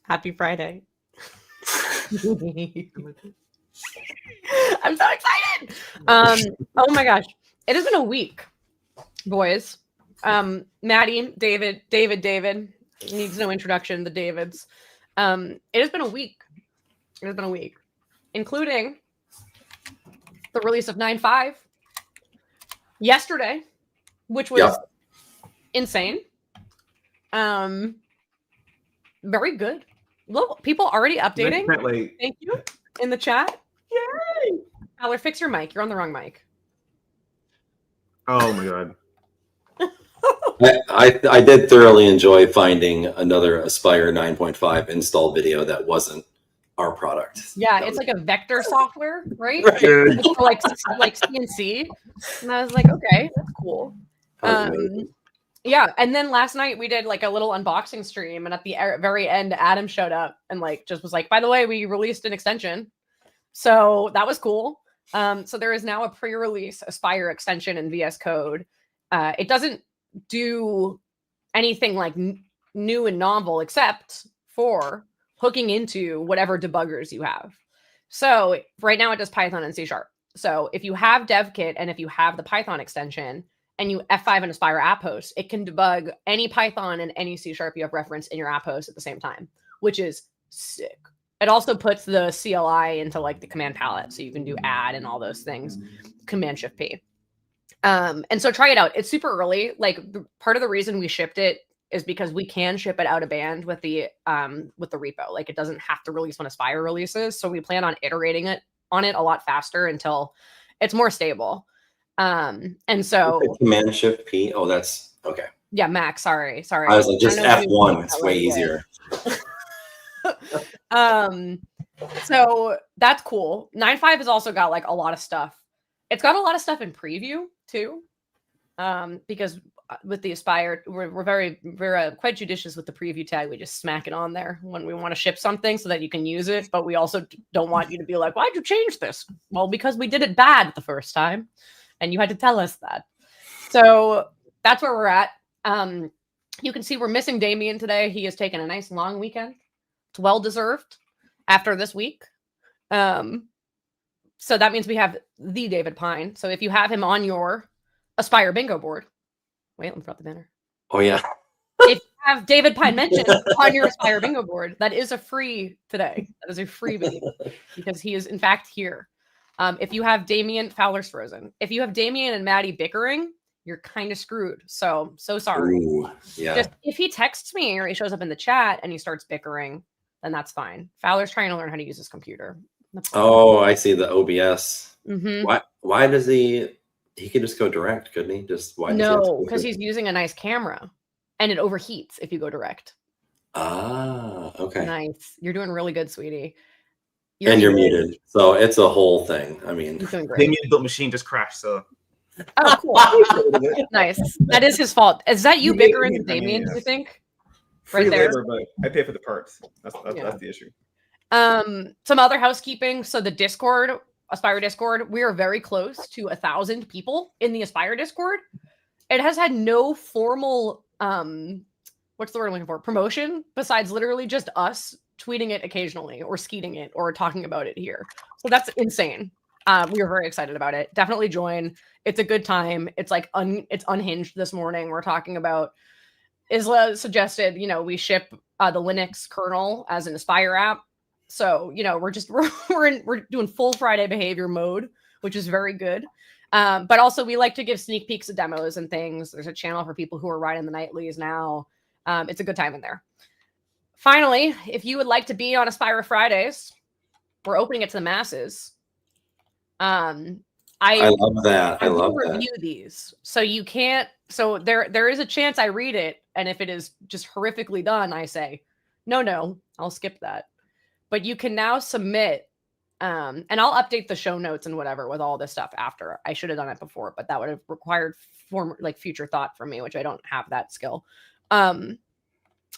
Happy Friday. I'm so excited. Oh my gosh. It has been a week, boys. Maddy, David needs no introduction, the Davids. It has been a week. It has been a week, including the release of 9.5 yesterday, which was insane. Very good. Look, people already updating. Thank you in the chat. Yay! Tyler, fix your mic. You're on the wrong mic. Oh my god. I did thoroughly enjoy finding another Aspire 9.5 install video that wasn't our product. Yeah, it's like a vector software, right? It's for like CNC. And I was like, okay, that's cool. Yeah, and then last night we did like a little unboxing stream, and at the very end, Adam showed up and like just was like, by the way, we released an extension. So that was cool. So there is now a pre-release Aspire extension in VS Code. It doesn't do anything like new and novel except for hooking into whatever debuggers you have. So right now it does Python and C#. So if you have DevKit and if you have the Python extension and you F5 an Aspire app host, it can debug any Python and any C# you have referenced in your app host at the same time, which is sick. It also puts the CLI into like the command palette. So you can do add and all those things, Command-Shift-P. And so try it out. It's super early. Like part of the reason we shipped it is because we can ship it out of band with the repo. Like it doesn't have to release when Aspire releases. So we plan on iterating on it a lot faster until it's more stable. And so Command-Shift-P. Oh, that's okay. Yeah, Mac. Sorry. I was like, just F1. It's way easier. So that's cool. 9.5 has also got like a lot of stuff. It's got a lot of stuff in preview too. Because with the Aspire, we're quite judicious with the preview tag. We just smack it on there when we want to ship something so that you can use it. But we also don't want you to be like, why'd you change this? Well, because we did it bad the first time and you had to tell us that. So that's where we're at. You can see we're missing Damien today. He has taken a nice long weekend. It's well-deserved after this week. So that means we have the David Pine. So if you have him on your Aspire bingo board, wait, let me drop the banner. Oh, yeah. If you have David Pine mentioned on your Aspire bingo board, that is a free today. That is a freebie because he is in fact here. If you have Damien, Fowler's frozen. If you have Damien and Maddy bickering, you're kind of screwed. So sorry. Ooh, yeah. Just if he texts me or he shows up in the chat and he starts bickering, then that's fine. Fowler's trying to learn how to use his computer. Oh, I see the OBS. Mm-hmm. Why does he could just go direct, couldn't he? No, because he's using a nice camera and it overheats if you go direct. Ah, okay. Nice. You're doing really good, sweetie. You're muted. So it's a whole thing. I mean, Damien built machine just crashed, so. Oh, cool. Nice. That is his fault. Is that you bickering with Damien, do you think? Free labor, but I pay for the parts. That's the issue. Some other housekeeping. So the Discord, Aspire Discord, we are very close to 1,000 people in the Aspire Discord. It has had no formal, what's the word I'm looking for? Promotion, besides literally just us tweeting it occasionally or skeeting it or talking about it here. So that's insane. We are very excited about it. Definitely join. It's a good time. It's like it's unhinged this morning. We're talking about Isla suggested, we ship the Linux kernel as an Aspire app. So, we're doing full Friday behavior mode, which is very good. But also we like to give sneak peeks of demos and things. There's a channel for people who are riding the nightlies now. It's a good time in there. Finally, if you would like to be on AspiriFridays, we're opening it to the masses. I love that. I love that. Review these. So you can't, so there is a chance I read it. And if it is just horrifically done, I say, no, I'll skip that. But you can now submit, and I'll update the show notes and whatever with all this stuff after. I should have done it before, but that would have required future thought from me, which I don't have that skill.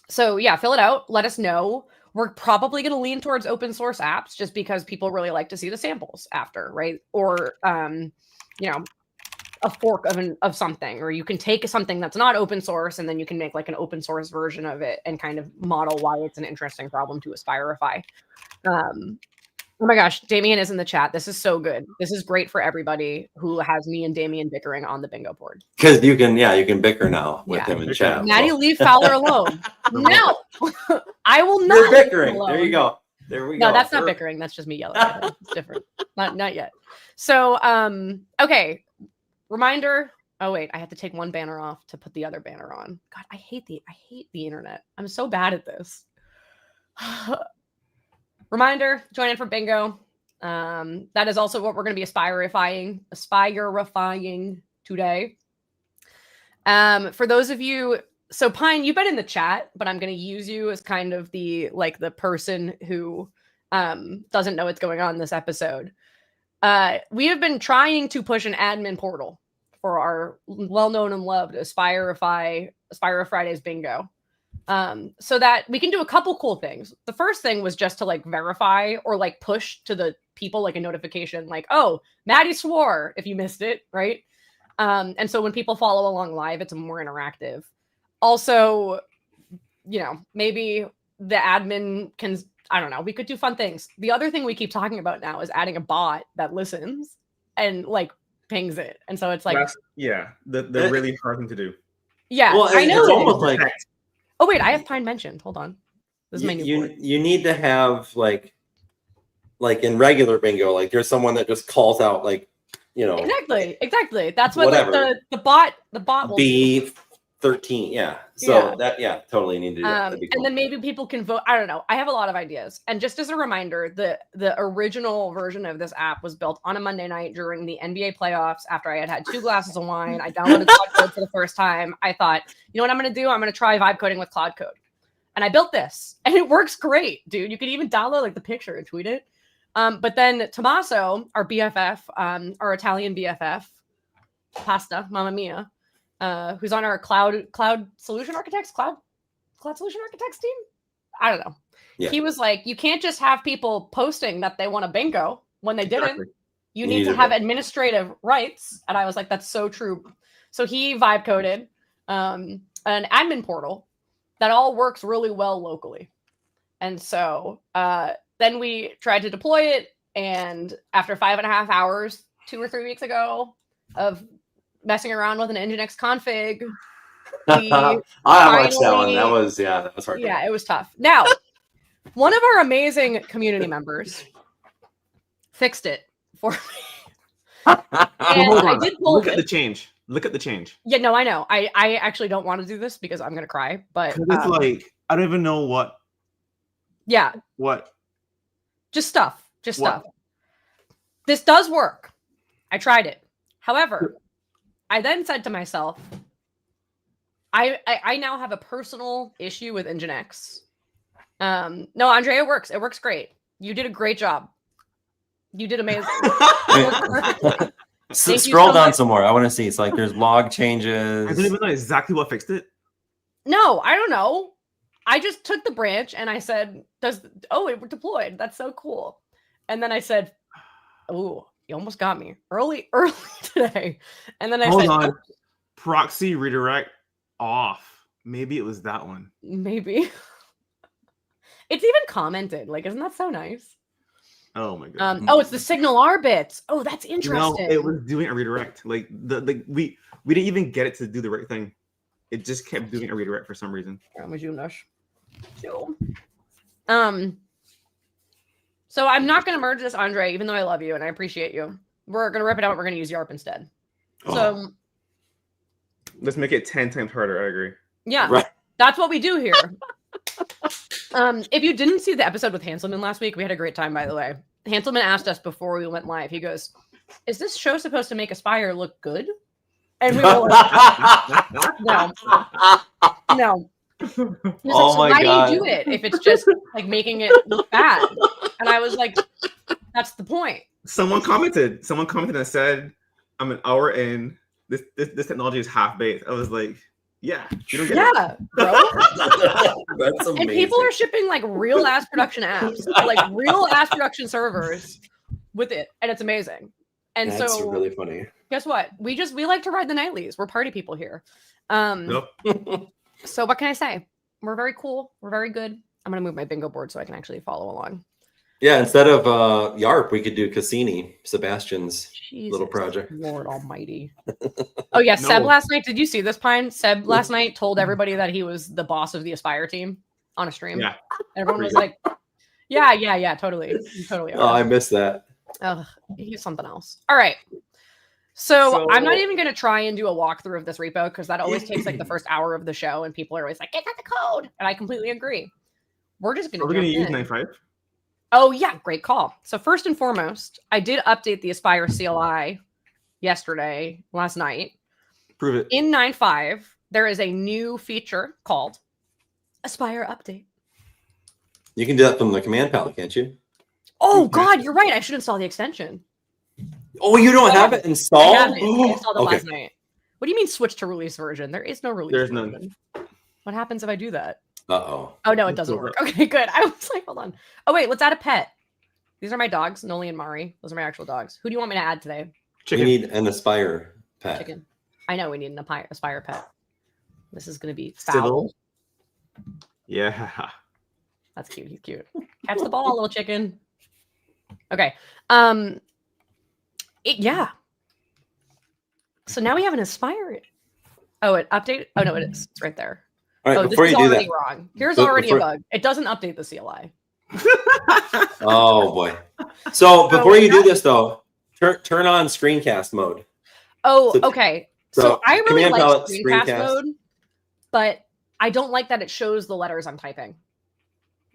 So yeah, fill it out. Let us know. We're probably going to lean towards open source apps just because people really like to see the samples after, right? Or, a fork of something, or you can take something that's not open source and then you can make like an open source version of it and kind of model why it's an interesting problem to AspiriFy. Oh my gosh, Damien is in the chat. This is so good. This is great for everybody who has me and Damien bickering on the bingo board. Because you can bicker now with him in chat. Maddy, leave Fowler alone. No, I will not. You're bickering. There you go. There we go. No, that's not bickering. That's just me yelling at him. It's different. Not yet. So, okay. Reminder. Oh wait, I have to take one banner off to put the other banner on. God, I hate the internet. I'm so bad at this. Reminder, join in for bingo. That is also what we're going to be aspirifying today. For those of you, so Pine, you've been in the chat, but I'm going to use you as kind of the person who doesn't know what's going on in this episode. We have been trying to push an admin portal for our well-known and loved AspiriFridays bingo. So that we can do a couple cool things. The first thing was just to like verify or like push to the people like a notification like, oh, Maddy swore if you missed it, right? And so when people follow along live, it's more interactive. Also, you know, maybe the admin can, I don't know, we could do fun things. The other thing we keep talking about now is adding a bot that listens and like pings it. And so it's like, the really hard thing to do. Yeah, well, I know. It's almost like, oh wait, I have Pine mentioned. Hold on. This is my new board. You need to have like in regular bingo, like there's someone that just calls out like, you know. Exactly. That's what like, the bot will B13, yeah. So totally need to do that. That'd be cool. And then maybe people can vote. I don't know. I have a lot of ideas. And just as a reminder, the original version of this app was built on a Monday night during the NBA playoffs after I had 2 glasses of wine. I downloaded Cloud Code for the first time. I thought, you know what I'm going to do? I'm going to try vibe coding with Cloud Code. And I built this. And it works great, dude. You can even download like the picture and tweet it. But then Tommaso, our BFF, our Italian BFF, Pasta, Mamma Mia, who's on our cloud solution architects team. I don't know. Yeah. He was like, you can't just have people posting that they want a bingo when they didn't. You need to have administrative rights. And I was like, that's so true. So he vibe coded an admin portal that all works really well locally. And so then we tried to deploy it. And after 5.5 hours, 2 or 3 weeks ago of messing around with an Nginx config. I watched that one. That was hard. Yeah, it was tough. Now, one of our amazing community members fixed it for me. And I did look at the change. Yeah, no, I know. I actually don't want to do this because I'm gonna cry. But it's like I don't even know what. Yeah. What? Just stuff. This does work. I tried it. However, I then said to myself, I now have a personal issue with Nginx. No, Andrea, it works. It works great. You did a great job. You did amazing. Scroll down some more. I want to see. It's like there's log changes. I don't even know exactly what fixed it. No, I don't know. I just took the branch and I said, it deployed. That's so cool. And then I said, oh, you almost got me early today. And then I said, hold on. Proxy redirect off. Maybe it was that one. Maybe. It's even commented. Like, isn't that so nice? Oh my god. It's the signal R bits. Oh, that's interesting. No, it was doing a redirect. Like we didn't even get it to do the right thing. It just kept doing a redirect for some reason. So I'm not going to merge this, Andre, even though I love you and I appreciate you. We're going to rip it out. We're going to use YARP instead. So let's make it 10 times harder. I agree. Yeah, right. That's what we do here. If you didn't see the episode with Hanselman last week, we had a great time, by the way. Hanselman asked us before we went live. He goes, is this show supposed to make Aspire look good? And we were like, no. Why do you do it if it's just like making it look bad? And I was like, that's the point. Someone commented and said, I'm an hour in. This technology is half baked. I was like, yeah, you don't get it. Bro. That's amazing. And people are shipping like real ass production apps, like real ass production servers with it, and it's amazing. And That's so really funny. guess what? We like to ride the nightlies. We're party people here. Nope. So what can I say? We're very cool. We're very good. I'm gonna move my bingo board so I can actually follow along. Yeah, instead of YARP, we could do Cassini, Sebastian's Jesus, little project. Lord Almighty. Oh yeah, Seb last night. Did you see this, Pine? Seb last night told everybody that he was the boss of the Aspire team on a stream. Yeah. And everyone was like, yeah, totally. You totally are. Oh, I missed that. Ugh, he's something else. All right. So I'm not even going to try and do a walkthrough of this repo because that always takes like the first hour of the show and people are always like, get the code. And I completely agree. We're just going to use 9.5. Oh, yeah. Great call. So first and foremost, I did update the Aspire CLI last night. Prove it. In 9.5, there is a new feature called Aspire Update. You can do that from the command palette, can't you? Oh, God, you're right. I should install the extension. Oh, you don't have it installed? I haven't. I installed it last night. What do you mean switch to release version? There is no release There's version. None. What happens if I do that? Uh-oh. Oh, no, it doesn't work. Okay, good. I was like, hold on. Oh, wait, let's add a pet. These are my dogs, Noli and Mari. Those are my actual dogs. Who do you want me to add today? Chicken. We need an Aspire pet. Chicken. I know we need an Aspire pet. This is going to be foul. Yeah. That's cute. He's cute. Catch the ball, little chicken. Okay. Yeah. So now we have an Aspire. Oh, it updated. Oh, no, it is. It's right there. All right, before you do that, wrong. Here's already a bug. It doesn't update the CLI. Oh boy. So before you do this though, turn on screencast mode. Oh, okay. So I really like screencast mode, but I don't like that it shows the letters I'm typing.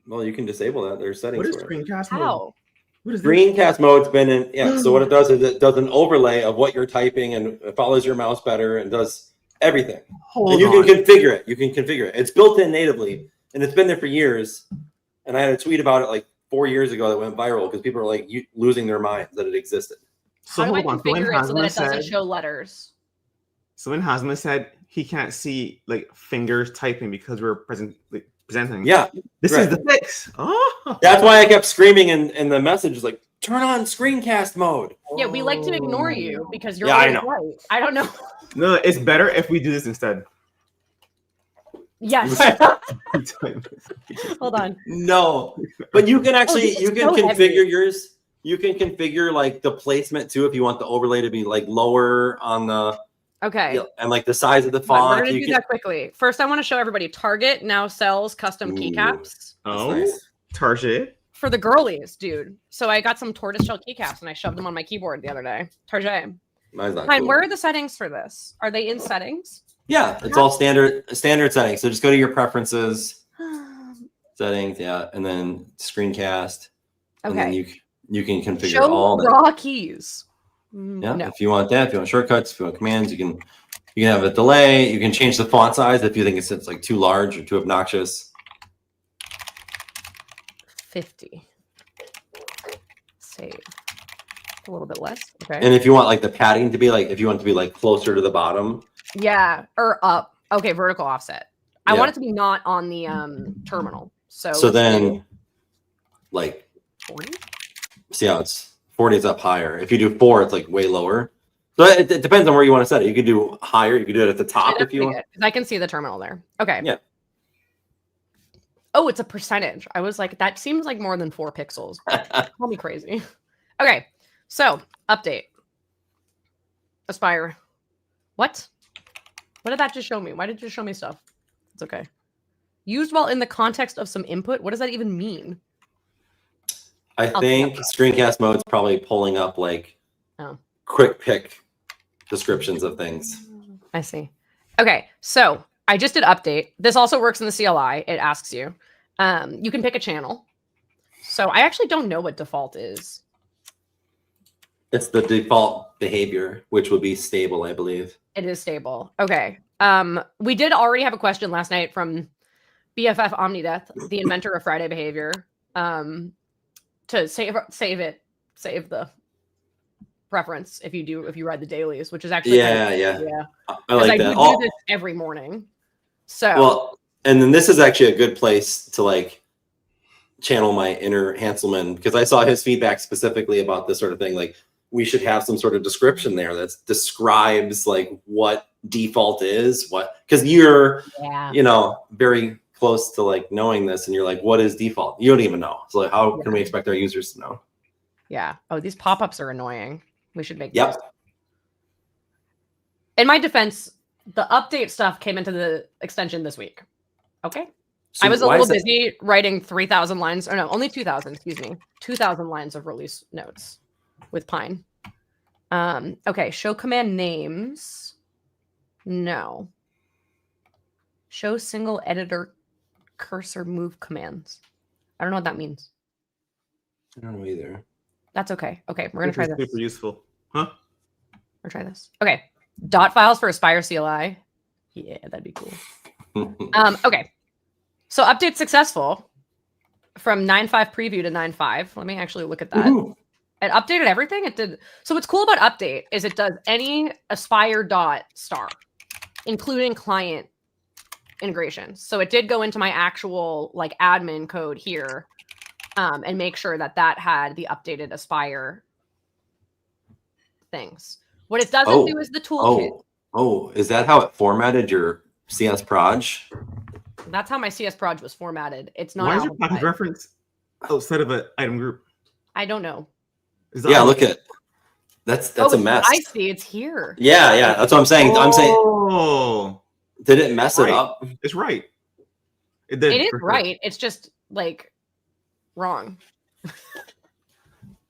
Well, you can disable that. There's settings. What is screencast mode? How? Screencast mode's been in, so what it does is it does an overlay of what you're typing and it follows your mouse better and does everything. And you can configure it. It's built in natively and it's been there for years. And I had a tweet about it like 4 years ago that went viral because people are like losing their minds that it existed. So how do I configure it so that it doesn't show letters? So when Hasma said he can't see like fingers typing because we're presenting. Yeah. This is the fix. Oh. That's why I kept screaming in the message like, turn on screencast mode. Yeah, we like to ignore you because you're I know. Right. I don't know. No, it's better if we do this instead. Yes. Hold on. No, but you can actually configure yours. You can configure like the placement too if you want the overlay to be like lower on the. Okay. And like the size of the font. We're gonna do that quickly. First, I want to show everybody Target now sells custom keycaps. Oh, nice. Target. For the girlies, dude. So I got some tortoiseshell keycaps and I shoved them on my keyboard the other day. Target. Mine's not Fine. cool. Where are the settings for this? Are they in settings? Yeah, it's all standard settings. So just go to your preferences, settings, and then screencast. Okay. And then you can configure show all that. raw keys. Yeah, no. if you want that, if you want shortcuts, if you want commands, you can have a delay. You can change the font size if you think it's like too large or too obnoxious. 50. Save. A little bit less. Okay. And if you want like the padding to be like, if you want it to be like closer to the bottom. Yeah, or up. Okay, vertical offset. I want it to be not on the terminal. So then like 40? See how it's 40 is up higher. If you do 4, it's like way lower. So it depends on where you want to set it. You could do higher. You could do it at the top if you want. I can see the terminal there. Okay. Yeah. Oh, it's a percentage. I was like, that seems like more than 4 pixels. Call me crazy. Okay. So update. Aspire. What? What did that just show me? Why did it just show me stuff? It's okay. Used while in the context of some input. What does that even mean? I think screencast mode's probably pulling up like quick pick descriptions of things. I see. Okay, so I just did update. This also works in the CLI. It asks you. You can pick a channel. So I actually don't know what default is. It's the default behavior, which would be stable, I believe. It is stable. Okay. We did already have a question last night from BFF Omnideath, the inventor of Friday behavior. To save the preference if you ride the dailies, which is actually yeah. I like that. I do this every morning. So well, and then this is actually a good place to like channel my inner Hanselman because I saw his feedback specifically about this sort of thing. Like we should have some sort of description there that describes like what default is, because you're, very close to like knowing this, and you're like, what is default? You don't even know. So like, how can we expect our users to know? Yeah. Oh, these pop-ups are annoying. We should make Yep. those. In my defense, the update stuff came into the extension this week. Okay. So I was a little busy writing 3,000 lines, or no, only 2,000, excuse me, 2,000 lines of release notes with Pine. Okay, show command names. No. Show single editor cursor move commands. I don't know what that means. I don't know either. That's okay. Okay, we're gonna try this. Super useful, huh? We're try this. Okay, dot files for Aspire CLI. Yeah, that'd be cool. Okay, so update successful from 9.5 preview to 9.5. Let me actually look at that. Ooh. It updated everything. It did. So what's cool about update is it does any Aspire dot star, including client integration. So it did go into my actual like admin code here, and make sure that that had the updated Aspire things. What it doesn't do is the toolkit. Oh, is that how it formatted your CS proj? That's how my CS proj was formatted. It's not. Why is your package reference outside of an item group? I don't know. Yeah, look at that's a mess. I see. It's here. Yeah, that's what I'm saying. I'm saying. Oh, did it mess it up? It's right. It did. It is right. It's just like wrong.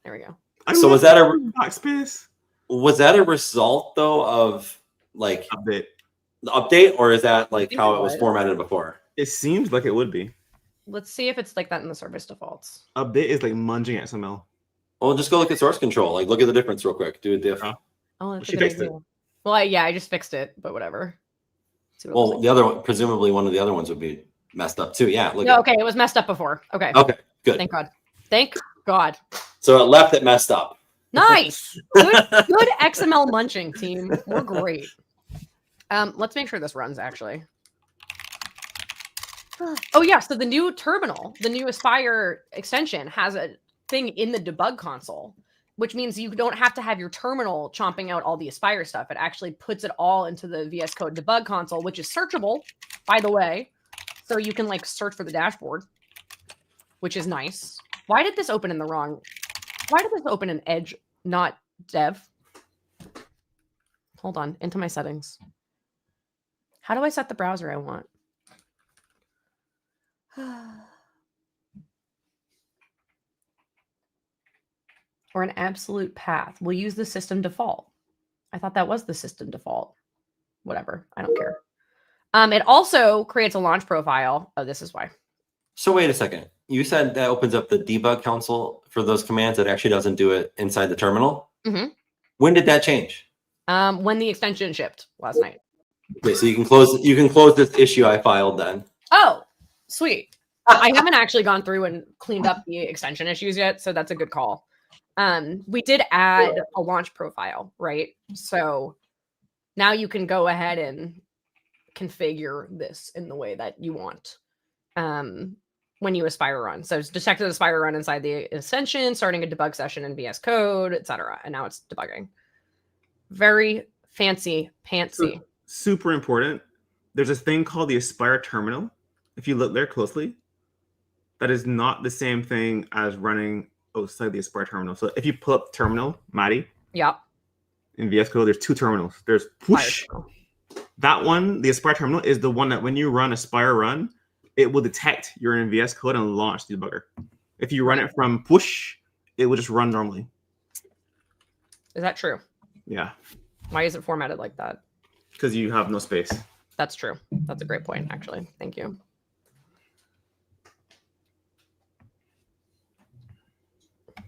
There we go. So was that a backspace? Was that a result though of like the update, or is that like how it was formatted before? It seems like it would be. Let's see if it's like that in the service defaults. Update is like munging XML. Well, just go look at source control. Like, look at the difference real quick. Do a diff. Oh, that's a good idea. Well, I just fixed it, but whatever. Well, the other one, presumably one of the other ones would be messed up too. Yeah. Look. No, okay, it was messed up before. Okay. Okay. Good. Thank God. Thank God. So it left it messed up. Nice. Good XML munching, team. We're great. Let's make sure this runs actually. Oh yeah, so the new terminal, the new Aspire extension has a thing in the debug console, which means you don't have to have your terminal chomping out all the Aspire stuff. It actually puts it all into the VS Code debug console, which is searchable, by the way. So you can like search for the dashboard, which is nice. Why did this open in the wrong? Why did this open in Edge, not Dev? Hold on, into my settings. How do I set the browser I want? Or an absolute path. We'll use the system default. I thought that was the system default. Whatever. I don't care. It also creates a launch profile. Oh, this is why. So wait a second. You said that opens up the debug console for those commands. That actually doesn't do it inside the terminal. Mm-hmm. When did that change? When the extension shipped last night. Okay, so you can close this issue I filed then. Oh, sweet. I haven't actually gone through and cleaned up the extension issues yet, so that's a good call. We did add a launch profile, right? So now you can go ahead and configure this in the way that you want when you Aspire run. So it's detected Aspire run inside the extension, starting a debug session in VS Code, etc. And now it's debugging. Very fancy pantsy. Super important. There's a thing called the Aspire terminal. If you look there closely, that is not the same thing as running outside the Aspire terminal. So if you pull up terminal, Maddy, yep, in VS Code, there's two terminals. There's push. That one, the Aspire terminal, is the one that when you run Aspire run, it will detect you're in VS Code and launch the debugger. If you run it from push, it will just run normally. Is that true? Yeah. Why is it formatted like that? Because you have no space. That's true. That's a great point, actually. Thank you.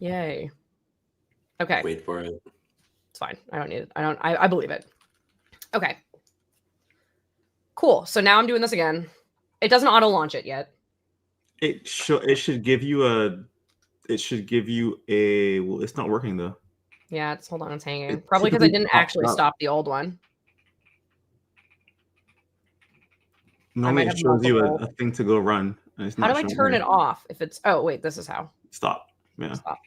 Yay. Okay. Wait for it. It's fine. I don't need it. I believe it. Okay. Cool. So now I'm doing this again. It doesn't auto launch it yet. It should give you a well, it's not working though. Yeah, hold on, it's hanging. Probably because I didn't actually stop the old one. Normally it shows you a thing to go run. How do I turn it off if it's, oh wait, this is how. Stop. Yeah. Stop.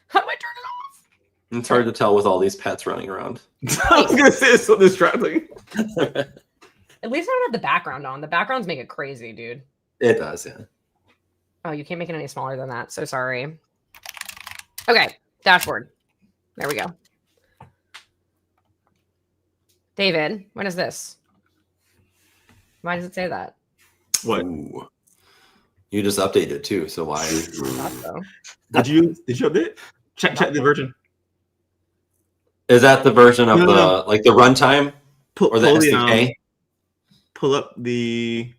How do I turn it off? It's hard to tell with all these pets running around. I was gonna say it's so distracting. At least I don't have the background on. The backgrounds make it crazy, dude. It does, yeah. Oh, you can't make it any smaller than that. So sorry. Okay, dashboard. There we go. David, what is this? Why does it say that? What? Ooh. You just updated too, so why? So. Did you update? Check the version. Is that the version of No. like the runtime or the SDK? Pull up the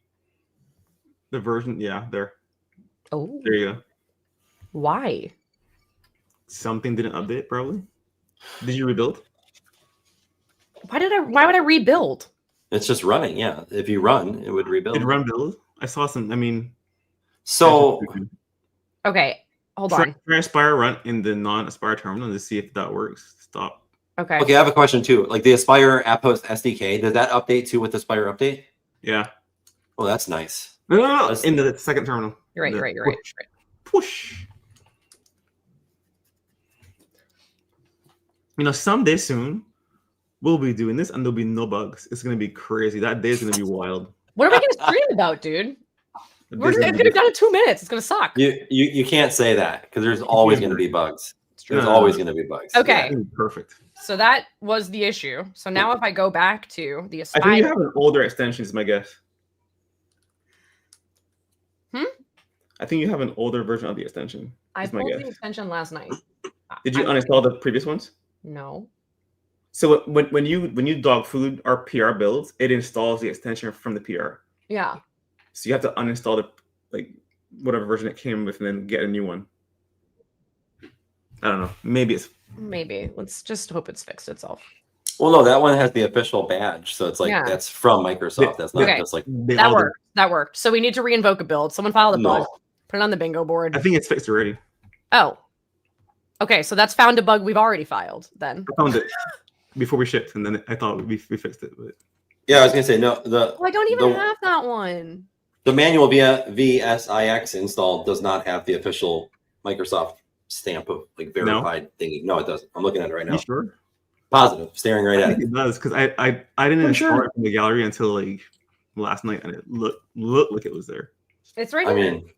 version. Yeah, there. Oh, there you go. Why? Something didn't update, probably. Did you rebuild? Why would I rebuild? It's just running. Yeah, if you run, it would rebuild. Did run build? I saw some. I mean, so okay, hold on. Try Aspire run in the non-Aspire terminal to see if that works. Stop. Okay. Okay, I have a question too. Like the Aspire App Host SDK, does that update too with Aspire Update? Yeah. Oh, that's nice. No. In the second terminal. You're right. Push. You know, someday soon, we'll be doing this and there'll be no bugs. It's going to be crazy. That day is going to be wild. What are we going to stream about, dude? We're going to be done in 2 minutes. It's going to suck. You can't say that because there's always going to be bugs. There's always going to be bugs. Okay. Yeah, perfect. So that was the issue. So now if I go back to the Aspire... I think you have an older extension is my guess. I think you have an older version of the extension. I pulled the extension last night. Did you uninstall the previous ones? No. So when you dog food or PR builds, it installs the extension from the PR. Yeah. So you have to uninstall the whatever version it came with and then get a new one. I don't know. Maybe. Let's just hope it's fixed itself. Well, no, that one has the official badge, so it's like that's from Microsoft. That's not just like that worked. So we need to reinvoke a build. Someone filed a bug. Put it on the bingo board. I think it's fixed already. Oh. Okay, so that's found a bug we've already filed then. I found it before we shipped, and then I thought we fixed it. But yeah, I was gonna say no. I don't even have that one. The manual via VSIX install does not have the official Microsoft stamp of like verified thingy. No, it doesn't. I'm looking at it right now. You sure? Positive, staring right at it. It does because I didn't install it from the gallery until like last night, and it looked like it was there. It's right here. I mean,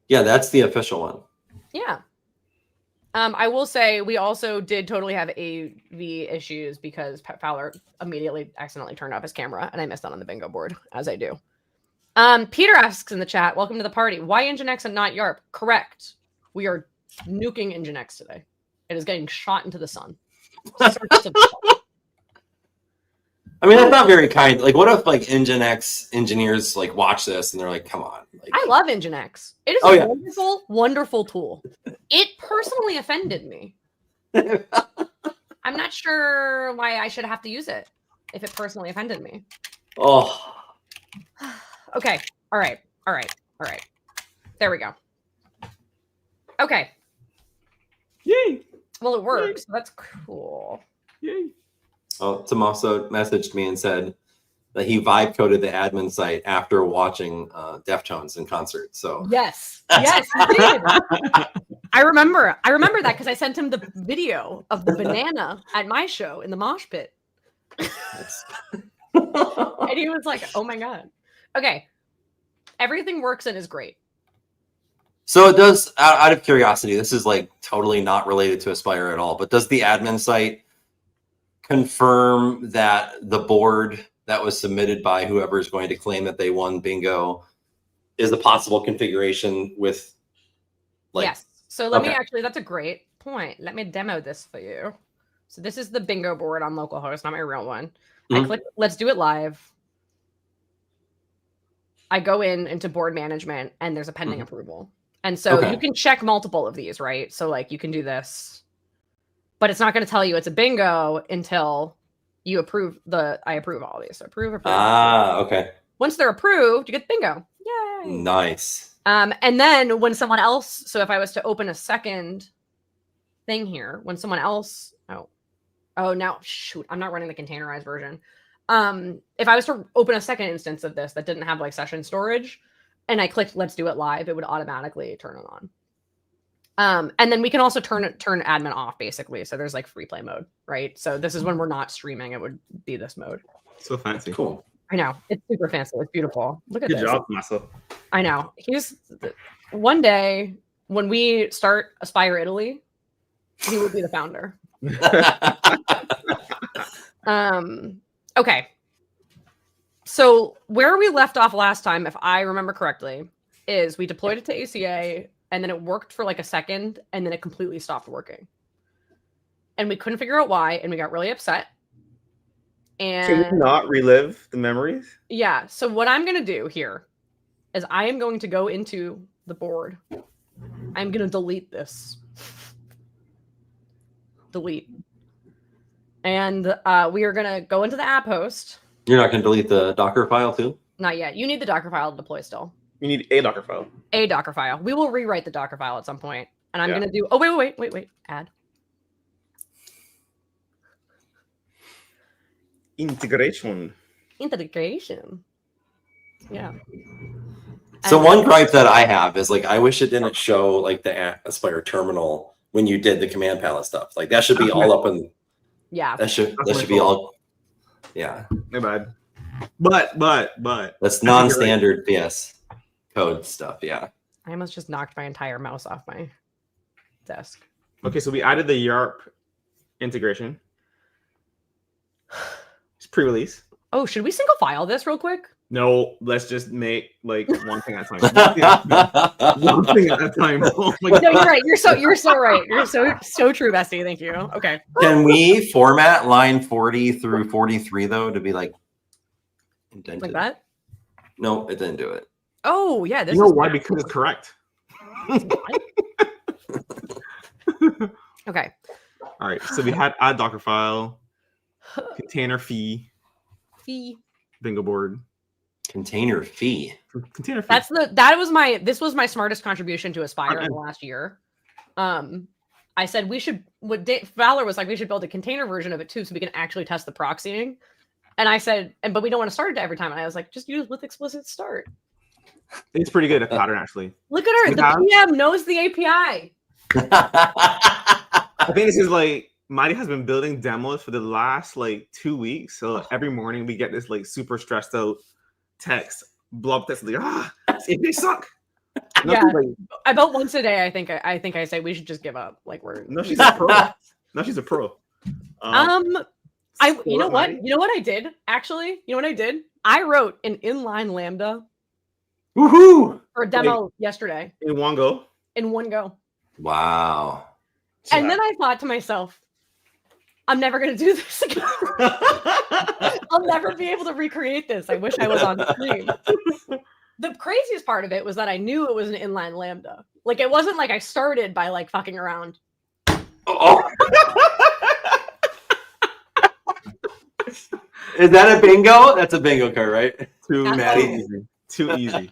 yeah, that's the official one. Yeah. I will say we also did totally have AV issues because Pet Fowler immediately accidentally turned off his camera, and I missed that on the bingo board, as I do. Peter asks in the chat, welcome to the party. Why Nginx and not YARP? Correct. We are nuking Nginx today. It is getting shot into the sun. I mean, that's not very kind. Like, what if like Nginx engineers like watch this and they're like, "Come on!" Like, I love Nginx. It is a wonderful, wonderful tool. It personally offended me. I'm not sure why I should have to use it if it personally offended me. Oh. Okay. All right. There we go. Okay. Yay! Well, it works. So that's cool. Yay! Oh, Tim also messaged me and said that he vibe coded the admin site after watching Deftones in concert. So yes, he did. I remember that because I sent him the video of the banana at my show in the mosh pit, and he was like, "Oh my god." Okay, everything works and is great. So it does. Out of curiosity, this is like totally not related to Aspire at all. But does the admin site confirm that the board that was submitted by whoever is going to claim that they won bingo is the possible configuration with like yes. So let me actually, that's a great point. Let me demo this for you. So this is the bingo board on localhost, not my real one. I click let's do it live. I go into board management and there's a pending approval. And so you can check multiple of these, right? So like you can do this. But it's not going to tell you it's a bingo until you approve I approve all these. So approve. Okay. Once they're approved, you get bingo. Yay. Nice. And then when someone else, so if I was to open a second thing here, when someone else, now shoot, I'm not running the containerized version. If I was to open a second instance of this that didn't have like session storage and I clicked let's do it live, it would automatically turn it on. And then we can also turn admin off, basically. So there's like free play mode, right? So this is when we're not streaming. It would be this mode. So fancy. Cool. I know. It's super fancy. It's beautiful. Look at Good this. job, Massa. I know. One day when we start Aspire Italy, he will be the founder. Okay. So where we left off last time, if I remember correctly, is we deployed it to ACA and then it worked for like a second and then it completely stopped working. And we couldn't figure out why and we got really upset. And can we not relive the memories? Yeah. So what I'm going to do here is I am going to go into the board. I'm going to delete this. Delete. And we are going to go into the app host. You're not going to delete the Docker file too? Not yet. You need the Docker file to deploy still. You need a Docker file. A Docker file. We will rewrite the Docker file at some point. And I'm going to do... Oh, wait. Add. Integration. Yeah. So one gripe that I have is like I wish it didn't show like the Aspire terminal when you did the command palette stuff. Like that should be all up in. Yeah. That should be all. Yeah. My bad. But that's non-standard VS Code stuff. Yeah. I almost just knocked my entire mouse off my desk. Okay, so we added the YARP integration. It's pre-release. Oh, should we single file this real quick? No, let's just make like one thing at a time. One thing at a time. Oh my God. No, you're right. You're so right. You're so true, Bestie. Thank you. Okay. Can we format line 40 through 43 though to be like indented? Like that? No, it didn't do it. Oh yeah, this You know is why? Because it's correct. Okay. All right. So we had add Docker file, container fee, bingo board. Container fee. Container fee. This was my smartest contribution to Aspire in the last year. I said we should. Fowler was like, we should build a container version of it too, so we can actually test the proxying. And I said, but we don't want to start it every time. And I was like, just use with explicit start. It's pretty good at pattern actually. Look at her. The PM knows the API. I think this is like Maddy has been building demos for the last like 2 weeks. So every morning we get this like super stressed out text, blob text like they suck. Yeah, about once a day. I think I say we should just give up. Like she's a pro. No, she's a pro. You know what I did actually? You know what I did? I wrote an inline lambda. Woohoo! For a demo yesterday. In one go. In one go. Wow. And then I thought to myself, I'm never going to do this again. I'll never be able to recreate this. I wish I was on screen. The craziest part of it was that I knew it was an inline lambda. Like, it wasn't like I started by like fucking around. Oh. Is that a bingo? That's a bingo card, right? Too Maddy. easy. Too easy.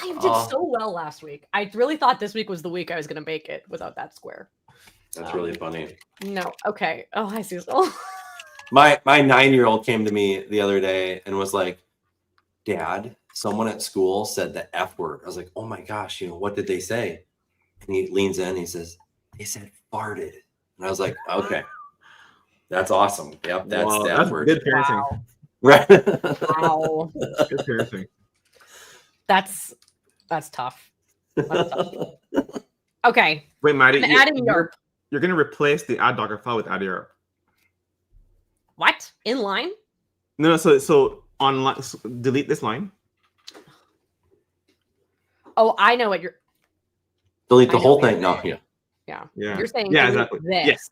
I did so well last week. I really thought this week was the week I was going to make it without that square. That's really funny. No. Okay. Oh, hi, Cecil. My 9-year-old came to me the other day and was like, Dad, someone at school said the F word. I was like, oh my gosh, what did they say? And he leans in and he says, they said farted. And I was like, okay, that's awesome. Yep, that's the F word. Good parenting. Wow. Right. Wow. Good parenting. That's tough. That's tough. Okay. Wait, Maddy, I'm adding YARP. You're going to replace the add Docker file with add YARP. What? Inline? No. So online, delete this line. Oh, I know what you're. Delete the whole thing. No, yeah. You're saying exactly. This. Yes.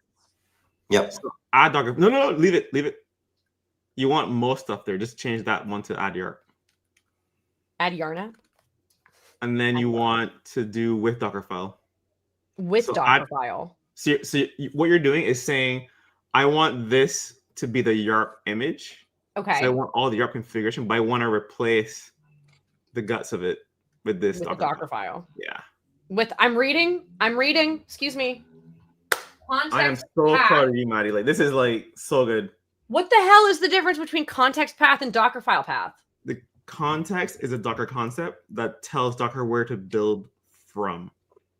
Yep. So add Docker. No. Leave it. You want most stuff there. Just change that one to add YARP. Add YARNAP. And then you want to do with Docker file. With Docker file. So what you're doing is saying, I want this to be the YARP image. Okay. So I want all the YARP configuration, but I want to replace the guts of it with this Docker file. Yeah. I'm reading. Excuse me. Context I am so proud of you, Maddy. Like, this is like so good. What the hell is the difference between context path and Docker file path? The context is a Docker concept that tells Docker where to build from.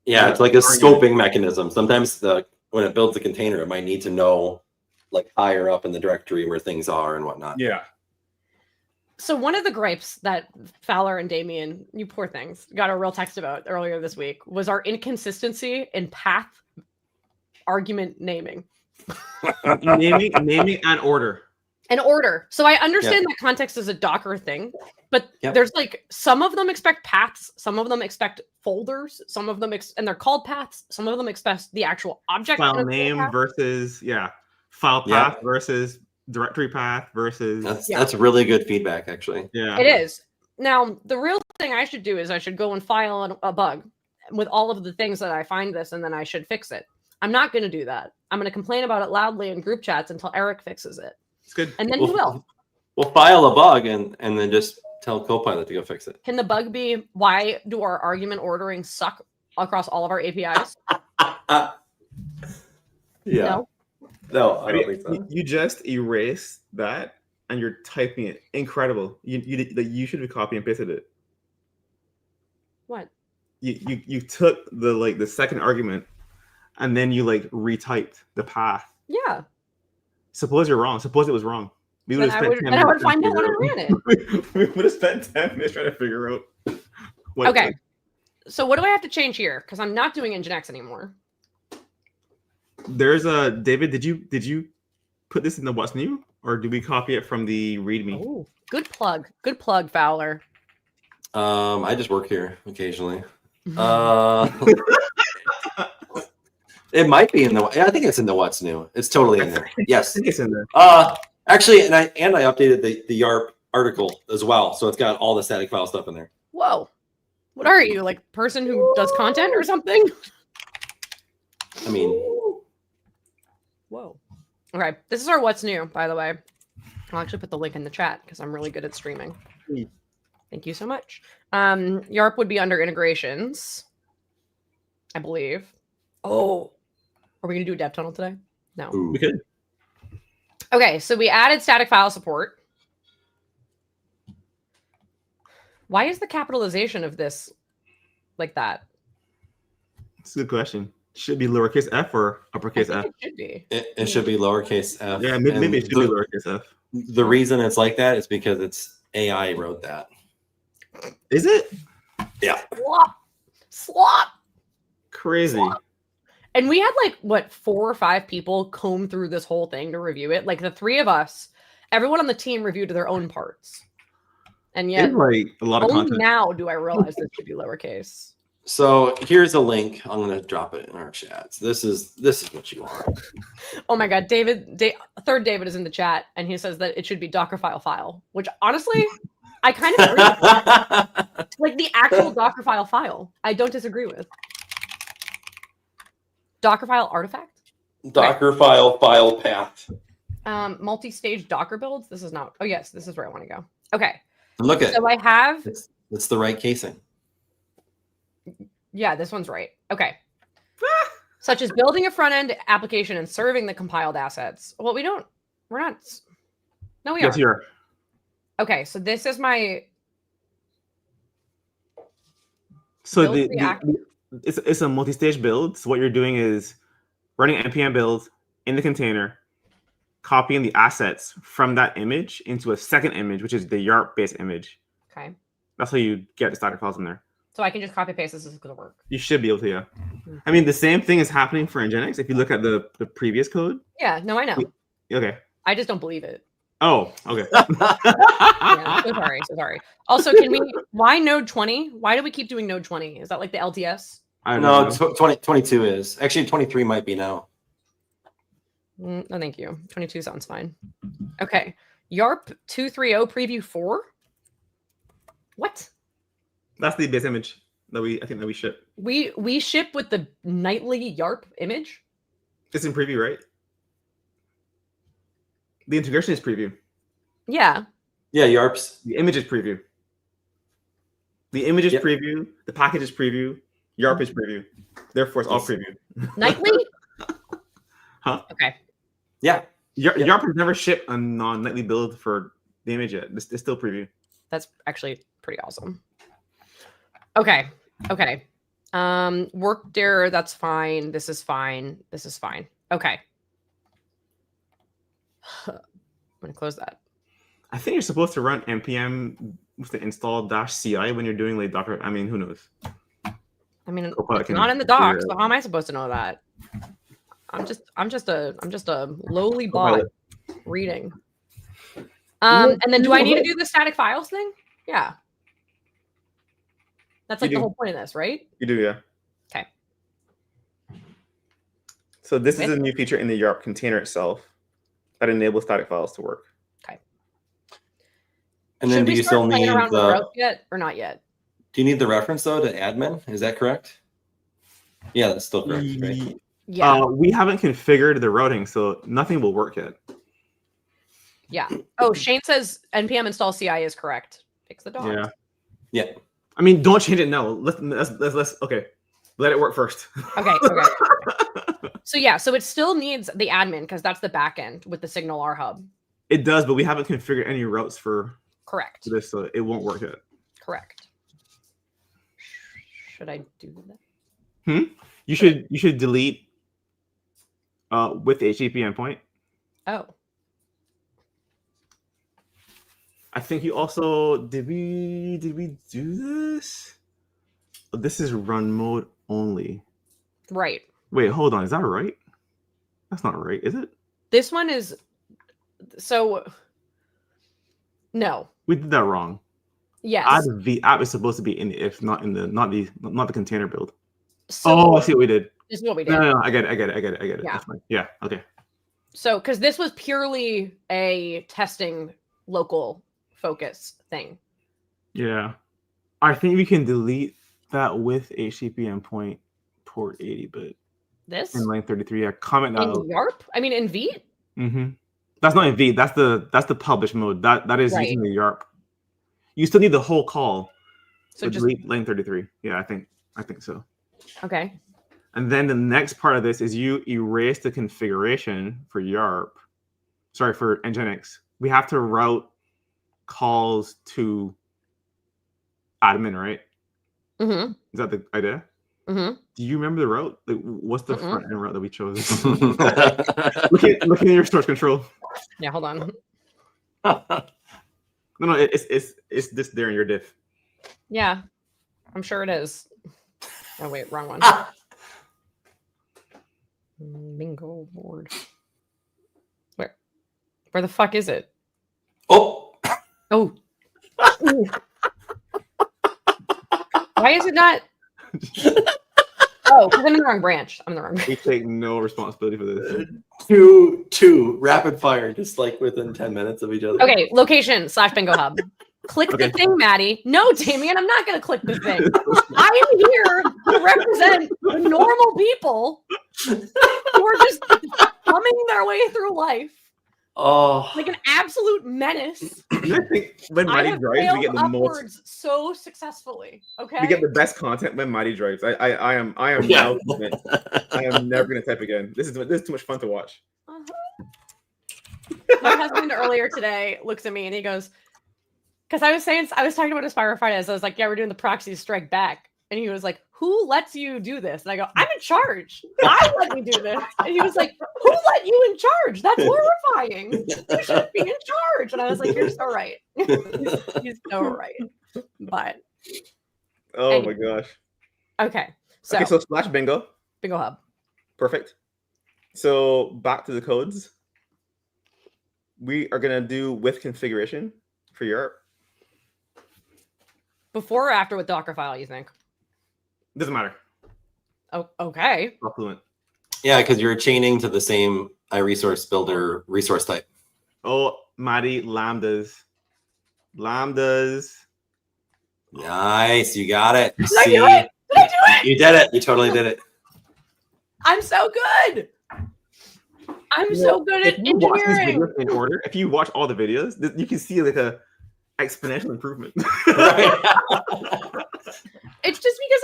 Yeah, it's like a scoping mechanism. Sometimes when it builds a container, it might need to know like higher up in the directory where things are and whatnot. Yeah. So one of the gripes that Fowler and Damien, you poor things, got a real text about earlier this week was our inconsistency in path argument naming. naming and order. An order. So I understand that context is a Docker thing, but there's like some of them expect paths, some of them expect folders, some of them and they're called paths. Some of them expect the actual object file name versus file path versus directory path versus. That's really good feedback, actually. Yeah, it is. Now the real thing I should do is I should go and file a bug with all of the things that I find this, and then I should fix it. I'm not going to do that. I'm going to complain about it loudly in group chats until Eric fixes it. It's good. And then he will. We'll file a bug and then just tell Copilot to go fix it. Can the bug be, why do our argument ordering suck across all of our APIs? No, I don't think so. You just erase that and you're typing it. Incredible. You should have copy and pasted it. What? You took the second argument and then you retyped the path. Yeah. Suppose you're wrong. Suppose it was wrong. We would have spent 10 minutes. I would find out when I ran it. We would have spent 10 minutes trying to figure out. Okay. So what do I have to change here? Because I'm not doing Nginx anymore. There's a David. Did you put this in the what's new, or do we copy it from the README? Oh, good plug. Good plug, Fowler. I just work here occasionally. It might be in the. I think it's in the what's new. It's totally in there. Yes, I think it's in there. Actually, and I updated the YARP article as well, so it's got all the static file stuff in there. Whoa, what are you, like person who does content or something? I mean, whoa. Okay, this is our what's new, by the way. I'll actually put the link in the chat because I'm really good at streaming. Thank you so much. YARP would be under integrations, I believe. Oh, are we gonna do a dev tunnel today? No, we could. Okay, so we added static file support. Why is the capitalization of this like that? It's a good question. Should be lowercase f or uppercase f? It should be. It should be lowercase f. Yeah, maybe it should be lowercase f. The reason it's like that is because it's AI wrote that. Is it? Yeah. Slop. Crazy. Slop. And we had 4 or 5 people comb through this whole thing to review it. Like the 3 of us, everyone on the team reviewed their own parts. And yet, a lot of content. Now do I realize this should be lowercase. So here's a link. I'm going to drop it in our chats. This is what you want. Oh my God, third David is in the chat, and he says that it should be Dockerfile file, which honestly, I kind of agree with that. Like the actual Dockerfile file, I don't disagree with. Dockerfile artifact? Dockerfile file path. Multi-stage Docker builds. This is not. Oh yes, this is where I want to go. Okay. Look at. So I have. It's the right casing. Yeah, this one's right. Okay. Such as building a front-end application and serving the compiled assets. Well, we're not. No, we are. Yes, you are. Okay, so this is my. So it's a multi-stage build. So what you're doing is running npm build in the container, copying the assets from that image into a second image, which is the YARP-based image. Okay. That's how you get the static files in there. So I can just copy paste this. This is going to work. You should be able to, yeah. I mean, the same thing is happening for Nginx. If you look at the previous code. Yeah, no, I know. Okay. I just don't believe it. Oh, okay. Yeah, so sorry. Also, why node 20? Why do we keep doing node 20? Is that like the LTS? No, 22 is. Actually, 23 might be now. No, thank you. 22 sounds fine. Okay. YARP 230 preview 4? What? That's the base image that we ship. We ship with the nightly YARP image? It's in preview, right? The integration is preview. Yeah. Yeah, YARPs. The image is preview. The image is preview. The package is preview. YARP is preview. Therefore, it's all preview. Nightly? Huh? Okay. Yeah. YARP has never shipped a non-nightly build for the image yet. It's still preview. That's actually pretty awesome. Okay. Work dir, that's fine. This is fine. This is fine. Okay. I'm gonna close that. I think you're supposed to run npm with the install -ci when you're doing like Docker. I mean, who knows? I mean, it's not in the docs, so how am I supposed to know that? I'm just a lowly bot reading. And then do I need to do the static files thing? Yeah. That's like the whole point of this, right? You do, yeah. Okay. So this is a new feature in the YARP container itself that enables static files to work. Okay. And then do you still need the yet or not yet? Do you need the reference though to admin? Is that correct? Yeah, that's still correct, right? Yeah. We haven't configured the routing, so nothing will work yet. Yeah. Oh, Shane says npm install CI is correct. Fix the docs. Yeah. I mean, don't change it now. Let's okay. Let it work first. Okay. So yeah, so it still needs the admin because that's the back end with the Signal R hub. It does, but we haven't configured any routes for this, so it won't work yet. Correct. Should I do that? You should delete with HTTP endpoint. Oh. I think you also did we do this? Oh, this is run mode only. Right. Wait, hold on. Is that right? That's not right, is it? This one is so no. We did that wrong. Yes. The app is supposed to be in the if, not in the not the container build. So, I see what we did. This is what we did. No, I get it. Yeah. That's fine. Yeah, okay. So because this was purely a testing local focus thing. Yeah. I think we can delete that with HTTP endpoint port 80, but this in line 33. Yeah, comment that in out. YARP? I mean in Vite? That's not in Vite. That's the publish mode. That is using the YARP. You still need the whole call. So just delete line 33. Yeah, I think so. Okay. And then the next part of this is you erase the configuration for YARP. Sorry, for Nginx. We have to route calls to admin, right? Is that the idea? Do you remember the route? Like, what's the front end route that we chose? look at your source control. Yeah, hold on. No, it's this there in your diff. Yeah, I'm sure it is. Oh wait, wrong one. Bingo board. Where the fuck is it? Oh. Why is it not? Oh, because I'm in the wrong branch. We take no responsibility for this. Two rapid fire, just like within 10 minutes of each other. Okay, location / bingo hub. Click the thing, Maddie. No, Damien, I'm not going to click the thing. I am here to represent the normal people who are just humming their way through life. Oh, like an absolute menace. I think when Maddy drives, we get the most so successfully. Okay, we get the best content when Maddy drives. I am now convinced. I am never gonna type again. This is too much fun to watch. My husband earlier today looks at me and he goes, because I was talking about AspiriFridays. I was like, yeah, we're doing the Proxies strike back. And he was like, who lets you do this? And I go, I'm in charge. I let me do this. And he was like, who let you in charge? That's horrifying. You should be in charge. And I was like, you're so right. He's so right. But my gosh. Okay. So / bingo hub. Perfect. So back to the codes. We are gonna do with configuration for YARP. Before or after with Dockerfile, you think? Doesn't matter. Oh, okay. Fluent. Yeah, because you're chaining to the same iResource builder resource type. Oh, Maddy, lambdas. Nice, you got it. Did I do it? You did it. You totally did it. I'm so good. I'm so good at engineering. In order, if you watch all the videos, you can see like a exponential improvement. It's just because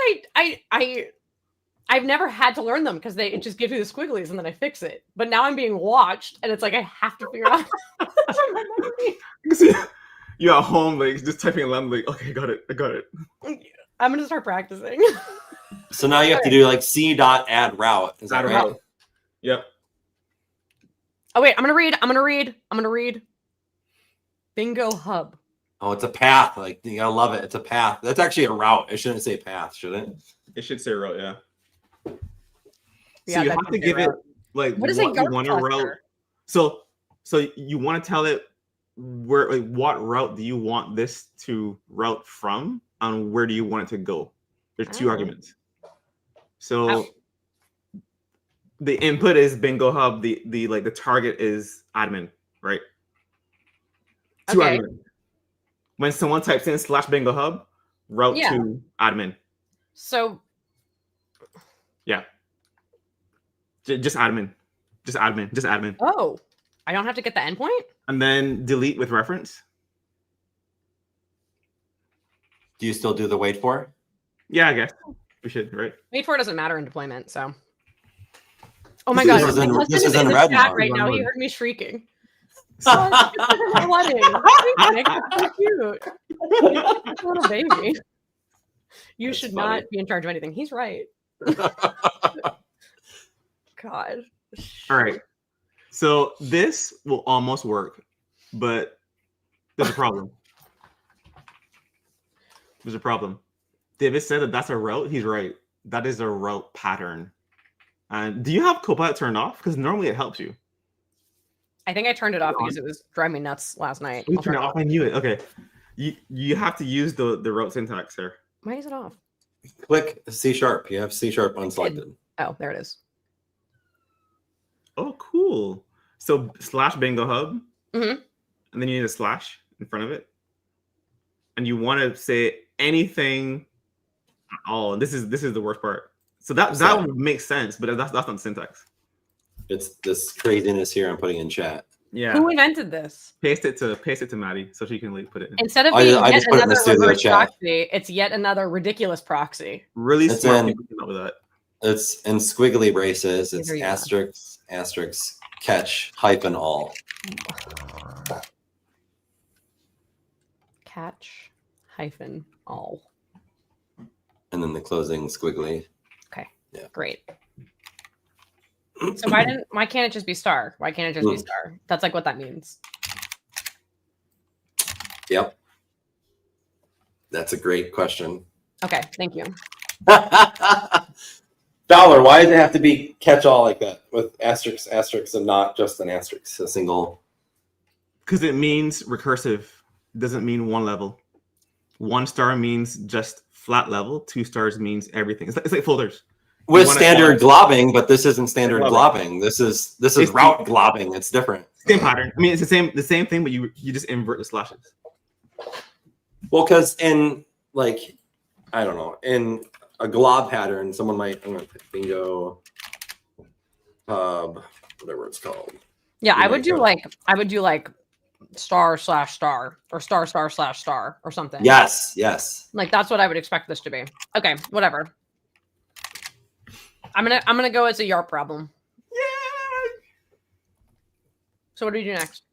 I've never had to learn them because it just gives you the squigglies and then I fix it. But now I'm being watched and it's like I have to figure out. You're at home, like just typing lemon, like, okay, I got it. I'm gonna start practicing. So now you have to do like c.add route. Is that Add right? route. Yep. Oh wait, I'm gonna read. Bingo hub. Oh, it's a path. Like you gotta love it. It's a path. That's actually a route. It shouldn't say path, should it? It should say route, yeah. Yeah, So you that have should to say give it route. like What is what a you YARP want to route. cluster? So you want to tell it where, like, what route do you want this to route from, and where do you want it to go? There's two arguments. So the input is bingo hub. The like the target is admin, right? Two arguments. When someone types in /bingo hub, route to admin. So yeah, just admin, just admin. Oh, I don't have to get the endpoint? And then delete with reference. Do you still do the wait for? Yeah, I guess we should, right? Wait for doesn't matter in deployment, so. Oh my god, my husband is in the chat right now. He heard me shrieking. Oh, it's so cute. Little baby. You should not be in charge of anything. He's right. God. All right. So this will almost work, but there's a problem. There's a problem. David said that that's a route. He's right. That is a route pattern. And do you have Copilot turned off? Because normally it helps you. I think I turned it off because it was driving me nuts last night. You turned it off. I knew it. Okay. You have to use the route syntax there. Why is it off? Click C#. You have C# unselected. Oh, there it is. Oh, cool. So /bingo hub, and then you need a slash in front of it, and you want to say anything at all. And this is the worst part. So that would make sense, but that's not syntax. It's this craziness here I'm putting in chat. Yeah. Who invented this? Paste it to Maddy so she can like put it in. Instead of being yet another reverse proxy, it's yet another ridiculous proxy. Really smart people came up with that. It's in squiggly braces. It's asterisk catch -all. Catch -all. And then the closing squiggly. Okay. Yeah. Great. So why can't it just be star? Why can't it just be star? That's like what that means. Yep. That's a great question. Okay, thank you. Dollar, why does it have to be catch-all like that with asterisks, and not just an asterisk, a single? Because it means recursive. It doesn't mean one level. 1 star means just flat level. 2 stars means everything. It's like folders. With standard globbing, but this isn't standard globbing. This is route globbing. It's different. Same pattern. I mean, it's the same thing, but you just invert the slashes. Well, because in like, I don't know, in a glob pattern, someone might, I'm gonna put bingo hub, whatever it's called. Yeah, I would do like star/star or star/star or something. Yes. Like that's what I would expect this to be. Okay, whatever. I'm gonna go as a YARP problem. Yeah. So what do we do next?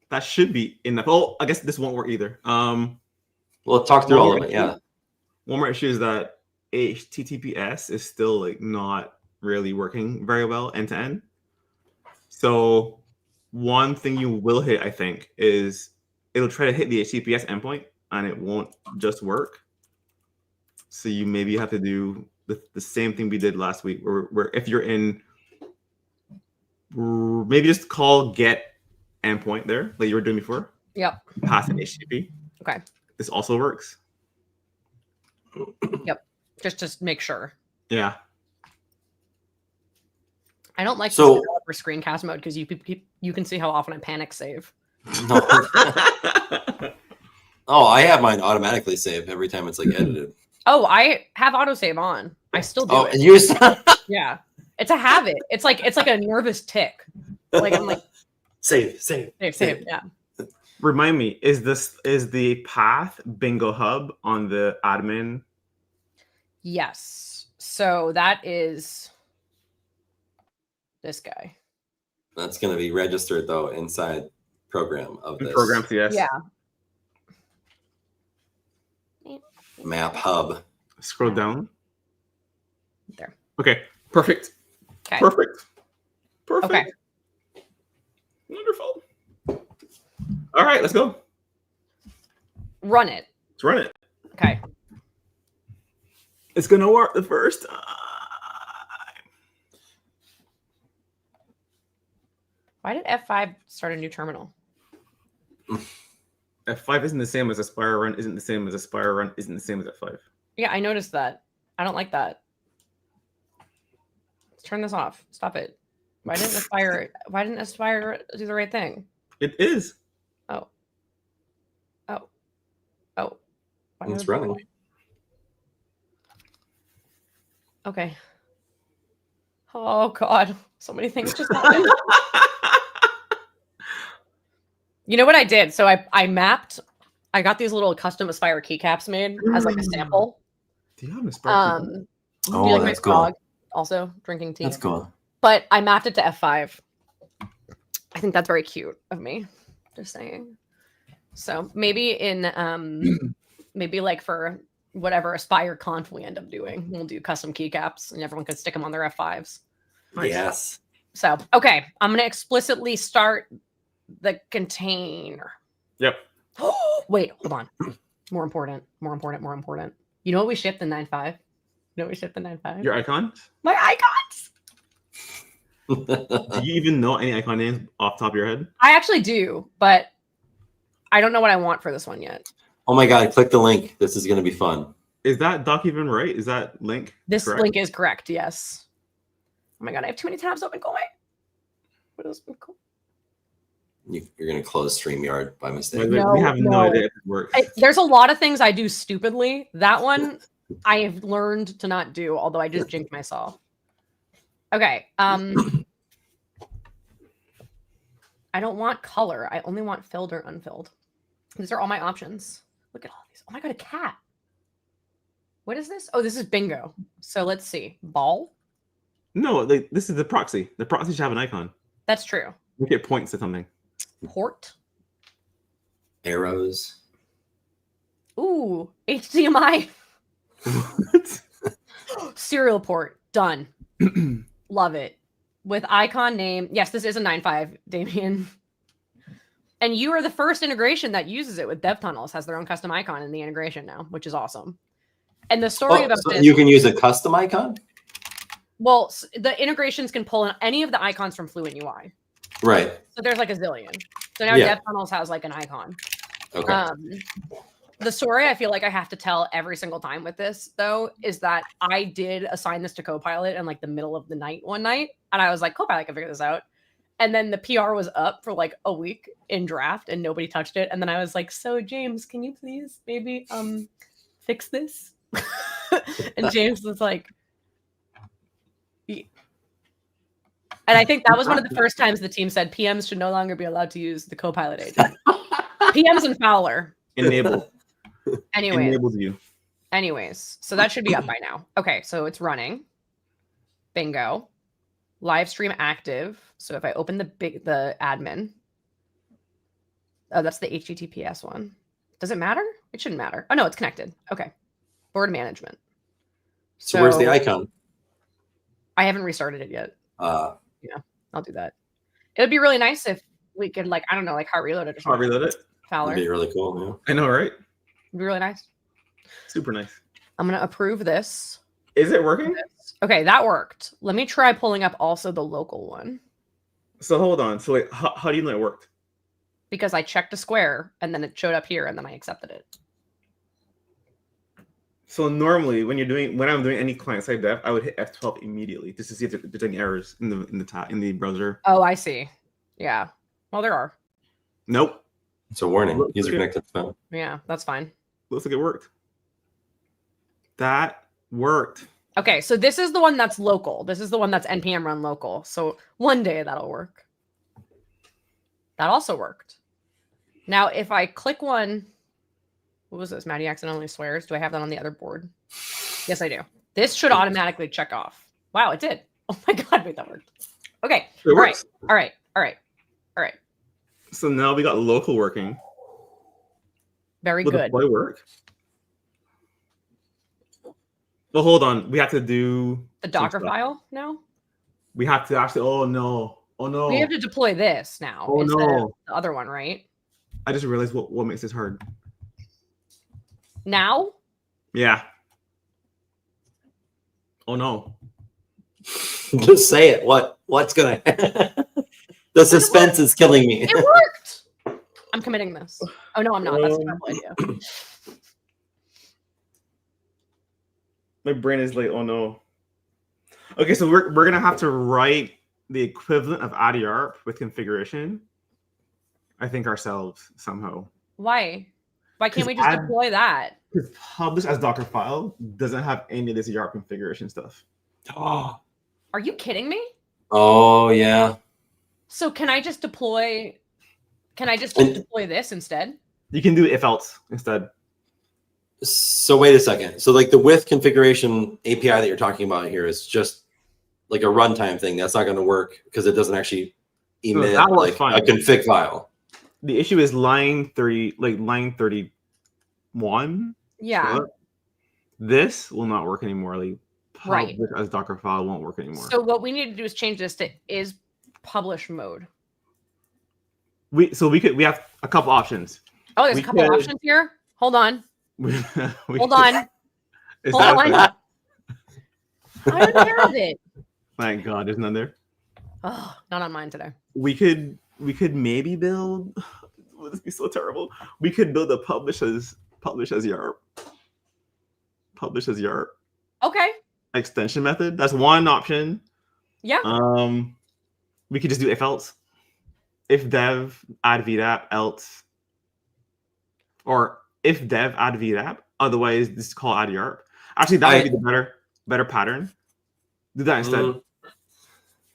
That should be enough. Oh, I guess this won't work either. We'll talk through all of it. Yeah. One more issue is that HTTPS is still like not really working very well end to end. So one thing you will hit, I think, is it'll try to hit the HTTPS endpoint and it won't just work. So you maybe have to do the same thing we did last week, where if you're in, maybe just call get endpoint there, like you were doing before. Yep. Pass an HTTP. Okay. This also works. Yep. Just make sure. Yeah. I don't like this developer screencast mode because you can see how often I panic save. No. Oh, I have mine automatically saved every time it's like edited. Oh, I have autosave on. I still do it. Yeah. It's a habit. It's like a nervous tick. Like I'm like save. Yeah. Remind me, is the path bingo hub on the admin? Yes. So that is this guy. That's going to be registered though inside program of this. Program CS. Yeah. Map hub. Scroll down. There. Okay. Perfect. Okay. Perfect. Perfect. Okay. Wonderful. All right, let's go. Run it. Let's run it. Okay. It's gonna work the first time. Why did F5 start a new terminal? F5 isn't the same as Aspire run, isn't the same as Aspire run, isn't the same as F5. Yeah, I noticed that. I don't like that. Let's turn this off. Stop it. Why didn't Aspire do the right thing? It is. Oh. Oh. Oh. It's running. Okay. Oh God. So many things just happened. You know what I did? So I mapped, I got these little custom Aspire keycaps made as like a sample. Do you have an Aspire? Oh, like that's my cool. dog also drinking tea. That's cool. But I mapped it to F5. I think that's very cute of me. Just saying. So maybe in maybe like for whatever Aspire conf we end up doing, we'll do custom keycaps and everyone can stick them on their F5s. Nice. Yes. So okay, I'm gonna explicitly start the container. Yep. Wait, hold on. More important. You know what we shipped in 9.5? You know what we shipped in 9.5? Your icons? My icons. Do you even know any icon names off the top of your head? I actually do, but I don't know what I want for this one yet. Oh my God, click the link. This is going to be fun. Is that doc even right? Is that link This correct? link is correct, yes. Oh my God, I have too many tabs open. Go away. What else? Cool. You're going to close StreamYard by mistake. No, we have no idea if it works. There's a lot of things I do stupidly. That one I have learned to not do, although I just jinxed myself. Okay. I don't want color. I only want filled or unfilled. These are all my options. Look at all these. Oh my God, a cat. What is this? Oh, this is bingo. So let's see. Ball? No, this is the proxy. The proxy should have an icon. That's true. Look at points to something. Port? Arrows. Ooh, HDMI. What? Serial port. Done. Love it. With icon name. Yes, this is a 9.5, Damien. And you are the first integration that uses it with DevTunnels, has their own custom icon in the integration now, which is awesome. And the story about so this, you can use a custom icon? well, the integrations can pull in any of the icons from Fluent UI. Right. So there's like a zillion. So now Yeah. DevTunnels has like an icon. Okay. The story I feel like I have to tell every single time with this, though, is that I did assign this to Copilot in like the middle of the night one night. And I was like, Copilot can figure this out. And then the PR was up for like a week in draft and nobody touched it. And then I was like, so James, can you please maybe fix this? And James was like, yeah. And I think that was one of the first times the team said PMs should no longer be allowed to use the Copilot agent. PMs and Fowler. Enable. Anyways, you. So that should be up by now. Okay, so it's running. Bingo. Live stream active. So if I open the admin, oh, that's the HTTPS one. Does it matter? It shouldn't matter. Oh no, it's connected. Okay. Board management. So where's the icon? I haven't restarted it yet. Yeah, I'll do that. It would be really nice if we could, like, I don't know, like hard reload it or something. Hard reload it. Fowler. That'd be really cool. Yeah. I know, right? It'd be really nice. Super nice. I'm gonna approve this. Is it working? Okay, that worked. Let me try pulling up also the local one. So hold on. So wait, how do you know it worked? Because I checked a square and then it showed up here and then I accepted it. So normally when I'm doing any client-side dev, I would hit F12 immediately just to see if there's any errors in the browser. Oh, I see. Yeah. Well, there are. Nope. It's a warning. User connected phone. Yeah, that's fine. Looks like it worked. That worked. Okay, so this is the one that's local. This is the one that's npm run local. So one day that'll work. That also worked. Now, if I click one, what was this? Maddy accidentally swears. Do I have that on the other board? Yes, I do. This should automatically check off. Wow, it did. Oh my God, wait, that worked. Okay. It works. All right. So now we got local working. Very Will good. deploy work? Well, hold on. We have to do the Docker file now. We have to actually. Oh no! Oh no! We have to deploy this now. Oh no! Of the other one, right? I just realized what makes this hard. Now? Yeah. Oh no! Just say it. What's gonna? The suspense is killing me. It worked. I'm committing this. Oh no, I'm not. That's a terrible idea. My brain is like, oh no. Okay, so we're gonna have to write the equivalent of add YARP with configuration. I think ourselves somehow. Why? Why can't we just deploy that? Because publish as Docker file doesn't have any of this YARP configuration stuff. Oh. Are you kidding me? Oh yeah. So can I just deploy? Can I just deploy this instead? You can do if else instead. So wait a second. So like the with configuration API that you're talking about here is just like a runtime thing. That's not going to work because it doesn't actually emit like a config file. The issue is line 30, like line 31. Yeah. So this will not work anymore. Like right as Docker file won't work anymore. So what we need to do is change this to is publish mode. We have a couple options. Oh, there's a couple options here. Hold on. Hold on. Hold on. I don't have it. My God, there's none there. Oh, not on mine today. We could maybe build. Would this be so terrible? We could build a publish as YARP. Publish as YARP. Okay. Extension method. That's one option. Yeah. We could just do if else. If dev add VDAP else, or if dev add VDAP. Otherwise, this is called add YARP. Actually, that would be the better pattern. Do that instead.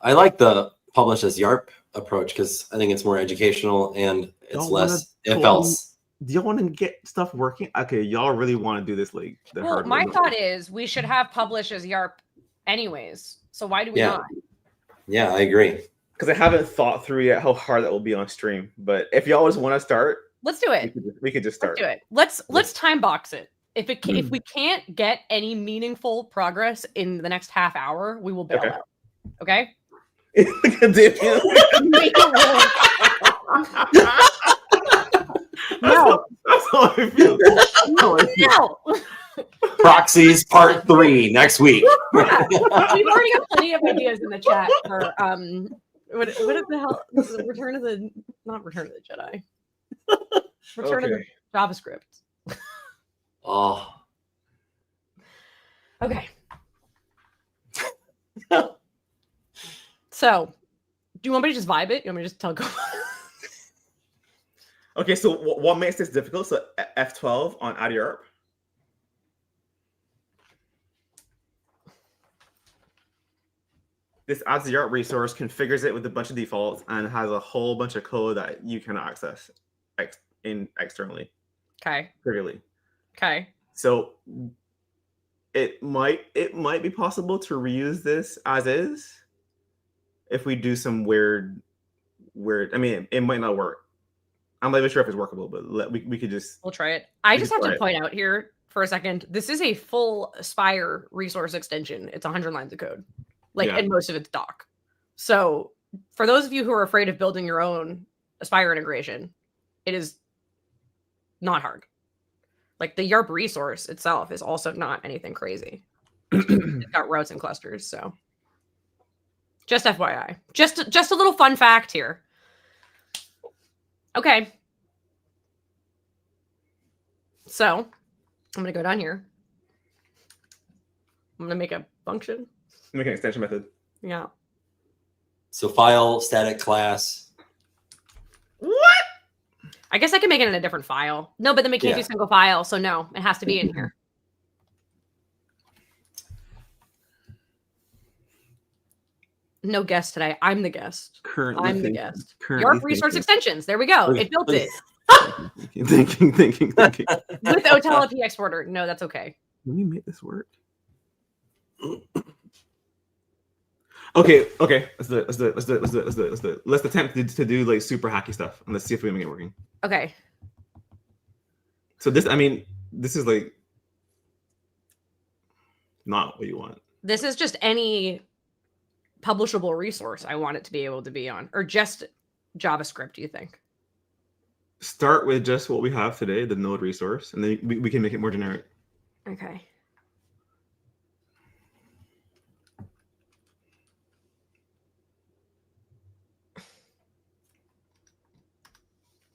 I like the publish as YARP approach because I think it's more educational and it's less if else. Do y'all want to get stuff working? Okay, y'all really want to do this like the well, hard my way. thought is we should have publish as YARP anyways. So why do we not? Yeah, I agree. Because I haven't thought through yet how hard that will be on stream. But if y'all just want to start, let's do it. We could just start. Let's do it. Let's time box it. If we can't get any meaningful progress in the next half hour, we will bail out. Okay? No. That's how I feel. No. Proxies part 3 next week. We've already got plenty of ideas in the chat for what is the hell? This is Return of the Jedi. Return of the JavaScript. Oh. Okay. So, do you want me to just vibe it? You want me to just tell go? Okay, so what makes this difficult? So F12 on add YARP. This adds the YARP resource, configures it with a bunch of defaults, and has a whole bunch of code that you cannot access externally. Okay. Trivially. Okay. So it might be possible to reuse this as is if we do some weird. I mean, it might not work. I'm not even sure if it's workable, but we could just. We'll try it. I just have to point out here for a second. This is a full Aspire resource extension. It's 100 lines of code, and most of it's doc. So for those of you who are afraid of building your own Aspire integration, it is not hard. Like the YARP resource itself is also not anything crazy. It's got routes and clusters, so just FYI. Just a little fun fact here. Okay. So I'm gonna go down here. I'm gonna make a function. Make an extension method. Yeah. So file static class. What? I guess I can make it in a different file. No, but then we can't do single file. So no, it has to be in here. No guest today. I'm the guest. I'm the guest. YARP resource extensions. There we go. It built it. Thinking. With OTLP exporter. No, that's okay. Let me make this work. Okay. Let's do it. Let's attempt to do like super hacky stuff and let's see if we make it working. Okay. So this is like not what you want. This is just any publishable resource I want it to be able to be on, or just JavaScript, do you think? Start with just what we have today, the node resource, and then we can make it more generic. Okay.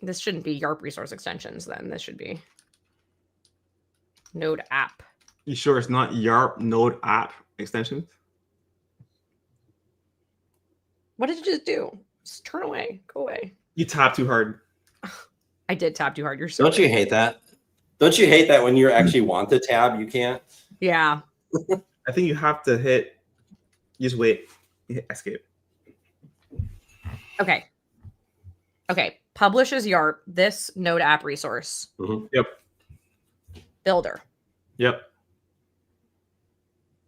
This shouldn't be YARP resource extensions then. This should be node app. You sure it's not YARP node app extensions? What did you just do? Just turn away. Go away. You tap too hard. I did tap too hard. You're so Don't you hate that? Don't you hate that when you actually want the tab, you can't? Yeah. I think you have to hit, just wait, hit escape. Okay. Okay. Publish is YARP, this node app resource. Mm-hmm. Yep. Builder. Yep.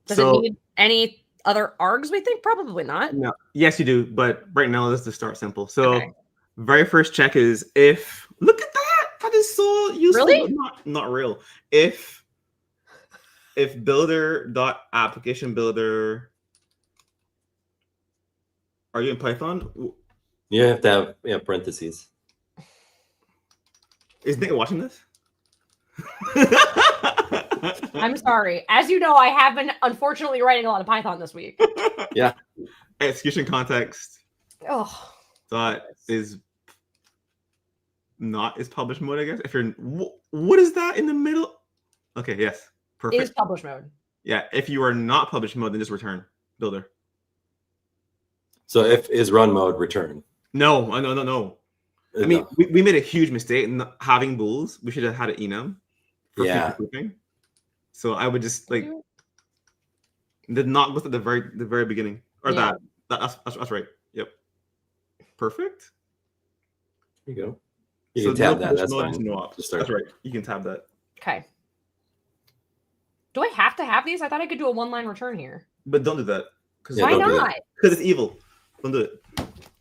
Does it need any other args, we think? Probably not. No. Yes, you do. But right now, let's just start simple. So very first check is if, look at that. That is so useful. Really? Not real. If builder.application builder, are you in Python? You have to have parentheses. Is Nick watching this? I'm sorry. As you know, I have been unfortunately writing a lot of Python this week. Yeah. Execution context. Oh. That is not is publish mode, I guess. If you're, what is that in the middle? Okay, yes. Perfect. Is publish mode. Yeah, if you are not publish mode, then just return builder. So if is run mode, return. No. I mean, we made a huge mistake in having bools. We should have had an enum for future proofing. So I would just like did not look at the very beginning or that's right. Yep. Perfect. There you go. You can tab that. That's fine. That's right. You can tab that. Okay. Do I have to have these? I thought I could do a one-line return here. But don't do that. Why not? Because it's evil. Don't do it.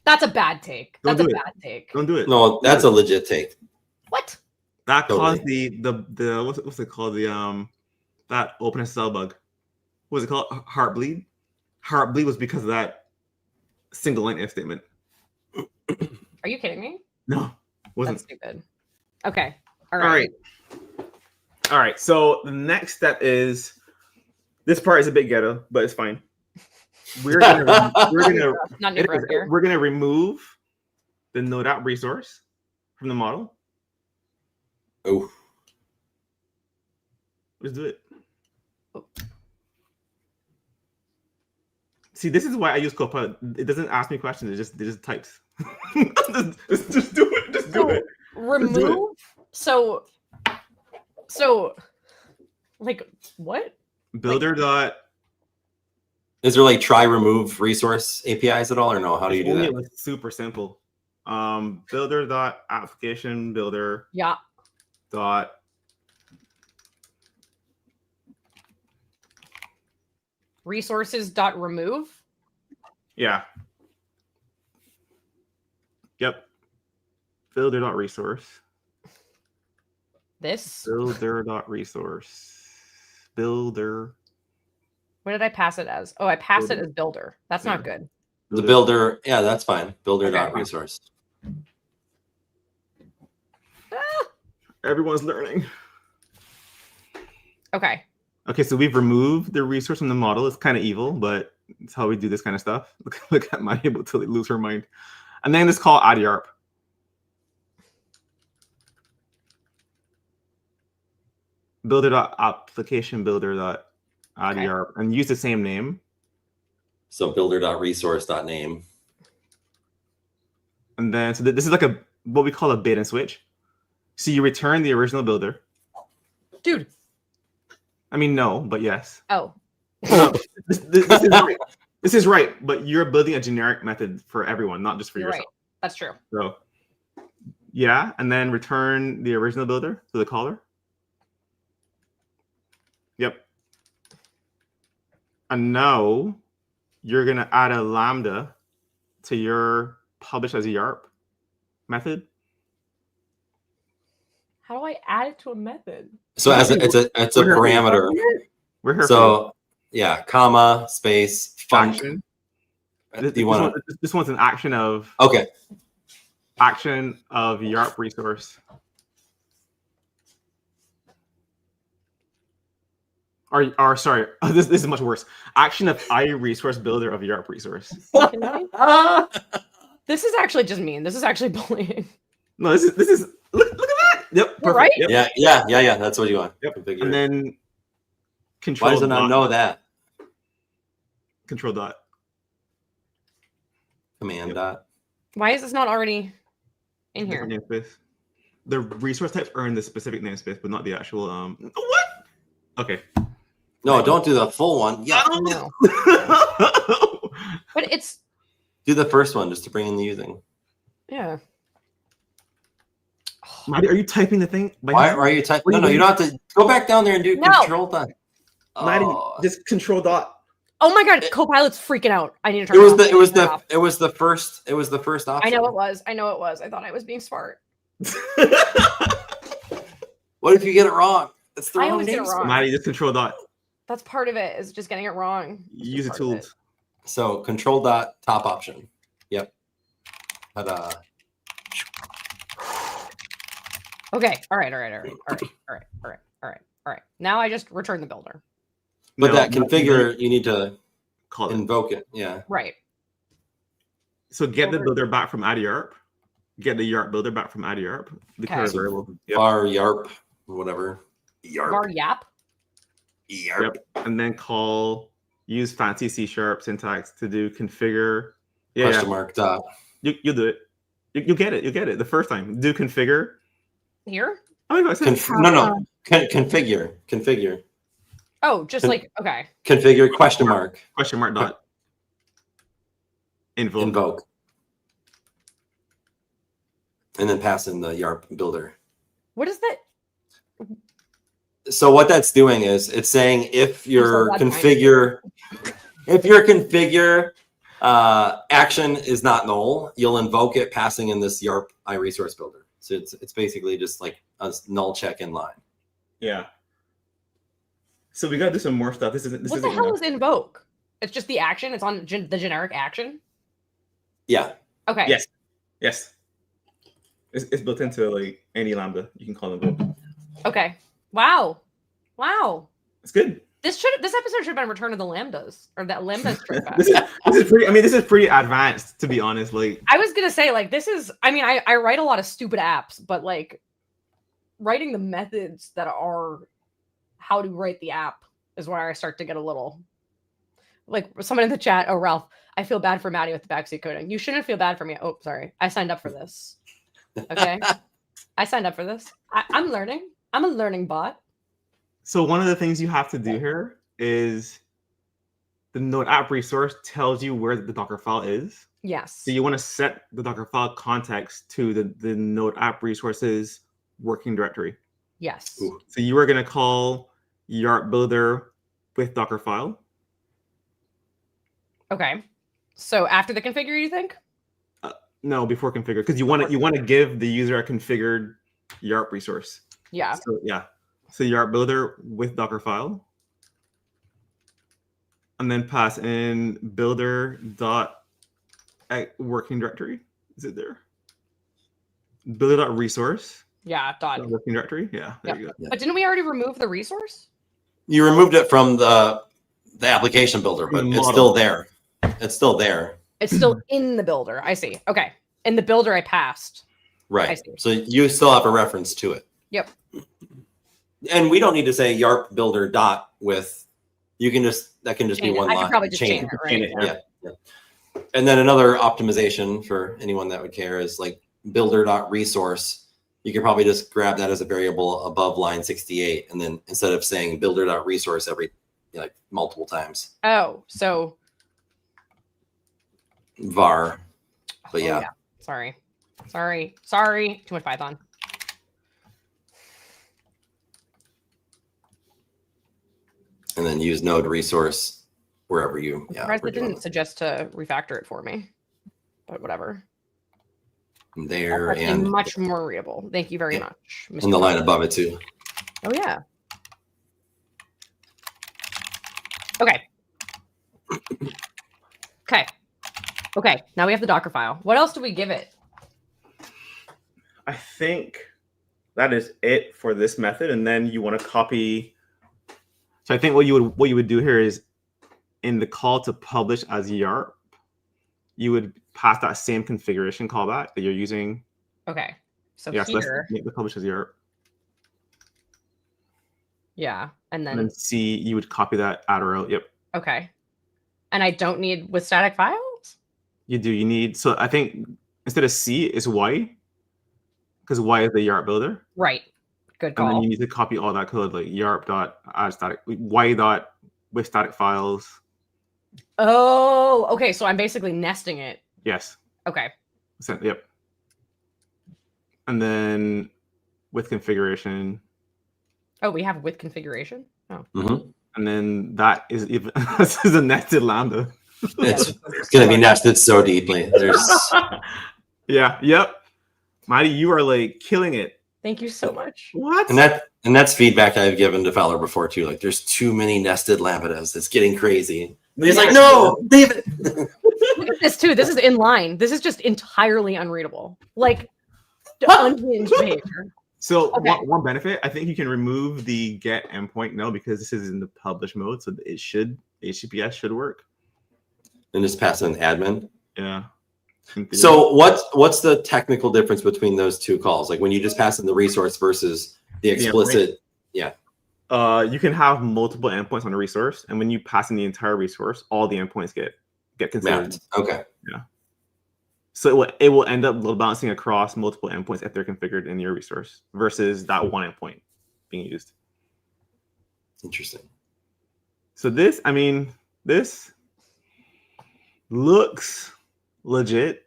That's a bad take. That's a bad take. Don't do it. No, that's a legit take. What? That caused the what's it called? That OpenSSL bug. What was it called? Heartbleed? Heartbleed was because of that single line if statement. Are you kidding me? No, wasn't. That's stupid. Okay. All right. So the next step is this part is a bit ghetto, but it's fine. We're gonna remove the node app resource from the model. Oh. Let's do it. See, this is why I use Copilot. It doesn't ask me questions. It just types. just do it. Just do it. Remove. So, like what? Builder dot. Is there like try remove resource APIs at all, or no? How do you do that? It was super simple. Builder dot application builder. Yeah. Dot. Resources dot remove. Yeah. Yep. Builder dot resource. This. Builder dot resource. Builder. What did I pass it as? Oh, I passed it as builder. That's not good. The builder, yeah, that's fine. Builder dot resource. Everyone's learning. Okay. Okay, so we've removed the resource from the model. It's kind of evil, but it's how we do this kind of stuff. Look at Maddy able to lose her mind. And then let's call add YARP. Builder.application builder.add YARP and use the same name. So builder.resource.name. And then so this is like what we call a bait and switch. So you return the original builder. Dude. I mean, no, but yes. Oh. No, this is right. This is right, but you're building a generic method for everyone, not just for yourself. Right. That's true. So, yeah, and then return the original builder to the caller. Yep. And now you're going to add a lambda to your publish as a YARP method. How do I add it to a method? So as it's a parameter. We're here so Yeah, comma, space, func. Action. Do This one's an action of YARP resource. Or sorry, this is much worse. Action of resource builder of YARP resource. This is actually just mean. This is actually bullying. No, this is look at that. Yep, perfect. Right? Yep. Yeah. That's what you want. Yep. Configure. And then control. Why does it not know that? Control dot. Command dot. Why is this not already in here? Namespace. The resource types are in the specific namespace, but not the actual. What? Okay. No, don't do the full one. Yeah. No. But it's. Do the first one just to bring in the using. Yeah. Maddy, are you typing the thing? Why are you typing? No, you don't have to go back down there and do control dot. Maddy, just control dot. Oh my god, Copilot's freaking out. I need to turn it was the first option. I know it was. I thought I was being smart. What if you get it wrong? It's the I wrong always get it name. wrong. Maddy, just control dot. That's part of it, is just getting it wrong. Use the tools. So control dot top option. Yep. Ta-da. Okay. All right. Now I just return the builder. But that configure, you need to call it. Invoke it. Yeah. Right. So get the builder back from YARP. Get the YARP builder back from YARP. Declare So variable. var YARP, whatever. Var YAP. Yep. And then use fancy C# syntax to do configure. Question mark dot. You'll do it. You'll get it. You'll get it the first time. Do configure. Here? Oh my God. Configure. Oh, just okay. Configure question mark dot. Invoke. And then pass in the YARP builder. What is that? So what that's doing is it's saying if your configure action is not null, you'll invoke it passing in this YARP iResource builder. So it's basically just like a null check in line. Yeah. So we got to do some more stuff. What the hell is invoke? It's just the action. It's on the generic action. Yeah. Okay. Yes. It's built into like any lambda. You can call invoke. Okay. Wow. It's good. This episode should have been Return of the Lambdas, or that Lambdas trip back. This is pretty. I mean, this is pretty advanced, to be honest. Like, I was gonna say, like, this is. I mean, I write a lot of stupid apps, but like, writing the methods that are how to write the app is where I start to get a little. Like someone in the chat, oh Ralph, I feel bad for Maddy with the backseat coding. You shouldn't feel bad for me. Oh, sorry, I signed up for this. Okay, I signed up for this. I'm learning. I'm a learning bot. So one of the things you have to do here is the node app resource tells you where the Docker file is. Yes. So you want to set the Docker file context to the node app resources working directory. Yes. Ooh. So you are going to call YARP builder with Docker file. Okay. So after the configure, you think? No, before configure, because you want to give the user a configured YARP resource. Yeah. So So YARP builder with Docker file, and then pass in builder dot working directory. Is it there? Builder dot resource. Yeah. Dot working directory. Yeah. There you go. But didn't we already remove the resource? You removed it from the application builder, but it's still there. It's still there. It's still in the builder. I see. Okay. In the builder, I passed. Right. So you still have a reference to it. Yep. And we don't need to say YARP builder dot with. That can just be one line. I could probably just chain it, right? Yeah. And then another optimization for anyone that would care is like builder dot resource. You could probably just grab that as a variable above line 68, and then instead of saying builder dot resource multiple times. Oh, so var. But yeah. Sorry. Too much Python. And then use node resource wherever you. It didn't suggest to refactor it for me, but whatever. There and much more readable. Thank you very much. Mr. And the line above it too. Oh yeah. Okay. Okay. Okay. Now we have the Docker file. What else do we give it? I think that is it for this method, and then you want to copy. So I think what you would do here is in the call to publish as YARP, you would pass that same configuration callback that you're using. Okay. So yeah, here. so let's make the publish as YARP. Yeah, and then C, you would copy that add row. Yep. Okay. And I don't need with static files? You do. You need, so I think instead of C is Y, because Y is the YARP builder. Right. Good call. And then you need to copy all that code, like YARP dot add static, Y dot with static files. Oh, okay. So I'm basically nesting it. Yes. Okay. Yep. And then with configuration. Oh, we have with configuration? Oh. Mm-hmm. And then that is even this is a nested Lambda. It's gonna be nested so deeply. There's yeah, yep. Maddy, you are like killing it. Thank you so much. What? And that's feedback I've given to Fowler before too. Like there's too many nested lambdas. It's getting crazy. And he's like, no, leave it. Look at this too. This is inline. This is just entirely unreadable. Like unhinged behavior. So one benefit, I think you can remove the get endpoint no because this is in the publish mode, so it should HTTPS should work. And just pass in admin. Yeah. So what's the technical difference between those two calls? Like when you just pass in the resource versus the explicit, yeah. You can have multiple endpoints on a resource, and when you pass in the entire resource, all the endpoints get considered. Mapped. Okay. Yeah. So it will end up load balancing across multiple endpoints if they're configured in your resource versus that one endpoint being used. Interesting. So this looks legit.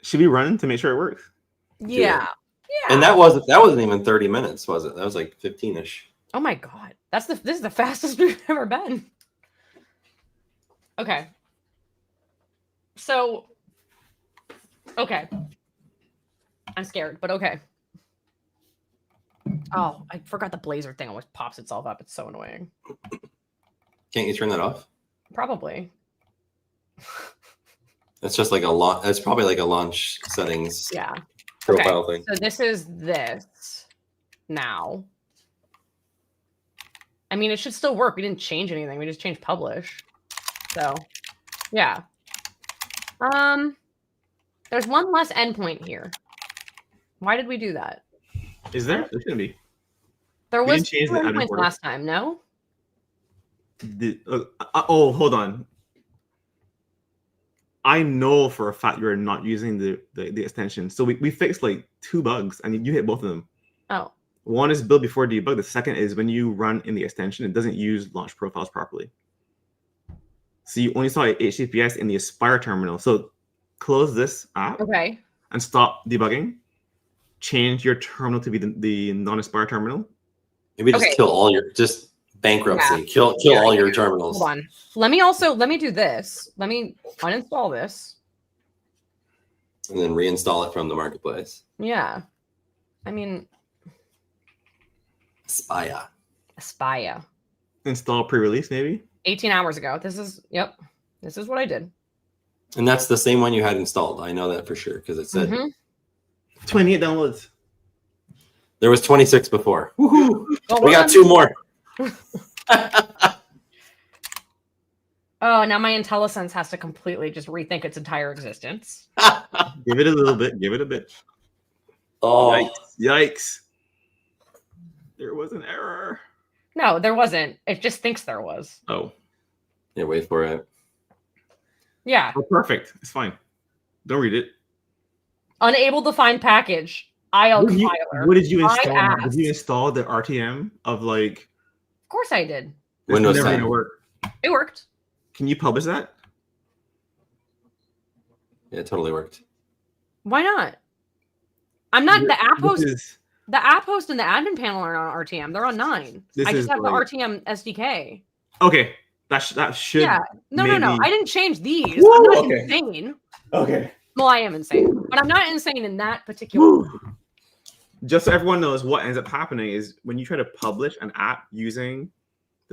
Should we run to make sure it works? Yeah. Yeah. And that wasn't even 30 minutes, was it? That was like 15-ish. Oh my god. This is the fastest we've ever been. Okay. So okay. I'm scared, but okay. Oh, I forgot the Blazor thing always pops itself up. It's so annoying. Can't you turn that off? Probably. It's just like it's probably like a launch settings profile thing. So this is this now. I mean, it should still work. We didn't change anything. We just changed publish. So yeah. There's one less endpoint here. Why did we do that? Is there? There shouldn't be. There was 2 endpoints last time, no? Hold on. I know for a fact you're not using the extension. So we fixed like 2 bugs and you hit both of them. Oh. One is build before debug. The second is when you run in the extension, it doesn't use launch profiles properly. So you only saw HTTPS in the Aspire terminal. So close this app and stop debugging. Change your terminal to be the non-Aspire terminal. Maybe just kill all your bankruptcy. Yeah. Kill all your terminals. Hold on. Let me do this. Let me uninstall this. And then reinstall it from the marketplace. Yeah. I mean Aspire. Install pre-release maybe? 18 hours ago. This is what I did. And that's the same one you had installed. I know that for sure because it said 28 downloads. There was 26 before. Woohoo! Well, we got 2 more. Oh, now my IntelliSense has to completely just rethink its entire existence. Give it a little bit. Give it a bit. Oh, yikes! There was an error. No, there wasn't. It just thinks there was. Oh. Yeah, wait for it. Yeah. Oh, perfect. It's fine. Don't read it. Unable to find package. IL compiler. What did you install? Did you install the RTM of like? Of course I did. Windows 10. It worked. Can you publish that? Yeah, it totally worked. Why not? I'm not the app host. The app host and the admin panel are on RTM. They're on 9. I just have the RTM SDK. Okay. That should. Yeah. No. I didn't change these. Woo! I'm not insane. Okay. Well, I am insane, but I'm not insane in that particular. Just so everyone knows, what ends up happening is when you try to publish an app using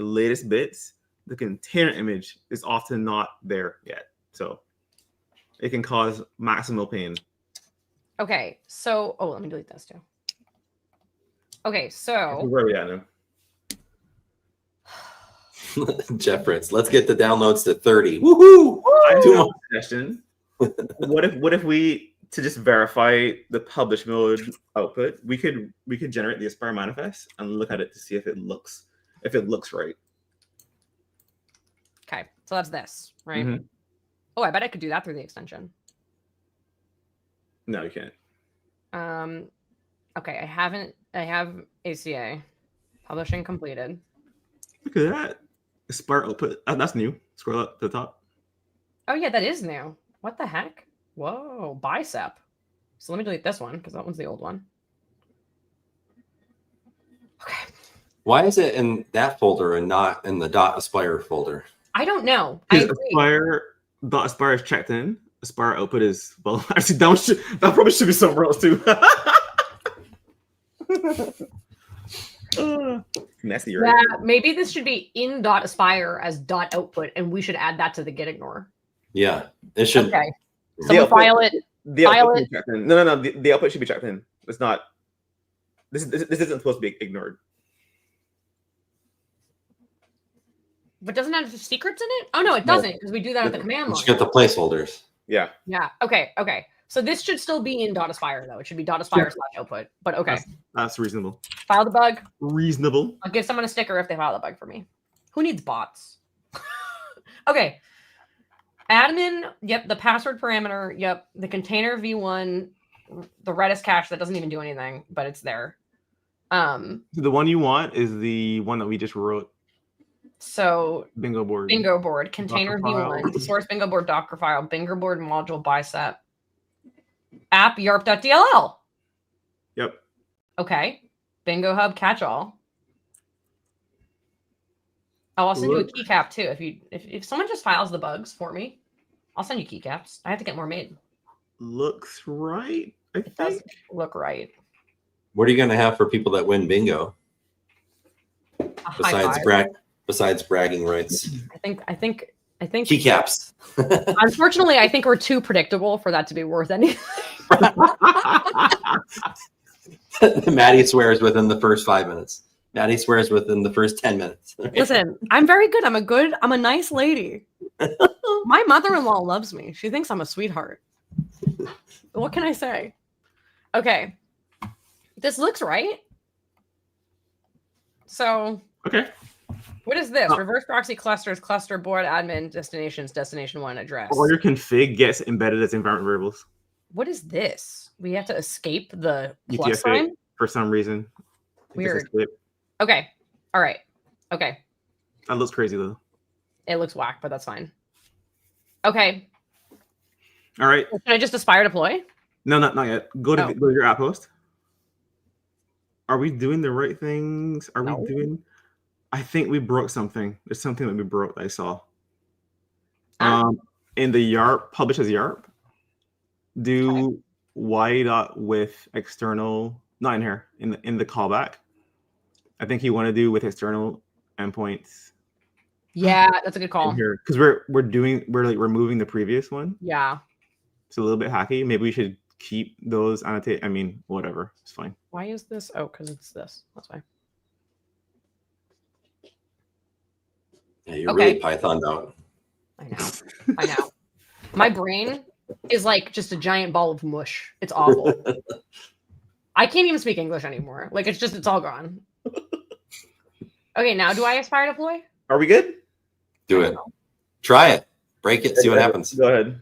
the latest bits, the container image is often not there yet. So it can cause maximal pain. Okay, so let me delete this too. Okay, so where are we at now? Jeff Fritz, let's get the downloads to 30. Woohoo! I have a suggestion. What if we, to just verify the publish mode output, we could generate the Aspire manifest and look at it to see if it looks right. Okay, so that's this, right? Mm-hmm. Oh, I bet I could do that through the extension. No, you can't. Okay, I have ACA publishing completed. Look at that. Aspire output. That's new. Scroll up to the top. Oh yeah, that is new. What the heck? Whoa, bicep. So let me delete this one because that one's the old one. Okay. Why is it in that folder and not in the .aspire folder? I don't know. I agree. Aspire is checked in. Aspire output is, well, actually that probably should be somewhere else too. Messy, right? Yeah, maybe this should be in .aspire as .output, and we should add that to the get ignore. Yeah, it should. Okay. So we'll file it. The output should be checked in. No. The output should be checked in. It's not. This isn't supposed to be ignored. But doesn't it have secrets in it? Oh no, it doesn't, because we do that at the command line. Just get the placeholders. Yeah. Yeah. Okay. So this should still be in .aspire though. It should be .aspire/output. But okay. That's reasonable. File the bug. Reasonable. I'll give someone a sticker if they file the bug for me. Who needs bots? Okay. Admin. Yep. The password parameter. Yep. The container v1. The Redis cache that doesn't even do anything, but it's there. The one you want is the one that we just wrote. So bingo board, container v1, source bingo board Docker file, bingo board module bicep, app yarp.dll. Yep. Okay. Bingo hub catch-all. Oh, I'll send you a keycap too. If someone just files the bugs for me, I'll send you keycaps. I have to get more made. Looks right. It does look right. What are you gonna have for people that win bingo? Besides bragging rights. I think keycaps. Unfortunately, I think we're too predictable for that to be worth anything. Maddy swears within the first 5 minutes. Maddy swears within the first 10 minutes. Listen, I'm very good. I'm a nice lady. My mother-in-law loves me. She thinks I'm a sweetheart. What can I say? Okay. This looks right. So okay. What is this? Reverse proxy clusters, cluster board admin destinations, destination one address. All your config gets embedded as environment variables. What is this? We have to escape the plus UTF-8 sign for some reason. Weird. Okay. All right. Okay. That looks crazy though. It looks whack, but that's fine. Okay. All right. Can I just aspire deploy? No, not yet. Go to your app host. Are we doing the right things? Are we doing? I think we broke something. There's something that we broke that I saw. In the YARP, publish as YARP, do y.with external, not in here, in the callback. I think you want to do with external endpoints. Yeah, that's a good call. Because we're like removing the previous one. Yeah. It's a little bit hacky. Maybe we should keep those annotated. I mean, whatever. It's fine. Why is this? Oh, because it's this. That's why. Yeah, you're really Pythoned out. I know. My brain is like just a giant ball of mush. It's awful. I can't even speak English anymore. Like it's all gone. Okay, now do I aspire deploy? Are we good? Do it. Try it. Break it. See what happens. Go ahead.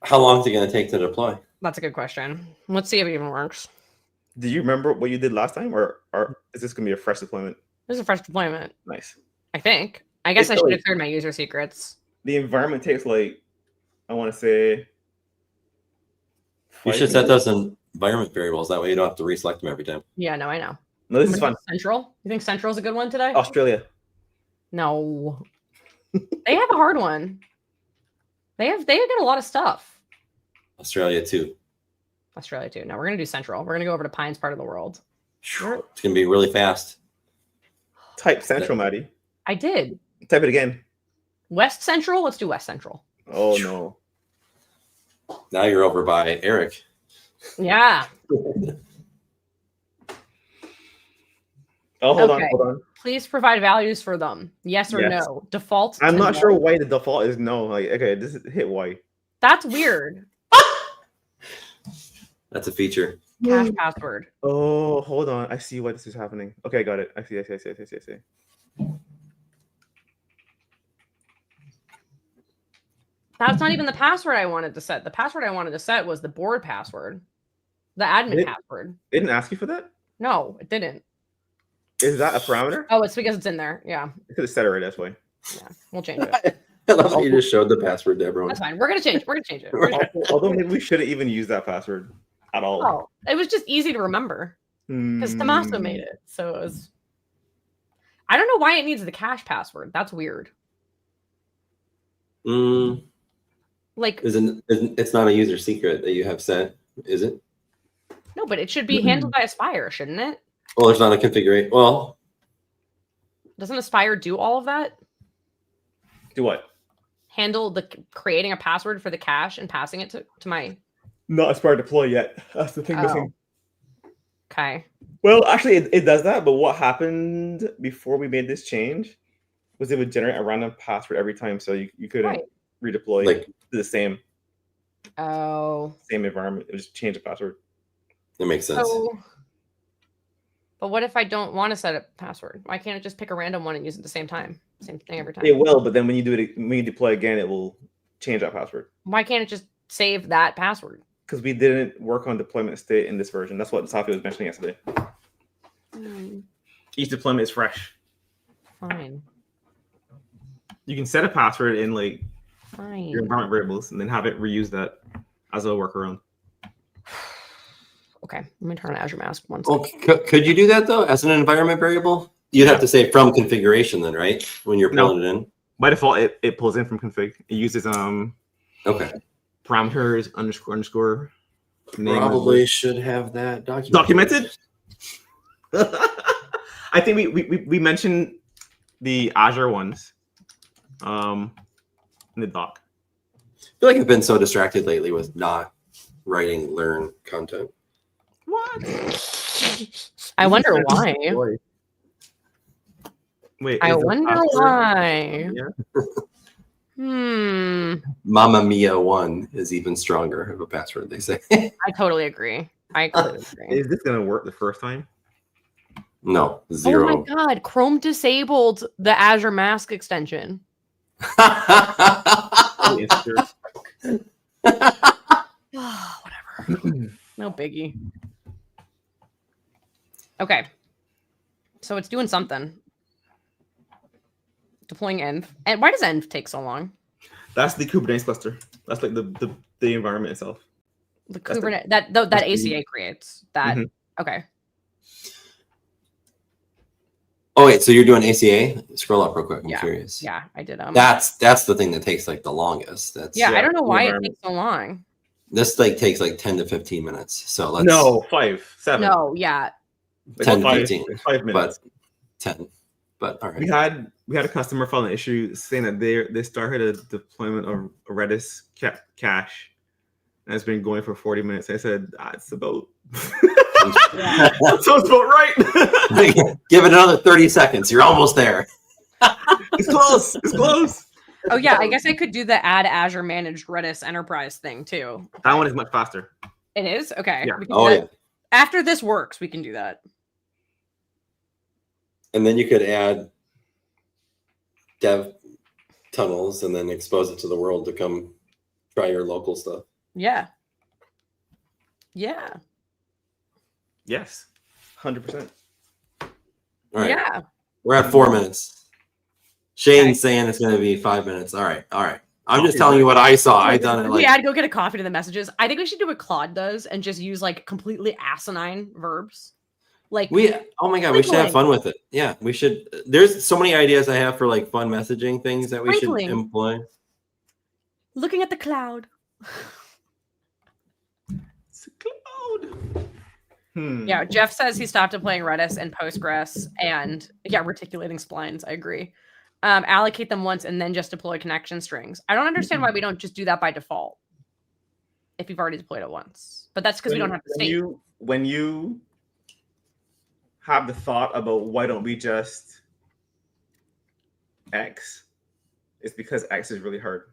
How long is it going to take to deploy? That's a good question. Let's see if it even works. Do you remember what you did last time, or is this going to be a fresh deployment? This is a fresh deployment. Nice. I think. I guess I should have cleared my user secrets. The environment takes like, I want to say. You should set those in environment variables. That way you don't have to reselect them every time. Yeah, no, I know. No, this is fun. Central? You think Central's a good one today? Australia. No. They have a hard one. They get a lot of stuff. Australia too. No, we're gonna do Central. We're gonna go over to Pine's part of the world. It's gonna be really fast. Type Central, Maddy. I did. Type it again. West Central. Let's do West Central. Oh no. Now you're over by Eric. Yeah. Oh, hold on. Please provide values for them. Yes or no. Default. I'm not sure why the default is no. Like, okay, this is hit Y. That's weird. That's a feature. Cache password. Oh, hold on. I see why this is happening. Okay, got it. I see. That's not even the password I wanted to set. The password I wanted to set was the board password. The admin password. It didn't ask you for that? No, it didn't. Is that a parameter? Oh, it's because it's in there. Yeah. You could have set it right, that's why. Yeah, we'll change it. I love how you just showed the password to everyone. That's fine. We're gonna change it. Although maybe we shouldn't even use that password at all. Oh, it was just easy to remember because Tommaso made it. So it was. I don't know why it needs the cache password. That's weird. Like, it's not a user secret that you have set, is it? No, but it should be handled by Aspire, shouldn't it? Well, there's not a configuration. Well, doesn't Aspire do all of that? Do what? Handle the creating a password for the cache and passing it to my. Not Aspire deploy yet. That's the thing missing. Okay. Well, actually, it does that. But what happened before we made this change was it would generate a random password every time, so you couldn't redeploy to the same. Same environment. It would just change the password. That makes sense. But what if I don't want to set a password? Why can't it just pick a random one and use it at the same time? Same thing every time. It will, but then when you deploy again, it will change that password. Why can't it just save that password? Because we didn't work on deployment state in this version. That's what Safi was mentioning yesterday. Each deployment is fresh. Fine. You can set a password in your environment variables and then have it reuse that as a workaround. Okay, let me turn on Azure Mask once. Well, could you do that though as an environment variable? You'd have to say from configuration then, right? When you're pulling it in. By default, it pulls in from config. It uses parameters __. Probably should have that documented. I think we mentioned the Azure ones in the doc. I feel like I've been so distracted lately with not writing learn content. What? I wonder why. Wait, I wonder why. Yeah. Mamma Mia 1 is even stronger of a password, they say. I totally agree. Is this gonna work the first time? No, 0. Oh my god, Chrome disabled the Azure Mask extension. Whatever. No biggie. Okay. So it's doing something. Deploying env. And why does env take so long? That's the Kubernetes cluster. That's like the environment itself. The Kubernetes that ACA creates. That okay. Oh wait, so you're doing ACA? Scroll up real quick. I'm curious. Yeah, I did. That's the thing that takes like the longest. I don't know why it takes so long. This takes like 10 to 15 minutes. So let's 5, 7. No, yeah. 10 to 15. 5 minutes. But 10. But all right. We had a customer file an issue saying that they started a deployment of a Redis cache, and it's been going for 40 minutes. I said, it's about that sounds about right. Give it another 30 seconds. You're almost there. It's close. It's close. Oh yeah, I guess I could do the add Azure managed Redis enterprise thing too. That one is much faster. It is? Okay. Yeah. Yeah. After this works, we can do that. And then you could add dev tunnels and then expose it to the world to come try your local stuff. Yeah. Yeah. Yes. 100%. All right. Yeah. We're at 4 minutes. Shane's saying it's going to be 5 minutes. All right. I'm just telling you what I saw. I done it like. We had to go get a coffee to the messages. I think we should do what Claude does and just use like completely asinine verbs. Like oh my god, we should have fun with it. Yeah, we should. There's so many ideas I have for like fun messaging things that we should employ. Looking at the cloud. It's a cloud. Yeah, Jeff says he stopped deploying Redis and Postgres and reticulating splines. I agree. Allocate them once and then just deploy connection strings. I don't understand why we don't just do that by default if you've already deployed it once. But that's because we don't have the state. When you have the thought about why don't we just X, it's because X is really hard.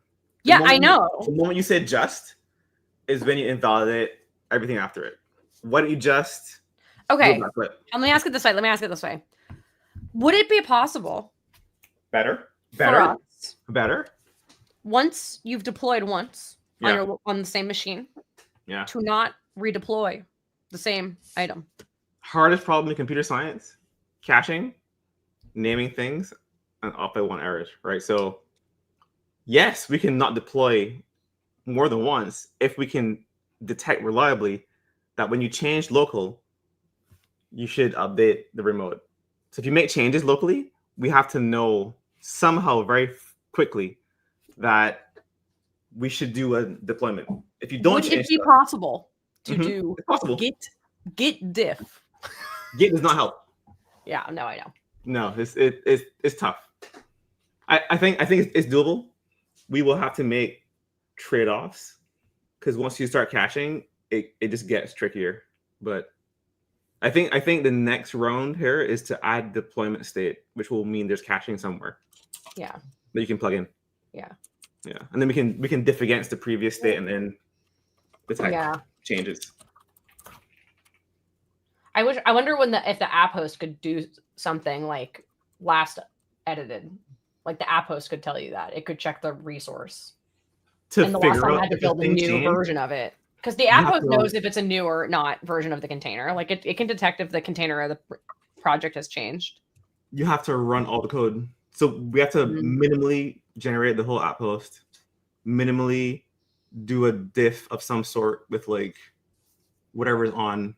I know. The moment you say just is when you invalidate everything after it. Why don't you just let me ask it this way. Would it be possible better once you've deployed once on the same machine to not redeploy the same item? Hardest problem in computer science: caching, naming things, and off by one errors, right? So yes, we can not deploy more than once if we can detect reliably that when you change local, you should update the remote. So if you make changes locally, we have to know somehow very quickly that we should do a deployment. If you don't, would it be possible to do git diff? Git does not help. Yeah, no, I know. No, it's tough. I think it's doable. We will have to make trade-offs because once you start caching, it just gets trickier. But I think the next round here is to add deployment state, which will mean there's caching somewhere. Yeah. That you can plug in. Yeah. Yeah, and then we can diff against the previous state, and then the type changes. I wonder if the app host could do something like last edited, like the app host could tell you that it could check the resource. And the last time I had to build a new version of it. Because the app host knows if it's a new or not version of the container. Like it can detect if the container or the project has changed. You have to run all the code. So we have to minimally generate the whole app host, minimally do a diff of some sort with like whatever's on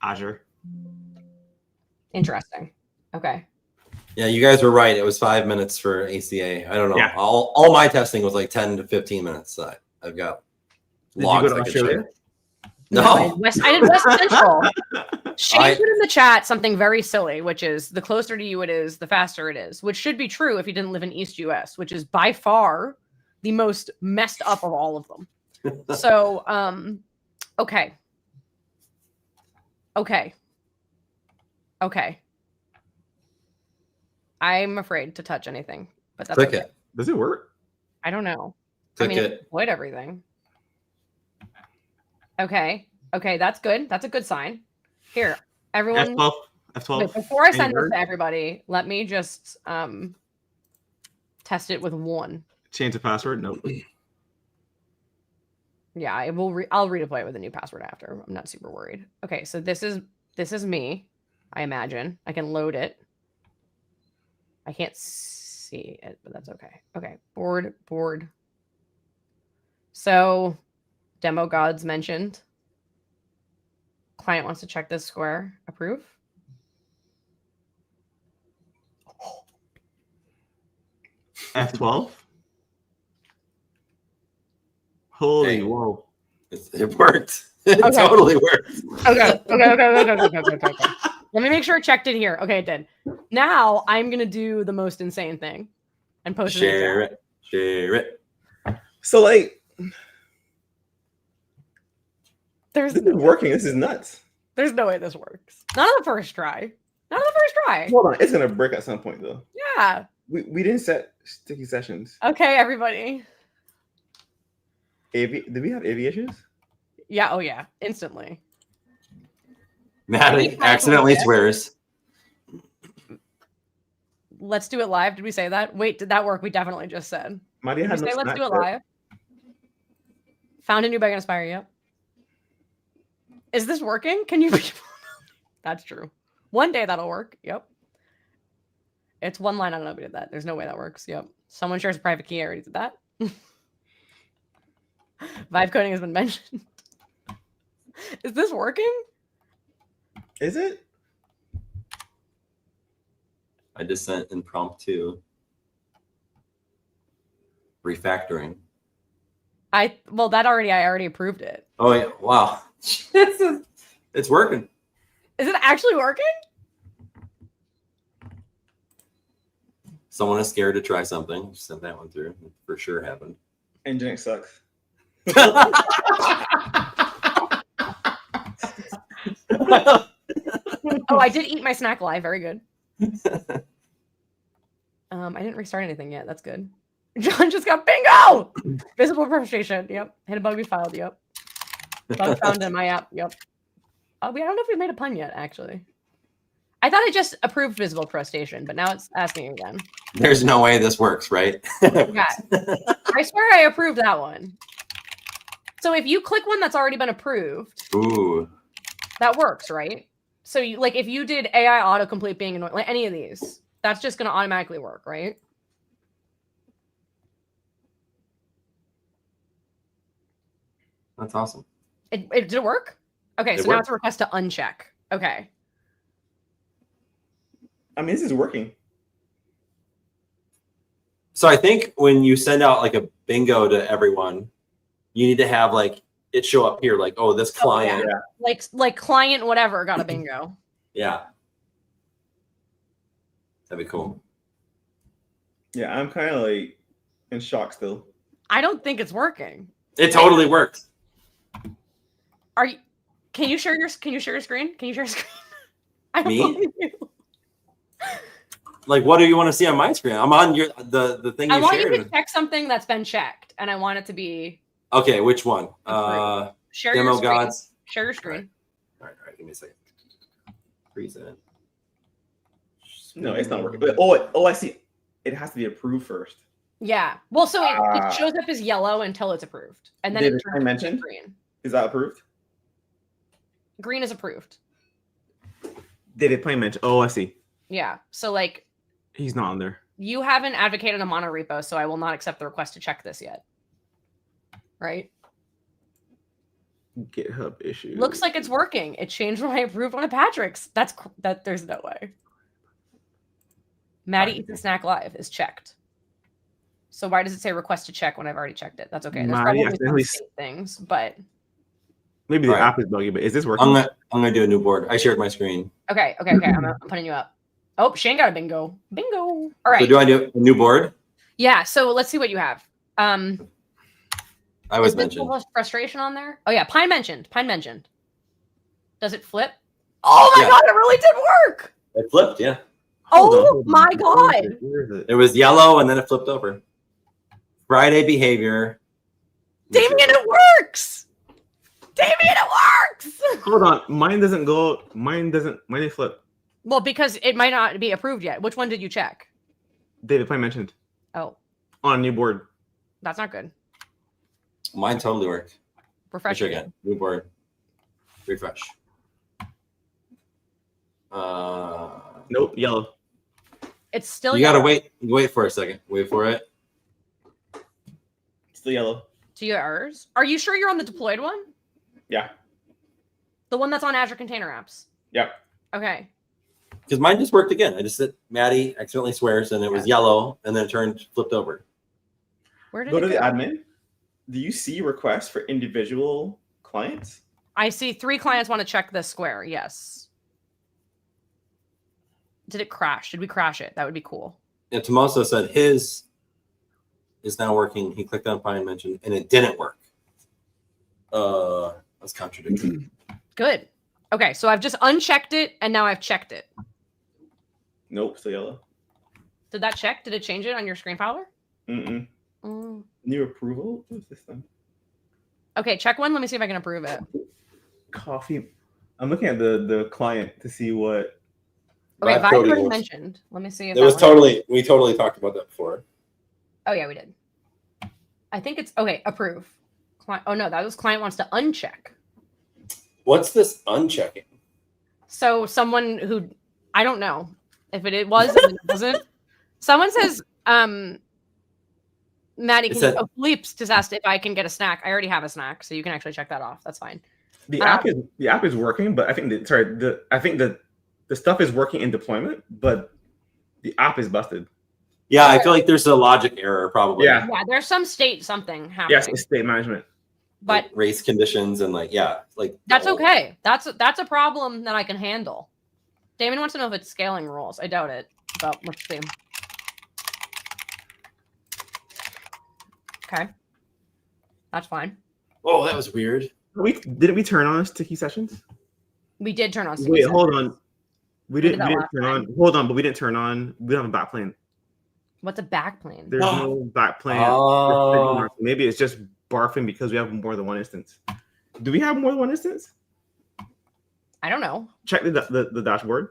Azure. Interesting. Okay. Yeah, you guys were right. It was 5 minutes for ACA. I don't know. Yeah. All my testing was like 10 to 15 minutes. So I've got logs. Did you go to Australia? No. I did West Central. Shane put in the chat something very silly, which is the closer to you it is, the faster it is, which should be true if you didn't live in East US, which is by far the most messed up of all of them. So, okay. I'm afraid to touch anything, but that's Click okay. it. Does it work? I don't know. Click I deployed everything. Okay, that's good. That's a good sign. Here, everyone. F12. Wait, before I send this to everybody, let me just test it with one. Change the password? Nope. Yeah, I'll redeploy it with a new password after. I'm not super worried. Okay, so this is me. I imagine I can load it. I can't see it, but that's okay. Okay, board. So, demo gods mentioned. Client wants to check this square. Approve. F12. Holy whoa! It worked. It totally worked. Okay. Let me make sure it checked in here. Okay, it did. Now I'm gonna do the most insane thing and post it. Share it. So like, this is working. This is nuts. There's no way this works. Not on the first try. Hold on, it's gonna break at some point though. Yeah. We didn't set sticky sessions. Okay, everybody. Did we have AV issues? Yeah. Oh yeah. Instantly. Maddy accidentally swears. Let's do it live. Did we say that? Wait, did that work? We definitely just said. Maddy had let's do it live. Found a new bag in Aspire. Yep. Is this working? Can you? That's true. One day that'll work. Yep. It's one line. I don't know if we did that. There's no way that works. Yep. Someone shares a private key. I already did that. Vibe coding has been mentioned. Is this working? Is it? I just sent impromptu refactoring. I already approved it. Oh yeah! Wow, it's working. Is it actually working? Someone is scared to try something. Just sent that one through. It for sure happened. Nginx sucks. Oh, I did eat my snack live. Very good. I didn't restart anything yet. That's good. John just got bingo. Visible frustration. Yep. Hit a bug we filed. Yep. Bug found in my app. Yep. I don't know if we made a pun yet, actually. I thought I just approved visible frustration, but now it's asking again. There's no way this works, right? Yeah. I swear I approved that one. So if you click one that's already been approved, Ooh, that works, right? So you, like if you did AI autocomplete being annoying, like any of these, that's just going to automatically work, right? that's awesome. Did it work? Okay, so now it's a request to uncheck. Okay. I mean, this is working. So I think when you send out like a bingo to everyone, you need to have like it show up here, like, oh, this client. Oh, yeah. Like client whatever got a bingo. Yeah. That'd be cool. Yeah, I'm kind of like in shock still. I don't think it's working. It totally worked. Are you? Can you share your screen? Can you share your screen? I don't Me? believe you. Like, what do you want to see on my screen? I'm on your the thing. I want shared. you to check something that's been checked, and I want it to be. Okay, which one? Share Demo your screen. gods. Share your screen. All right. Give me a second. Present. No, it's not working. But oh, I see. It has to be approved first. Yeah. Well, so it shows up as yellow until it's approved, and then it turns mentioned green. Is that approved? Green is approved. David Plain mentioned. Oh, I see. Yeah. So like, he's not on there. You haven't advocated a mono repo, so I will not accept the request to check this yet. Right? GitHub issue. Looks like it's working. It changed when I approved one of Patrick's. That. There's no way. Maddy eats a snack live is checked. So why does it say request to check when I've already checked it? That's okay. There's Maddy probably some things, but maybe the app is buggy. But is this working? I'm gonna do a new board. I shared my screen. Okay. I'm putting you up. Oh, Shane got a bingo. Bingo. All right. So do I do a new board? Yeah. So let's see what you have. I was mentioned. Frustration on there. Oh yeah, Pine mentioned. Does it flip? Oh my god, it really did work. It flipped, yeah. Oh my god. It was yellow and then it flipped over. Friday behavior. Damien, it works. Hold on, mine doesn't go. Mine didn't flip. Well, because it might not be approved yet. Which one did you check? David Plain mentioned. Oh, on a new board. That's not good. Mine totally worked. Refresh again. New board. Refresh. Nope, yellow. It's still you yellow. gotta wait for a second. Wait for it. Still yellow. To yours? Are you sure you're on the deployed one? Yeah. The one that's on Azure Container Apps? Yeah. Okay. Because mine just worked again. I just said Maddy accidentally swears and it was yellow and then it flipped over. Where did go it to the admin? Do you see requests for individual clients? I see 3 clients want to check this square. Yes. Did it crash? Did we crash it? That would be cool. Yeah, Tomaso said his is now working. He clicked on Pine mention and it didn't work. That's contradictory. Good. Okay, so I've just unchecked it and now I've checked it. Nope, still yellow. Did that check? Did it change it on your screen filer? Mm-mm. New approval? What's this thing? Okay, check one. Let me see if I can approve it. Coffee. I'm looking at the client to see what. Okay, Vibe mentioned. Let me see if it was totally. We totally talked about that before. Oh yeah, we did. I think it's okay. Approve. Oh no, that was client wants to uncheck. What's this unchecking? So someone who I don't know if it was and it wasn't. Someone says, Maddy, Philippe's just asked if I can get a snack. I already have a snack, so you can actually check that off. That's fine. The app is working, but I think the stuff is working in deployment, but the app is busted. Yeah, I feel like there's a logic error probably. Yeah, there's some state something happening. Yes, it's state management. But like race conditions and like that's okay. That's a problem that I can handle. Damon wants to know if it's scaling rules. I doubt it, but let's see. Okay, that's fine. Oh, that was weird. Didn't we turn on sticky sessions? We did turn on. Wait, hold on. We didn't turn time. on. Hold on, but we didn't turn on. We don't have a back plane. What's a back plane? There's no back plane. Maybe it's just barfing because we have more than one instance. Do we have more than one instance? I don't know. Check the dashboard.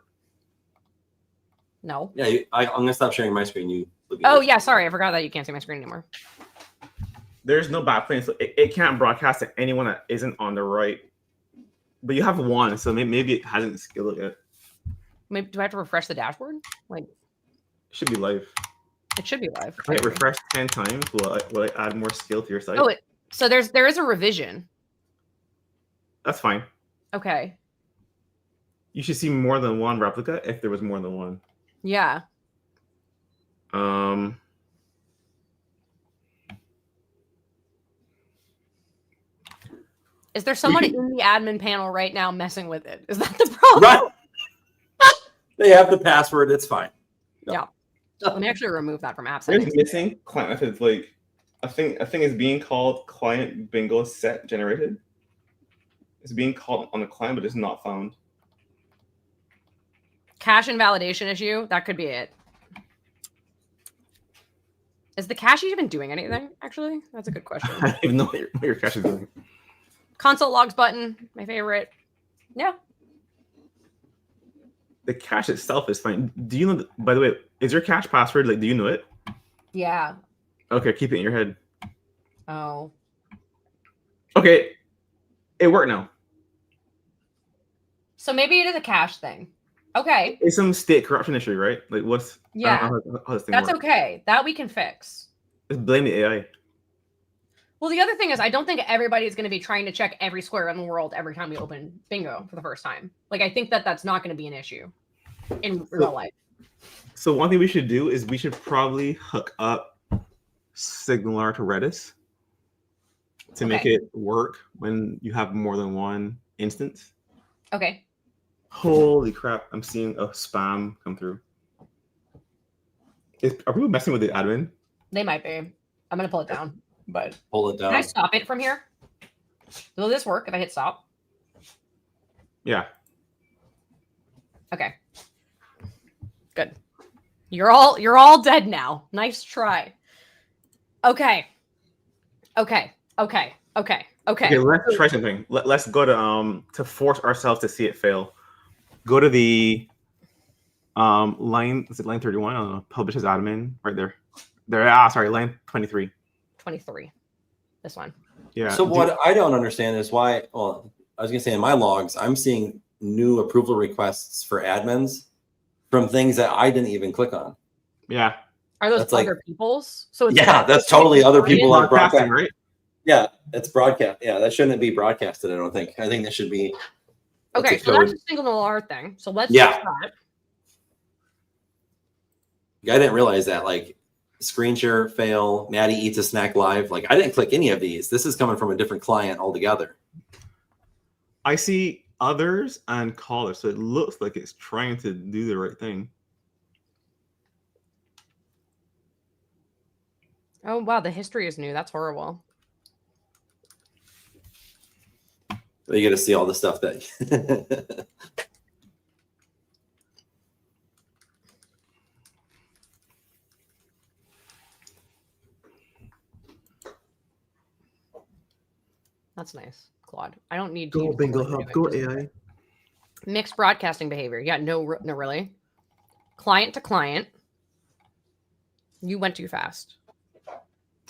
No. Yeah, I'm gonna stop sharing my screen. You. Oh yeah, sorry, I forgot that you can't see my screen anymore. There's no back plane, so it can't broadcast to anyone that isn't on the right. But you have one, so maybe it hasn't scaled yet. Maybe do I have to refresh the dashboard? Like, it should be live. It should be live. If I refresh 10 times, will I add more skill to your site? Oh, so there is a revision. That's fine. Okay. You should see more than one replica if there was more than one. Yeah. Is there someone in the admin panel right now messing with it? Is that the problem? Right. They have the password. It's fine. No. Yeah. Let me actually remove that from apps. There's missing client methods. Like a thing is being called client bingo set generated. It's being called on the client, but it's not found. Cache invalidation issue. That could be it. Is the cache even doing anything? Actually, that's a good question. I don't even know what your cache is doing. Console logs button, my favorite. Yeah. The cache itself is fine. Do you know? By the way, is your cache password like? Do you know it? Yeah. Okay, keep it in your head. Oh. Okay, it worked now. So maybe it is a cache thing. Okay. It's some state corruption issue, right? Like what's? Yeah. How this thing that's works. okay. That we can fix. Just blame the AI. Well, the other thing is, I don't think everybody is going to be trying to check every square in the world every time we open bingo for the first time. Like, I think that's not going to be an issue in real life. So one thing we should do is we should probably hook up Signalar to Redis to make it work when you have more than one instance. Okay. Holy crap! I'm seeing a spam come through. Are people messing with the admin? They might be. I'm going to pull it down. But pull it down. Can I stop it from here? Will this work if I hit stop? Yeah. Okay. Good. You're all dead now. Nice try. Okay. Okay, let's try something. Let's go to force ourselves to see it fail. Go to the line, is it line 31? I don't know, publish as admin right there. Sorry, line 23. 23. This one. Yeah. So what I don't understand is why, well, I was going to say in my logs, I'm seeing new approval requests for admins from things that I didn't even click on. Yeah. Are those other people's? So it's that's totally other people are broadcasting, right? Yeah, it's broadcast. Yeah, that shouldn't be broadcasted, I don't think. I think that should be. Okay, so that's a Signalar thing. So let's fix that. I didn't realize that. Like, screen share fail, Maddy eats a snack live. Like, I didn't click any of these. This is coming from a different client altogether. I see others and callers, so it looks like it's trying to do the right thing. Oh wow, the history is new. That's horrible. You get to see all the stuff that. That's nice, Claude. I don't need to. Go bingo hub. Go AI. Mixed broadcasting behavior. Yeah, no, really. Client to client. You went too fast.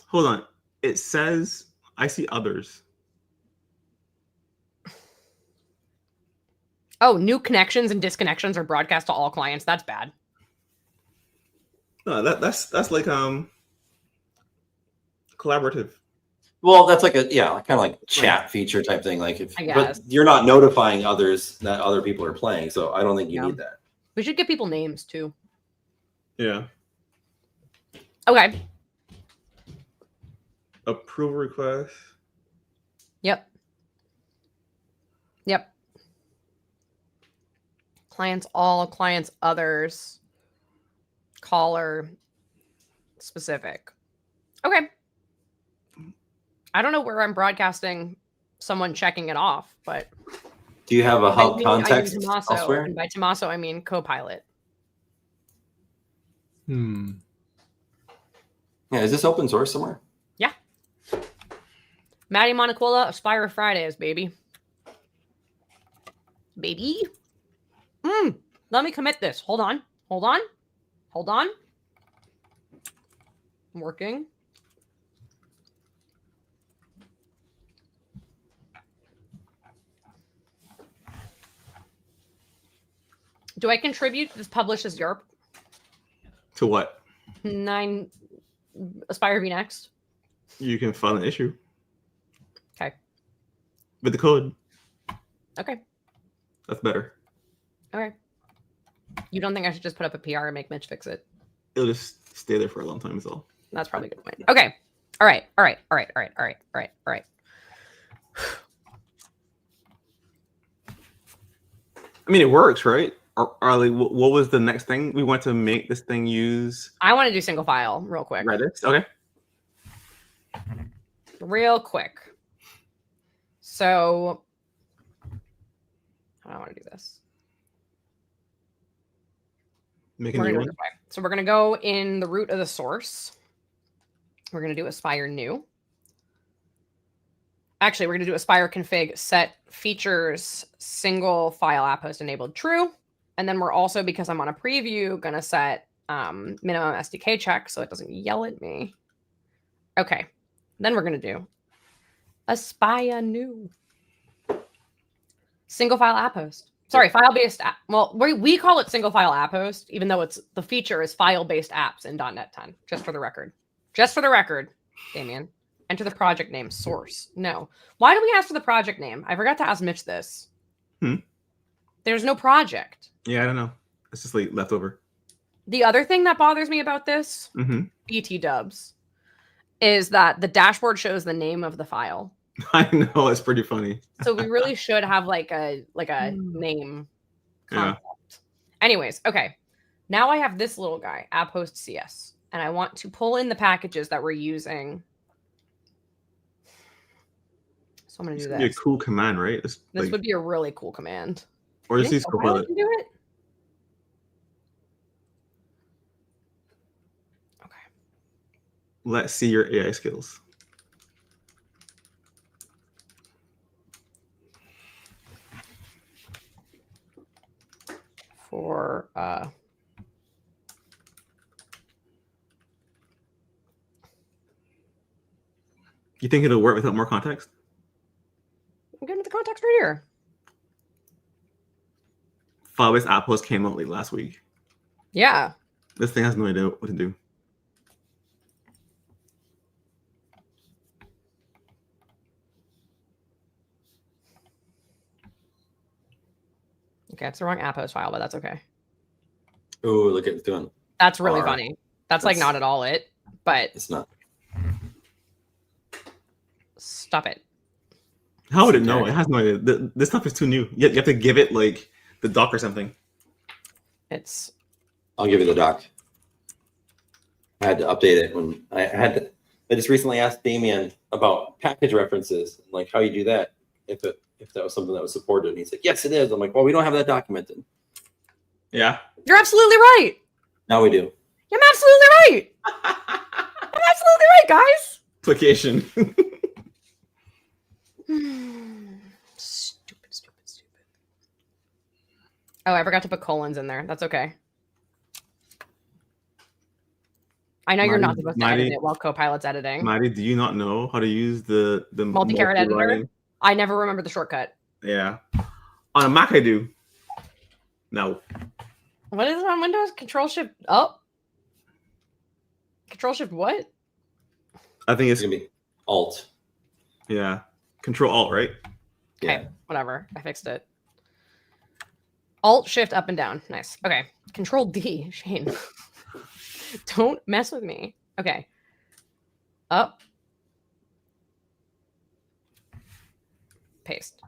Hold on. It says I see others. Oh, new connections and disconnections are broadcast to all clients. That's bad. No, that's like collaborative. Well, that's like a kind of like chat feature type thing. Like but you're not notifying others that other people are playing, so I don't think you need that. We should give people names too. Yeah. Okay. Approval request. Yep. Yep. Clients all, clients others, caller specific. Okay. I don't know where I'm broadcasting someone checking it off, but Do you have a help I context mean Tommaso, elsewhere? and by Tommaso I mean Copilot. Yeah, is this open source somewhere? Yeah. Maddy Monacola, AspiriFridays, baby. Baby. Let me commit this. Hold on. Hold on. Hold on. I'm working. Do I contribute to this publish as YARP? To what? 9 Aspire V Next. You can file an issue. Okay. With the code. Okay. That's better. Okay. You don't think I should just put up a PR and make Mitch fix it? It'll just stay there for a long time is all. That's probably a good point. Okay. All right. All right. All right. All right. All right. All right. All right. I mean, it works, right? Like, what was the next thing we want to make this thing use? I want to do single file real quick. Redis. Okay. Real quick. So, how do I want to do this? Make a new one. So we're going to go in the root of the source. We're going to do Aspire new. Actually, we're going to do Aspire config set features single file app host enabled true. And then we're also, because I'm on a preview, going to set minimum SDK check so it doesn't yell at me. Okay. Then we're going to do Aspire new. Single file app host. Sorry, file-based app. Well, we call it single file app host, even though it's the feature is file-based apps in .NET 10, just for the record. Just for the record, Damien. Enter the project name, source. No. Why do we ask for the project name? I forgot to ask Mitch this. There's no project. Yeah, I don't know. It's just like leftover. The other thing that bothers me about this, BT dubs, is that the dashboard shows the name of the file. I know, it's pretty funny. So we really should have like a name concept. Yeah. Anyways, okay. Now I have this little guy, app host CS, and I want to pull in the packages that we're using. So I'm going to do this. Be a cool command, right? This would be a really cool command. Or just use Copilot. Can do it? Okay. Let's see your AI skills. For you think it'll work without more context? I'm getting the context right here. File-based app host came out like last week. Yeah. This thing has no idea what to do. Okay, it's the wrong app host file, but that's okay. Oh, look at it doing. That's really funny. That's like not at all it, but it's not. Stop it. How would it know? It has no idea. This stuff is too new. You have to give it like the doc or something. It's. I'll give you the doc. I had to update it when I just recently asked Damien about package references, like how you do that if that was something that was supported. And he's like, yes, it is. I'm like, well, we don't have that documented. Yeah. You're absolutely right. Now we do. I'm absolutely right. I'm absolutely right, guys. Application. Stupid. Oh, I forgot to put colons in there. That's okay. I know you're not supposed to edit it while Copilot's editing. Maddy, do you not know how to use the multi-caret editor? I never remember the shortcut. Yeah. On a Mac, I do. No. What is it on Windows? Control-Shift... Oh. Control-Shift what? I think it's going to be Alt. Yeah. Control-Alt, right? Okay, whatever. I fixed it. Alt-Shift up and down. Nice. Okay. Control-D. Shane. Don't mess with me. Okay. Up. paste.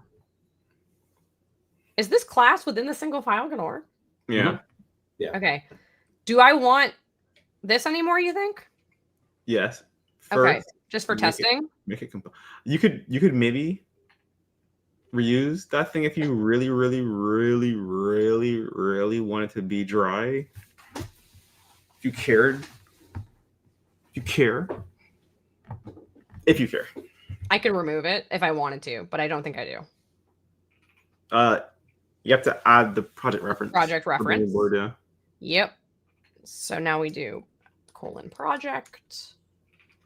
Is this class within the single file gonna work? Yeah. Yeah. Okay. Do I want this anymore, you think? Yes. Okay. First, Just for make testing? Make it you could maybe reuse that thing if you really want it to be dry. If you cared. If you care. I could remove it if I wanted to, but I don't think I do. You have to add the project reference. Project reference. Board, yeah. Yep. So now we do :project,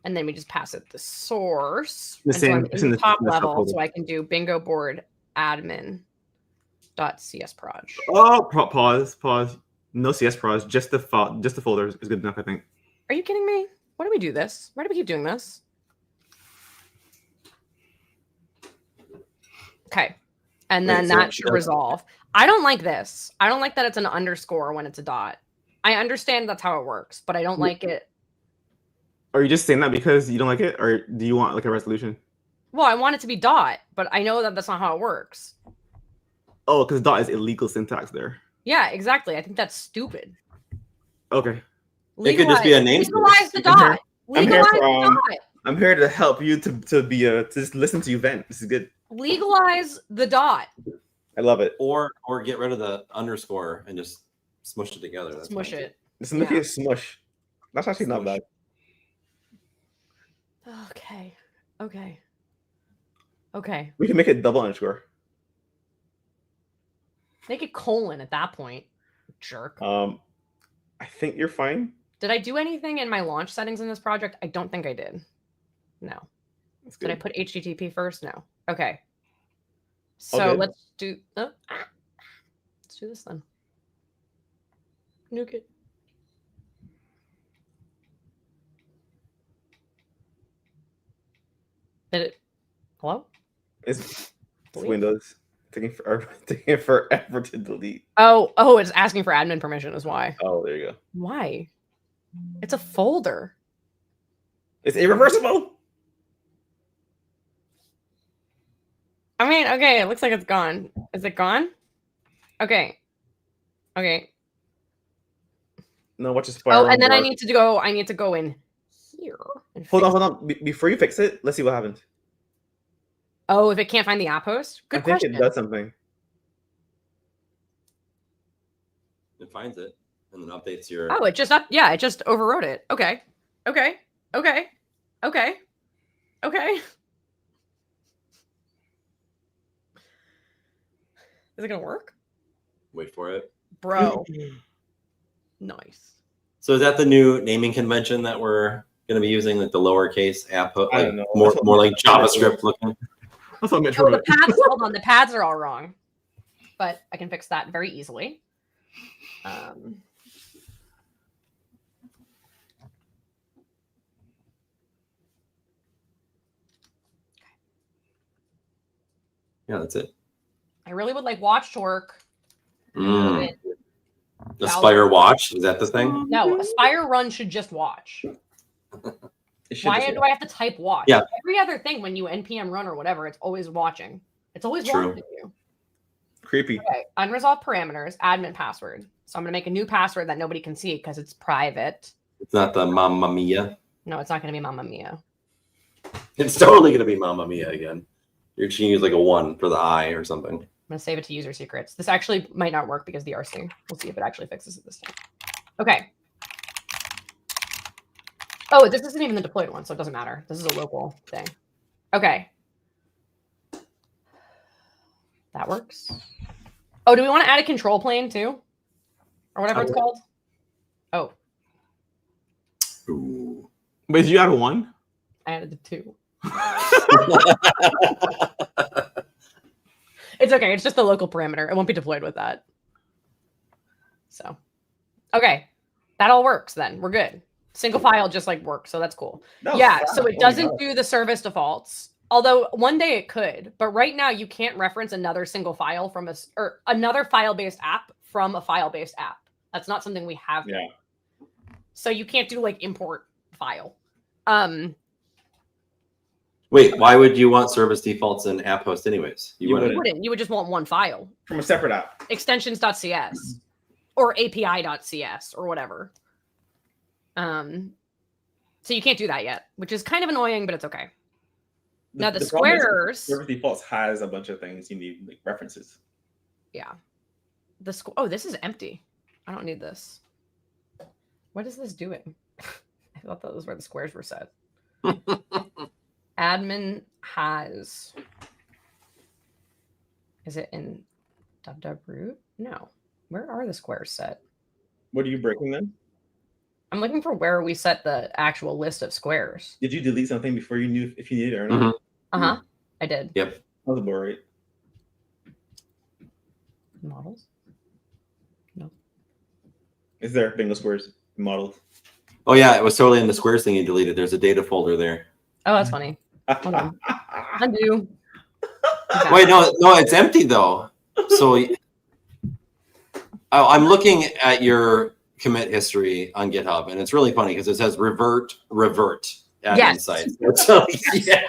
and then we just pass it the source. The same in the top level, folder. so I can do bingo board admin.csproj. Oh, pause. No CSPROS, just the file, just the folder is good enough, I think. Are you kidding me? Why do we do this? Why do we keep doing this? Okay. And then that should resolve. I don't like this. I don't like that it's an underscore when it's a dot. I understand that's how it works, but I don't like it. Are you just saying that because you don't like it, or do you want like a resolution? Well, I want it to be dot, but I know that that's not how it works. Oh, because dot is illegal syntax there. Yeah, exactly. I think that's stupid. Okay. It could just be a namespace. Legalize the dot. Legalize the dot. I'm here to help you to just listen to you vent. This is good. Legalize the dot. I love it. Or get rid of the underscore and just smush it together. That's Smush it. Just make it smush. That's actually not bad. Okay. We can make it double underscore. Make it colon at that point. Jerk. I think you're fine. Did I do anything in my launch settings in this project? I don't think I did. No. Did I put HTTP first? No. Okay. So let's do let's do this then. Nuke it. Did it? Hello? It's Windows taking forever to delete. Oh, it's asking for admin permission is why. Oh, there you go. Why? It's a folder. It's irreversible. I mean, okay, it looks like it's gone. Is it gone? Okay. No, watch this fire. Oh, and then I need to go in here. Hold on. Before you fix it, let's see what happens. Oh, if it can't find the app host? Good question. I think it does something. It finds it and then updates your. Oh, it just overwrote it. Okay. Is it gonna work? Wait for it, bro. Nice. So is that the new naming convention that we're going to be using, like the lowercase app, like I don't know. more like JavaScript looking? That's what I'm the pads. Hold on, the pads are all wrong, but I can fix that very easily. Yeah, that's it. I really would like watch to work. Aspire watch, is that the thing? No, Aspire run should just watch. Why do I have to type watch? Yeah. Every other thing when you npm run or whatever, it's always watching. It's always watching you. Creepy. Okay, unresolved parameters, admin password. So I'm going to make a new password that nobody can see because it's private. It's not the Mamma Mia. No, it's not going to be Mamma Mia. It's totally going to be Mamma Mia again. You're just going to use like a 1 for the I or something. I'm going to save it to user secrets. This actually might not work because of the RC. We'll see if it actually fixes it this time. Okay. Oh, this isn't even the deployed one, so it doesn't matter. This is a local thing. Okay. That works. Oh, do we want to add a control plane too? Or whatever it's called? Oh. Ooh. Wait, did you add a 1? I added the 2. It's okay. It's just the local parameter. It won't be deployed with that. So, okay. That all works then. We're good. Single file just like works. So that's cool. Yeah. So it doesn't do the service defaults. Although one day it could. But right now you can't reference another single file from another file-based app from a file-based app. That's not something we have. Yeah. So you can't do like import file. Wait, why would you want service defaults in app host anyways? You wouldn't. You would just want one file from a separate app. Extensions.cs or API.cs or whatever. So you can't do that yet, which is kind of annoying, but it's okay. Now the squares. Service defaults has a bunch of things you need, like references. Yeah. Oh, this is empty. I don't need this. What is this doing? I thought that was where the squares were set. Admin has. Is it in dev root? No. Where are the squares set? What are you breaking then? I'm looking for where we set the actual list of squares. Did you delete something before you knew if you needed it or not? Uh-huh. I did. Yep. That was about right. Models? No. Is there bingo squares models? Oh yeah, it was totally in the squares thing you deleted. There's a data folder there. Oh, that's funny. Hold on. Undo. Okay. Wait, no, it's empty though. So I'm looking at your commit history on GitHub, and it's really funny because it says revert at insight. So, yeah.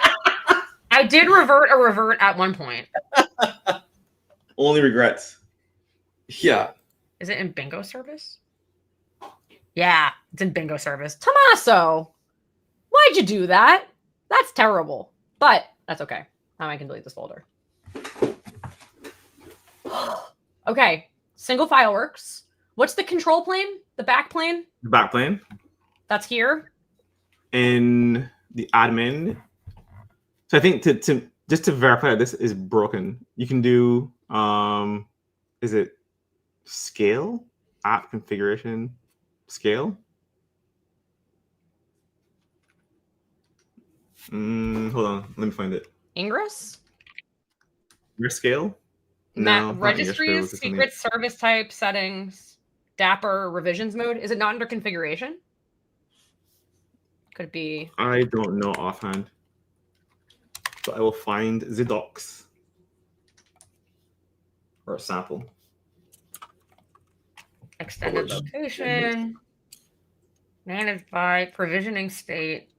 I did revert at one point. Only regrets. Yeah. Is it in bingo service? Yeah, it's in bingo service. Tommaso, why'd you do that? That's terrible. But that's okay. Now I can delete this folder. Okay, single file works. What's the control plane? The back plane? The back plane. That's here. In the admin. So I think to just to verify that this is broken, you can do is it scale app configuration scale? Hold on, let me find it. Ingress? Your scale? No, registries, secret service type, settings, Dapper, revisions mode. Is it not under configuration? Could be. I don't know offhand. So I will find the docs or a sample. Extended location. Managed by provisioning state.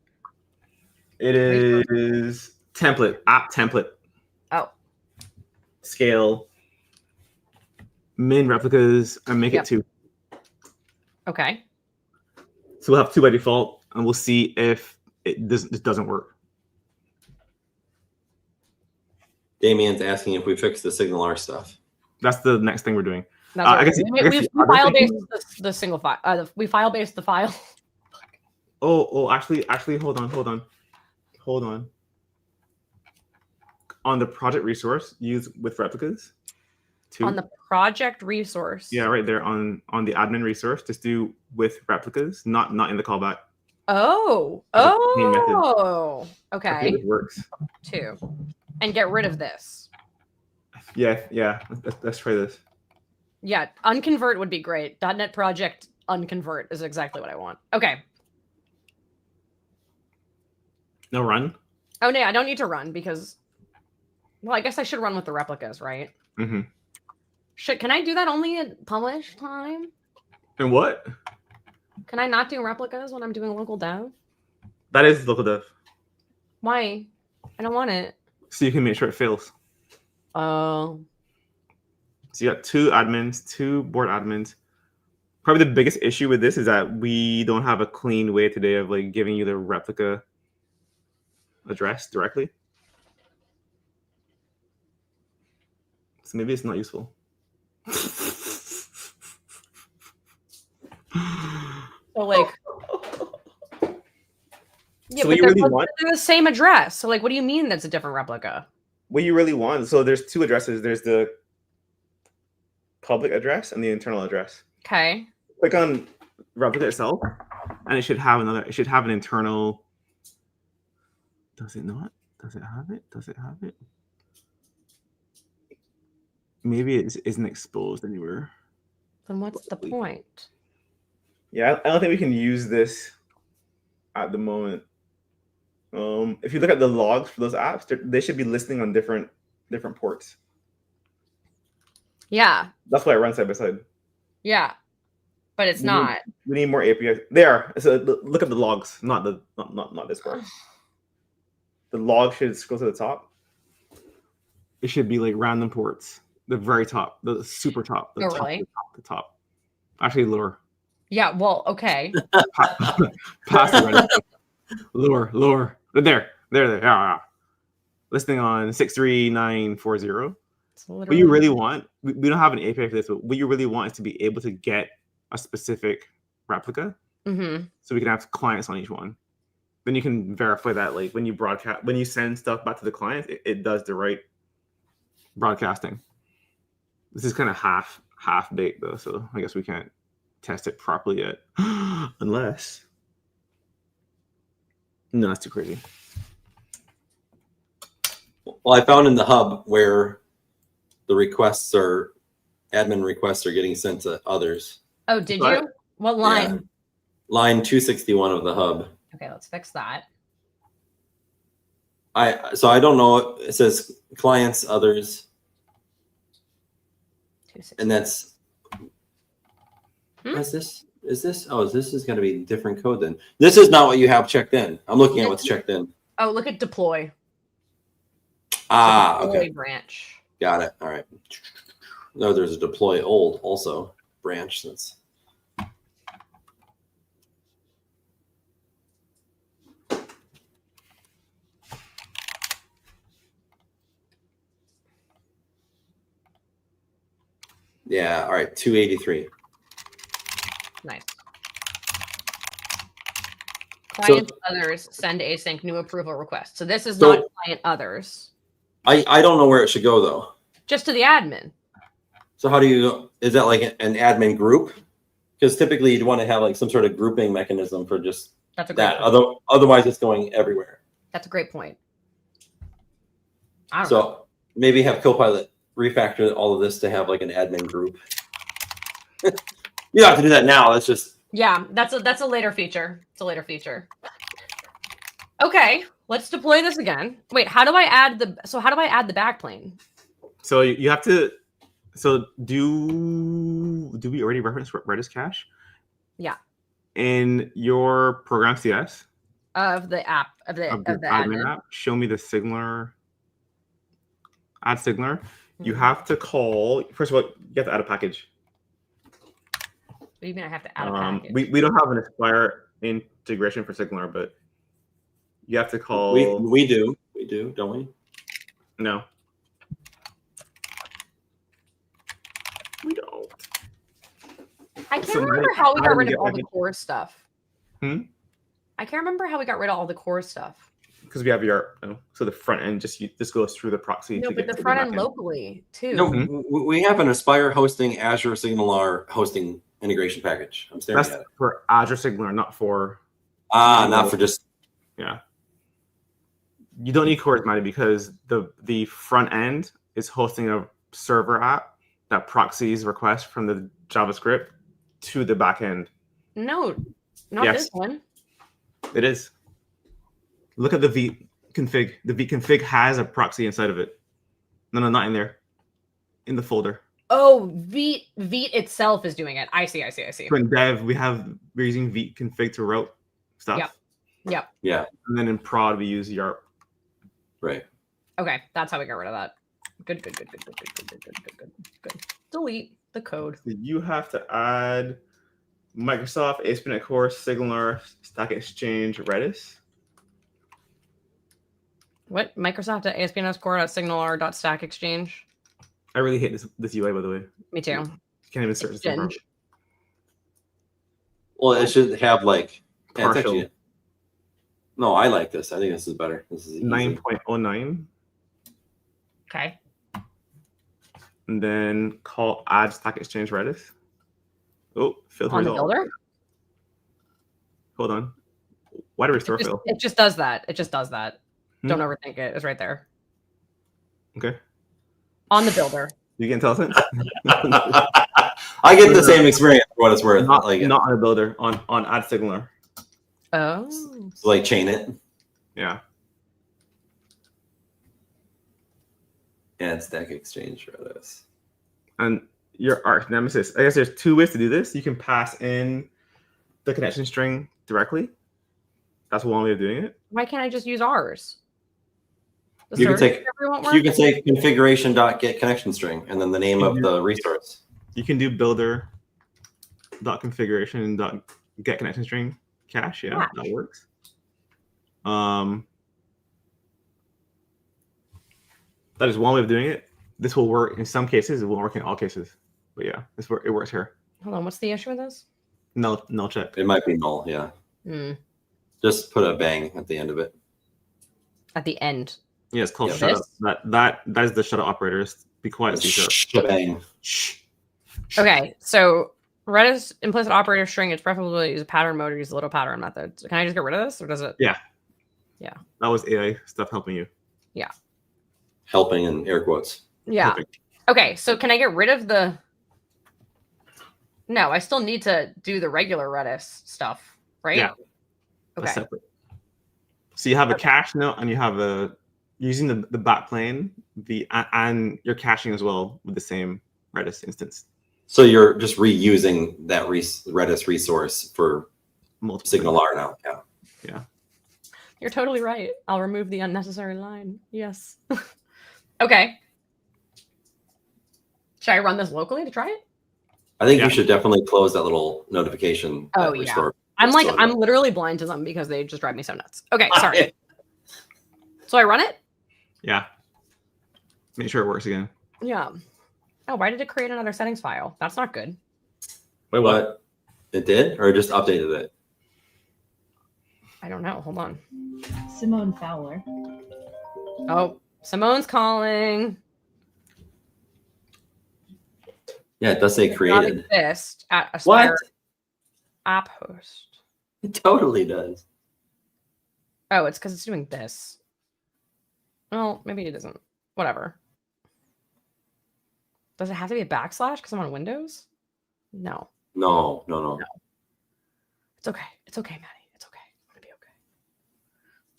It is template, app template. Oh. Scale. Min replicas and make it 2. Okay. So we'll have 2 by default, and we'll see if it doesn't work. Damien's asking if we fix the Signal R stuff. That's the next thing we're doing. I guess we file based the single file. We file based the file. Oh, actually, hold on. On the project resource, use with replicas. 2. On the project resource. Yeah, right there on the admin resource. Just do with replicas, not in the callback. Oh, okay. It works. 2, and get rid of this. Yeah. Let's try this. Yeah, unconvert would be great. .NET project unconvert is exactly what I want. Okay. No run. Oh no, I don't need to run because. Well, I guess I should run with the replicas, right? Mm-hmm. Can I do that only at publish time? And what? Can I not do replicas when I'm doing local dev? That is local dev. Why? I don't want it. So you can make sure it fails. Oh. So you got 2 admins, 2 board admins. Probably the biggest issue with this is that we don't have a clean way today of like giving you the replica address directly. So maybe it's not useful. So like, yeah, so but they're the same address. So like, what do you mean that's a different replica? What you really want? So there's 2 addresses. There's the public address and the internal address. Okay. Click on replica itself, and it should have another. It should have an internal. Does it not? Does it have it? Does it have it? Maybe it isn't exposed anywhere. Then what's the point? Yeah, I don't think we can use this at the moment. If you look at the logs for those apps, they should be listening on different ports. Yeah. That's why I run side by side. Yeah, but it's not. We need more APIs. There. So look at the logs, not this part. the log should scroll to the top. It should be like random ports. The very top, the super top, the top, really? the top. Actually, lower. Yeah. Well, okay. Past the Redis. Lower. There. Yeah. Listing on 63940. What you really want, we don't have an API for this, but what you really want is to be able to get a specific replica. So we can have clients on each one. Then you can verify that, like when you send stuff back to the client, it does the right broadcasting. This is kind of half baked though, so I guess we can't test it properly yet, unless. No, that's too crazy. Well, I found in the hub where the admin requests are getting sent to others. Oh, did you? What line? Yeah. Line 261 of the hub. Okay, let's fix that. So I don't know. It says clients, others. And that's. Is this? Oh, this is going to be different code then. This is not what you have checked in. I'm looking at what's checked in. Oh, look at deploy. Okay. Branch. Got it. All right. No, there's a deploy old also branch. That's. Yeah. All right. 283. Nice. Client others send async new approval request. So this is not client others. I don't know where it should go though. Just to the admin. So how do you? Is that like an admin group? Because typically you'd want to have like some sort of grouping mechanism for just that. Otherwise, it's going everywhere. That's a great point. So maybe have Copilot refactor all of this to have like an admin group. You don't have to do that now. That's just that's a later feature. It's a later feature. Okay, let's deploy this again. Wait, how do I add the backplane? So you have to. So do we already reference Redis cache? Yeah. In your program CS of the app of the admin app, show me the signaler. Add signaler. You have to call. First of all, you have to add a package. What do you mean I have to add a package? We don't have an Aspire integration for signaler, but you have to call. We do, don't we? No. We don't. I can't remember how we got rid of all the core stuff. I can't remember how we got rid of all the core stuff. Because we have your so the front end just goes through the proxy. No, but the front end locally too. No, we have an Aspire hosting Azure Signaler hosting integration package. I'm staring at it. For Azure Signaler, not for. Not for just. Yeah. You don't need core, Maddy, because the front end is hosting a server app that proxies requests from the JavaScript to the back end. No, not this one. It is. Look at the vconfig. The vconfig has a proxy inside of it. No, not in there. In the folder. Oh, Vite itself is doing it. I see. In dev, we're using vconfig to route stuff. Yep. Yeah. And then in prod, we use YARP. Right. Okay, that's how we got rid of that. Good. Delete the code. So you have to add Microsoft, ASP.NET Core, Signaler, Stack Exchange, Redis. What? Microsoft at ASP.NET Core Signaler Stack Exchange. I really hate this UI, by the way. Me too. Can't even search this. Well, it should have like partial. No, I like this. I think this is better. This is 9.09. Okay. And then call add Stack Exchange Redis. Oh, filter on the builder. Hold on. Why do we restore fill? It just does that. Don't overthink it. It's right there. Okay. On the builder. You can tell us. I get the same experience for what it's worth. Not on a builder. On add signaler. Oh. So like chain it. Yeah. And Stack Exchange for this. And your arch nemesis. I guess there's two ways to do this. You can pass in the connection string directly. That's one way of doing it. Why can't I just use ours? You can say configuration.get connection string and then the name of the resource. You can do builder.configuration.get connection string cache. Yeah, that works. That is one way of doing it. This will work in some cases. It won't work in all cases. But yeah, it works here. Hold on. What's the issue with this? Null check. It might be null. Yeah. Just put a bang at the end of it. At the end. Yeah, it's called shut up. That is the shut up operators. Be quiet. Bang. Okay, so Redis implicit operator string. It's preferable to use a pattern mode or use a little pattern method. So can I just get rid of this, or does it? Yeah. Yeah. That was AI stuff helping you. Yeah. Helping in air quotes. Yeah. Perfect. Okay, so can I get rid of the? No, I still need to do the regular Redis stuff, right? Yeah. Okay. That's separate. So you have a cache note, and you have a using the backplane, and you're caching as well with the same Redis instance. So you're just reusing that Redis resource for multiple SignalR now. Yeah. Yeah. You're totally right. I'll remove the unnecessary line. Yes. Okay. Should I run this locally to try it? I think you should definitely close that little notification. Oh, yeah. I'm literally blind to them because they just drive me so nuts. Okay, sorry. So I run it? Yeah. Make sure it works again. Yeah. Oh, why did it create another settings file? That's not good. Wait, what? It did? Or it just updated it? I don't know. Hold on. Simone Fowler. Oh, Simone's calling. Yeah, it does say created. Not exist at Aspire app host. It totally does. Oh, it's because it's doing this. Well, maybe it isn't. Whatever. Does it have to be a backslash because I'm on Windows? No. No. It's okay. It's okay, Maddie. It's okay. I'm gonna be okay.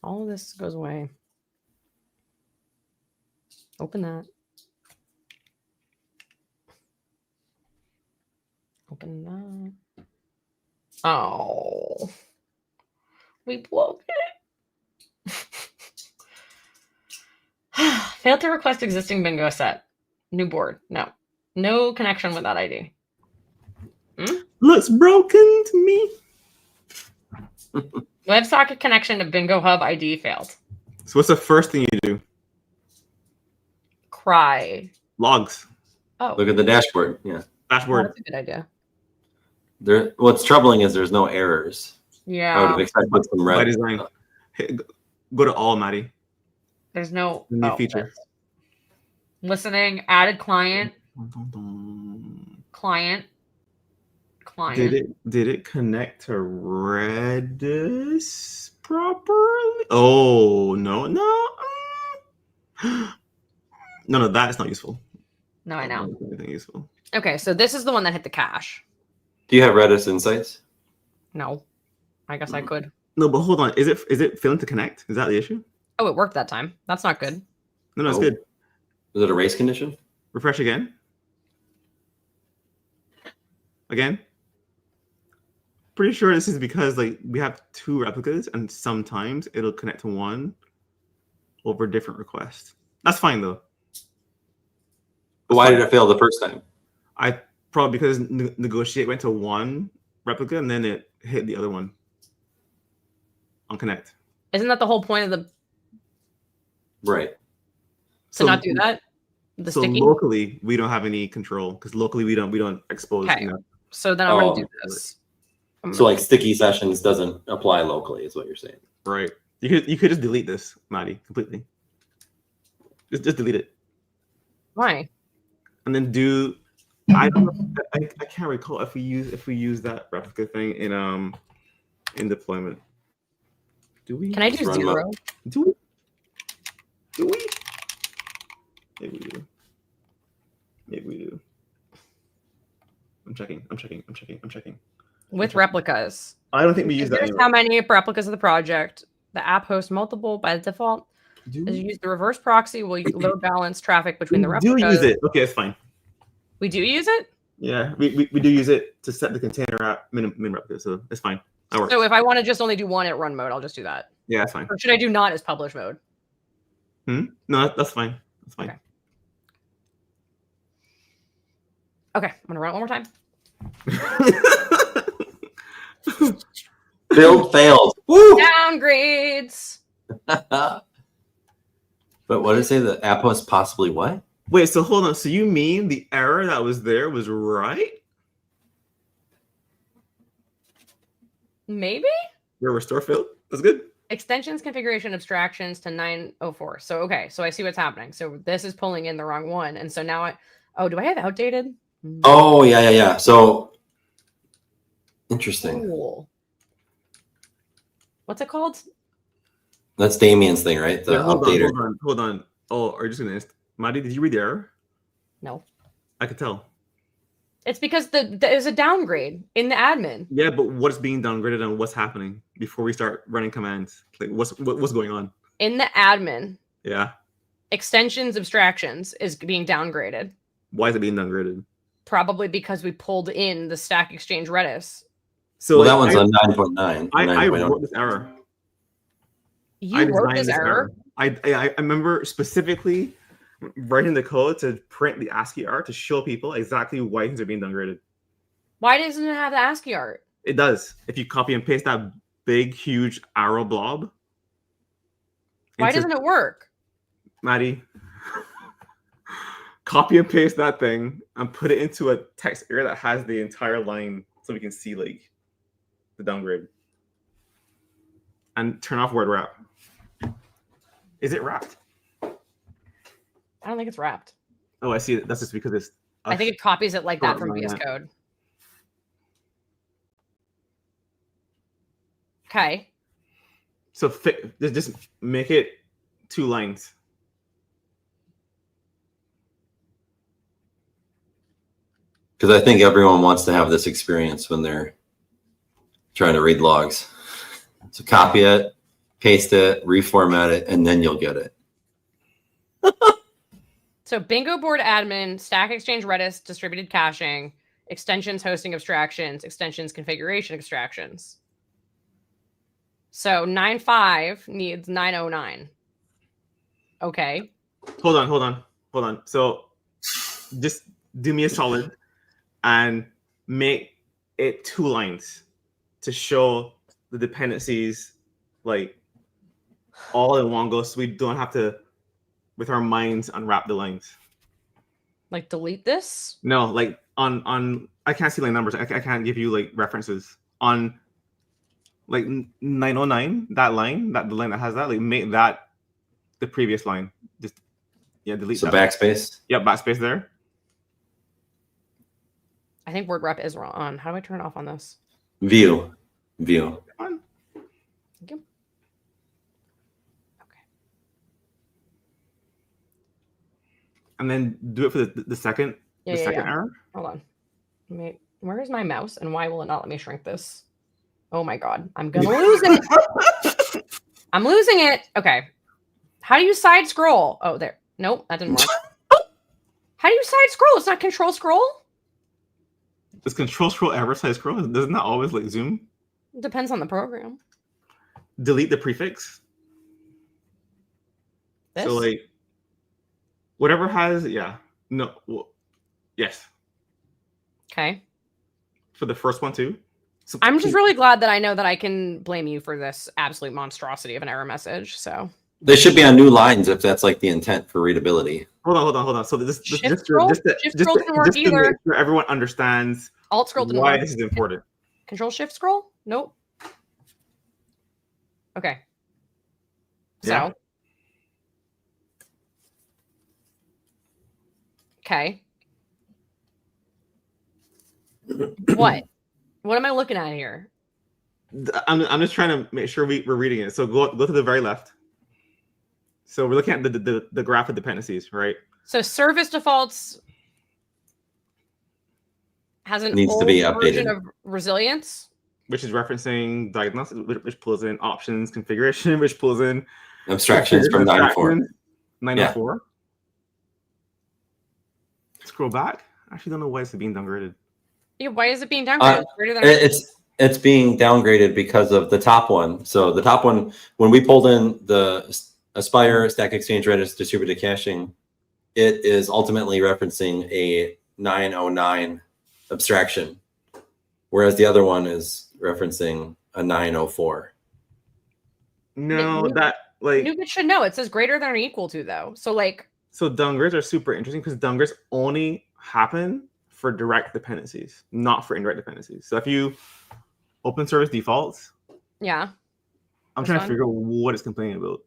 All of this goes away. Open that. Open that. Oh. We broke it. Failed to request existing bingo set. New board. No. No connection with that ID. Looks broken to me. WebSocket connection to Bingo Hub ID failed. So what's the first thing you do? Cry. Logs. Oh. Look at the dashboard. Yeah. Dashboard. Oh, that's a good idea. What's troubling is there's no errors. Yeah. I would have expected some red. By design. Hey, go to all, Maddie. There's no new feature. Listening. Added client. Client. Did it connect to Redis properly? Oh no. No, that's not useful. No, I know. Anything useful. Okay, so this is the one that hit the cache. Do you have Redis Insights? No. I guess I could. No, but hold on. Is it failing to connect? Is that the issue? Oh, it worked that time. That's not good. No, it's good. Is it a race condition? Refresh again. Again. Pretty sure this is because we have two replicas and sometimes it'll connect to one over different requests. That's fine though. But why did it fail the first time? I probably because negotiate went to one replica and then it hit the other one on connect. Isn't that the whole point of the right? To not do that. So locally we don't have any control because locally we don't expose. Okay. So then I'm gonna do this. So like sticky sessions doesn't apply locally, is what you're saying, right? You could just delete this, Maddie, completely. Just delete it. Why? And then do I can't recall if we use that replica thing in deployment. Do we? Can I do 0? Do we? Maybe we do. I'm checking. With replicas. I don't think we use that. Here's how many replicas of the project. The app hosts multiple by default. As you use the reverse proxy, will load balance traffic between the replicas. We do use it. Okay, it's fine. We do use it? Yeah, we do use it to set the container app min replica, so it's fine. That works. So if I want to just only do one at run mode, I'll just do that. Yeah, that's fine. Or should I do not as publish mode? No, that's fine. That's fine. Okay, I'm gonna run it one more time. Build failed. Woo! Downgrades. But what did it say? The app was possibly what? Wait, so hold on. So you mean the error that was there was right? Maybe? Your restore failed? That's good. Extensions, configuration, abstractions to 904. So, okay. So I see what's happening. So this is pulling in the wrong one. And so now do I have outdated? Oh, yeah. So, interesting. Cool. What's it called? That's Damien's thing, right? The updater. Hold on. Oh, are you just going to... Maddy, did you read the error? No. I could tell. It's because there's a downgrade in the admin. Yeah, but what's being downgraded and what's happening before we start running commands? Like, what's going on? In the admin. Yeah. Extensions, abstractions is being downgraded. Why is it being downgraded? Probably because we pulled in the Stack Exchange Redis. So that one's on 9.9. I wrote this error. You wrote this error? I remember specifically writing the code to print the ASCII art to show people exactly why things are being downgraded. Why doesn't it have the ASCII art? It does. If you copy and paste that big, huge arrow blob. Why doesn't it work? Maddy, copy and paste that thing and put it into a text area that has the entire line so we can see like the downgrade. And turn off word wrap. Is it wrapped? I don't think it's wrapped. Oh, I see. That's just because it's... I think it copies it like that from VS Code. Okay. So just make it 2 lines. Because I think everyone wants to have this experience when they're trying to read logs. So copy it, paste it, reformat it, and then you'll get it. So bingo board admin, Stack Exchange Redis, distributed caching, extensions, hosting abstractions, extensions, configuration abstractions. So 9.5 needs 9.09. Okay. Hold on. So just do me a solid and make it 2 lines to show the dependencies like all in one go, so we don't have to with our minds unwrap the lines. Like delete this? No, like on I can't see like numbers. I can't give you like references on like 909, that line, the line that has that, like make that the previous line. Just delete so that. Backspace. Yep, backspace there. I think word wrap is on. How do I turn it off on this? View. Thank you. And then do it for the second error. Hold on. Where is my mouse and why will it not let me shrink this? Oh my God. I'm going to lose it. I'm losing it. Okay. How do you side scroll? Oh, there. Nope, that didn't work. How do you side scroll? It's not control scroll? Does control scroll ever side scroll? Doesn't that always like zoom? It depends on the program. Delete the prefix. This? So like whatever has, yes. Okay. For the first one too. So I'm just really glad that I know that I can blame you for this absolute monstrosity of an error message. So they should be on new lines if that's like the intent for readability. Hold on. So this shift scroll didn't work either. To make sure everyone understands Alt scroll didn't why work. this is important. Control shift scroll? Nope. Okay. Yeah. So. Okay. What? What am I looking at here? I'm just trying to make sure we're reading it. So go to the very left. So we're looking at the graph of dependencies, right? So service defaults has an Needs old to be version updated. of resilience, which is referencing diagnostics, which pulls in options, configuration, which pulls in abstractions from 904. 904. Scroll back. I actually don't know why it's being downgraded. Yeah, why is it being downgraded? It's being downgraded because of the top one. So the top one, when we pulled in the Aspire, Stack Exchange, Redis, distributed caching, it is ultimately referencing a 909 abstraction, whereas the other one is referencing a 904. No, that like NuGet should know. It says greater than or equal to though. So like. So dungers are super interesting because dungers only happen for direct dependencies, not for indirect dependencies. So if you open service defaults, yeah, I'm trying to figure out what it's complaining about.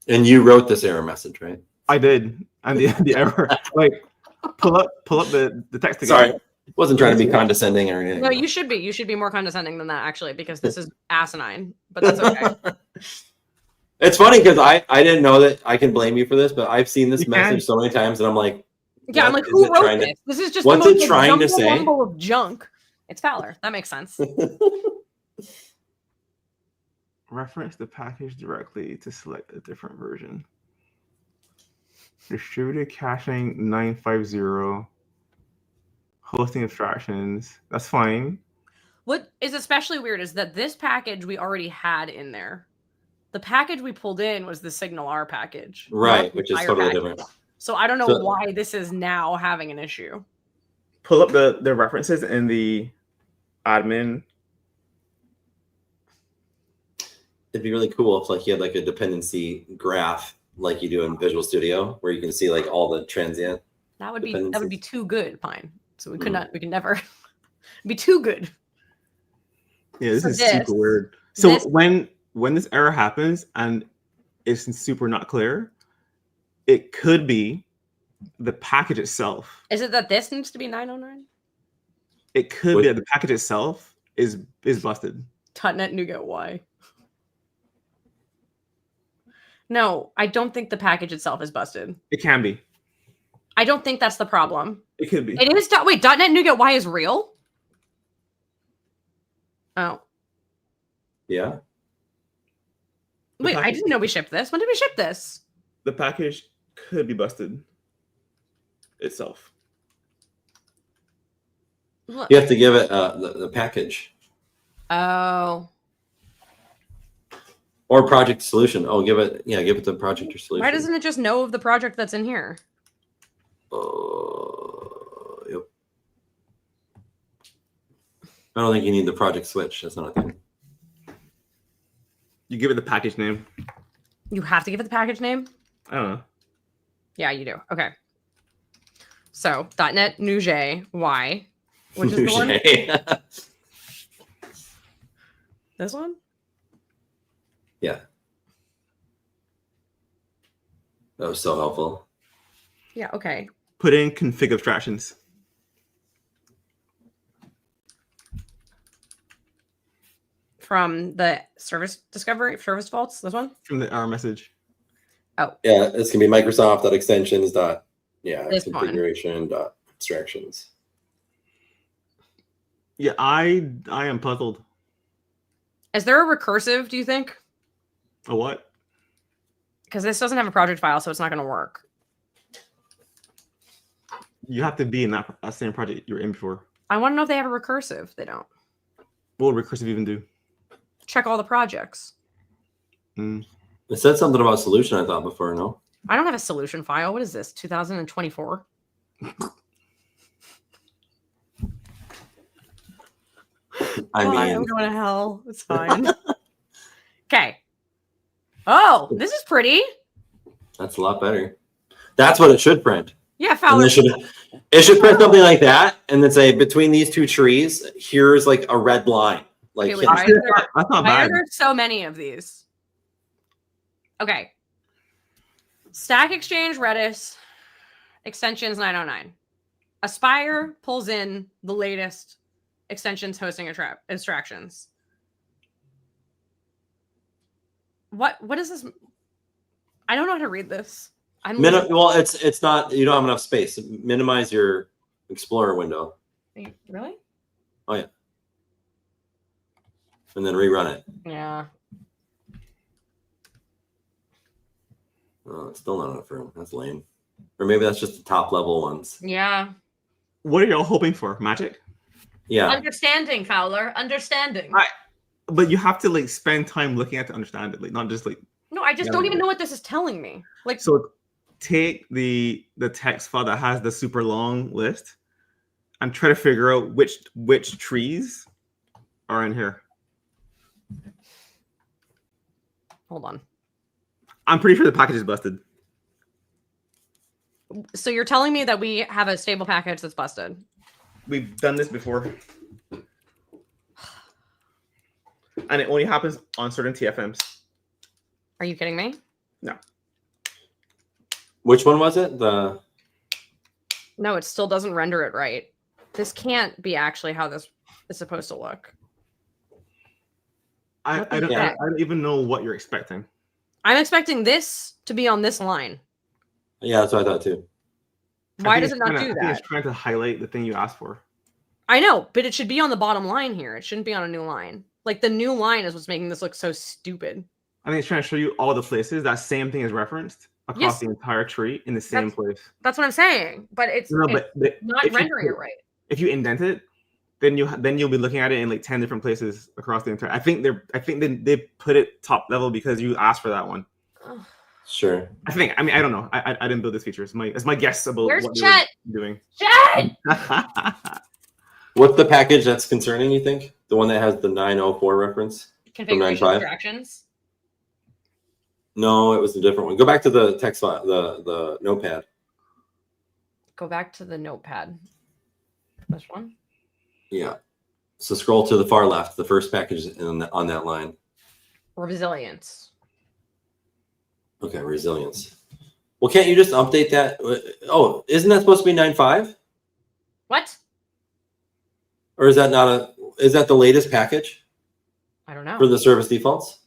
And you wrote this error message, right? I did, and the error. Like pull up the text again. Sorry, wasn't trying to be condescending or anything. No, you should be. You should be more condescending than that actually, because this is asinine. But that's okay. It's funny because I didn't know that I can blame you for this, but I've seen this message so many times, and I'm like, yeah, I'm like, who wrote this? This is just what's the it most trying to say? of junk. It's Fowler. That makes sense. Reference the package directly to select a different version. Distributed caching 950. Hosting abstractions. That's fine. What is especially weird is that this package we already had in there. The package we pulled in was the Signal R package. Right, which is totally different. So I don't know why this is now having an issue. Pull up the references in the admin. It'd be really cool if like you had like a dependency graph like you do in Visual Studio, where you can see like all the transient. That would be too good, Pine. So we could we can never be too good. Yeah, this is super weird. So when this error happens and it's super not clear, it could be the package itself. Is it that this needs to be 909? It could be that the package itself is busted. .NET NuGet Y. No, I don't think the package itself is busted. It can be. I don't think that's the problem. It could be. It is. Wait, .NET NuGet Y is real? Oh. Yeah. Wait, I didn't know we shipped this. When did we ship this? The package could be busted itself. Look. You have to give it the package. Oh. Or project solution. Oh, give it the project or solution. Why doesn't it just know of the project that's in here? Yep. I don't think you need the project switch. That's not a thing. You give it the package name. You have to give it the package name? I don't know. Yeah, you do. Okay. So .NET NuGet Y, which is the one. This one? Yeah. That was so helpful. Yeah, okay. Put in config abstractions. From the service vaults, this one? From the error message. Oh. Yeah, this can be Microsoft.extensions. This configuration dot abstractions. Yeah, I am puzzled. Is there a recursive, do you think? A what? Because this doesn't have a project file, so it's not going to work. You have to be in that same project you were in before. I want to know if they have a recursive. They don't. What would recursive even do? Check all the projects. It said something about solution, I thought, before, no? I don't have a solution file. What is this, 2024? I mean, I'm going to hell. It's fine. Okay. Oh, this is pretty. That's a lot better. That's what it should print. Yeah, Fowler. It should print something like that, and then say between these two trees, here's like a red line. Like okay, wait, that's not why bad. are there so many of these? Okay. Stack Exchange, Redis, extensions 909. Aspire pulls in the latest extensions hosting abstractions. What is this? I don't know how to read this. Well, it's not. You don't have enough space. Minimize your Explorer window. Really? Oh yeah. And then rerun it. Yeah. Oh, it's still not enough room. That's lame. Or maybe that's just the top level ones. Yeah. What are y'all hoping for? Magic? Yeah. Understanding, Fowler. Understanding. But you have to like spend time looking at to understand it, like not just like. No, I just don't even know what this is telling me. Like, so take the text file that has the super long list and try to figure out which trees are in here. hold on. I'm pretty sure the package is busted. So you're telling me that we have a stable package that's busted? We've done this before. And it only happens on certain TFMs. Are you kidding me? No. Which one was it? No, it still doesn't render it right. This can't be actually how this is supposed to look. I don't even know what you're expecting. I'm expecting this to be on this line. Yeah, that's what I thought too. Why does it not do I think that? it's trying to highlight the thing you asked for. I know, but it should be on the bottom line here. It shouldn't be on a new line. Like, the new line is what's making this look so stupid. I think it's trying to show you all the places that same thing is referenced across the entire tree in the same place. That's what I'm saying. But it's, but not rendering it right. If you indent it, then you'll be looking at it in like 10 different places across the entire. I think they put it top level because you asked for that one. Sure. I mean, I don't know. I didn't build this feature. It's my guess about what Chet? you're doing. Chet! What's the package that's concerning, you think? The one that has the 904 reference? Configuration instructions? No, it was a different one. Go back to the text file, the notepad. Go back to the notepad. This one? Yeah. So scroll to the far left, the first package on that line. Resilience. Okay, resilience. Well, can't you just update that? Oh, isn't that supposed to be 9.5? What? Or is that is that the latest package? I don't know. For the service defaults?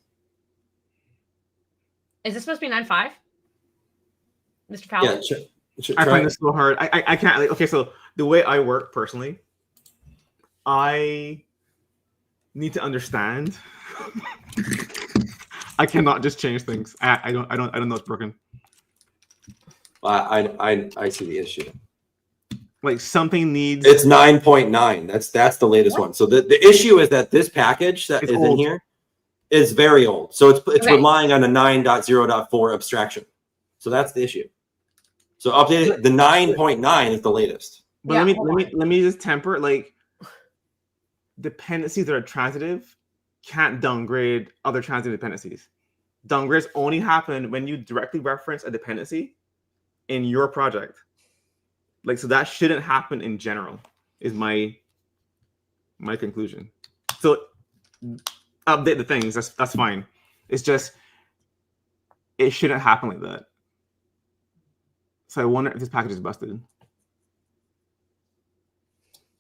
Is this supposed to be 9.5? Mr. Fowler? Yeah, I find this so hard. I can't. Like, okay, so the way I work personally, I need to understand. I cannot just change things. I don't know it's broken. I see the issue. Like something needs. It's 9.9. That's the latest one. So the issue is that this package that is in here is very old. So it's relying on a 9.0.4 abstraction. So that's the issue. So update it. The 9.9 is the latest. But let me just temper, like, dependencies that are transitive can't downgrade other transitive dependencies. Downgrades only happen when you directly reference a dependency in your project. Like, so that shouldn't happen in general, is my conclusion. So update the things, that's fine. It's just, it shouldn't happen like that. So I wonder if this package is busted.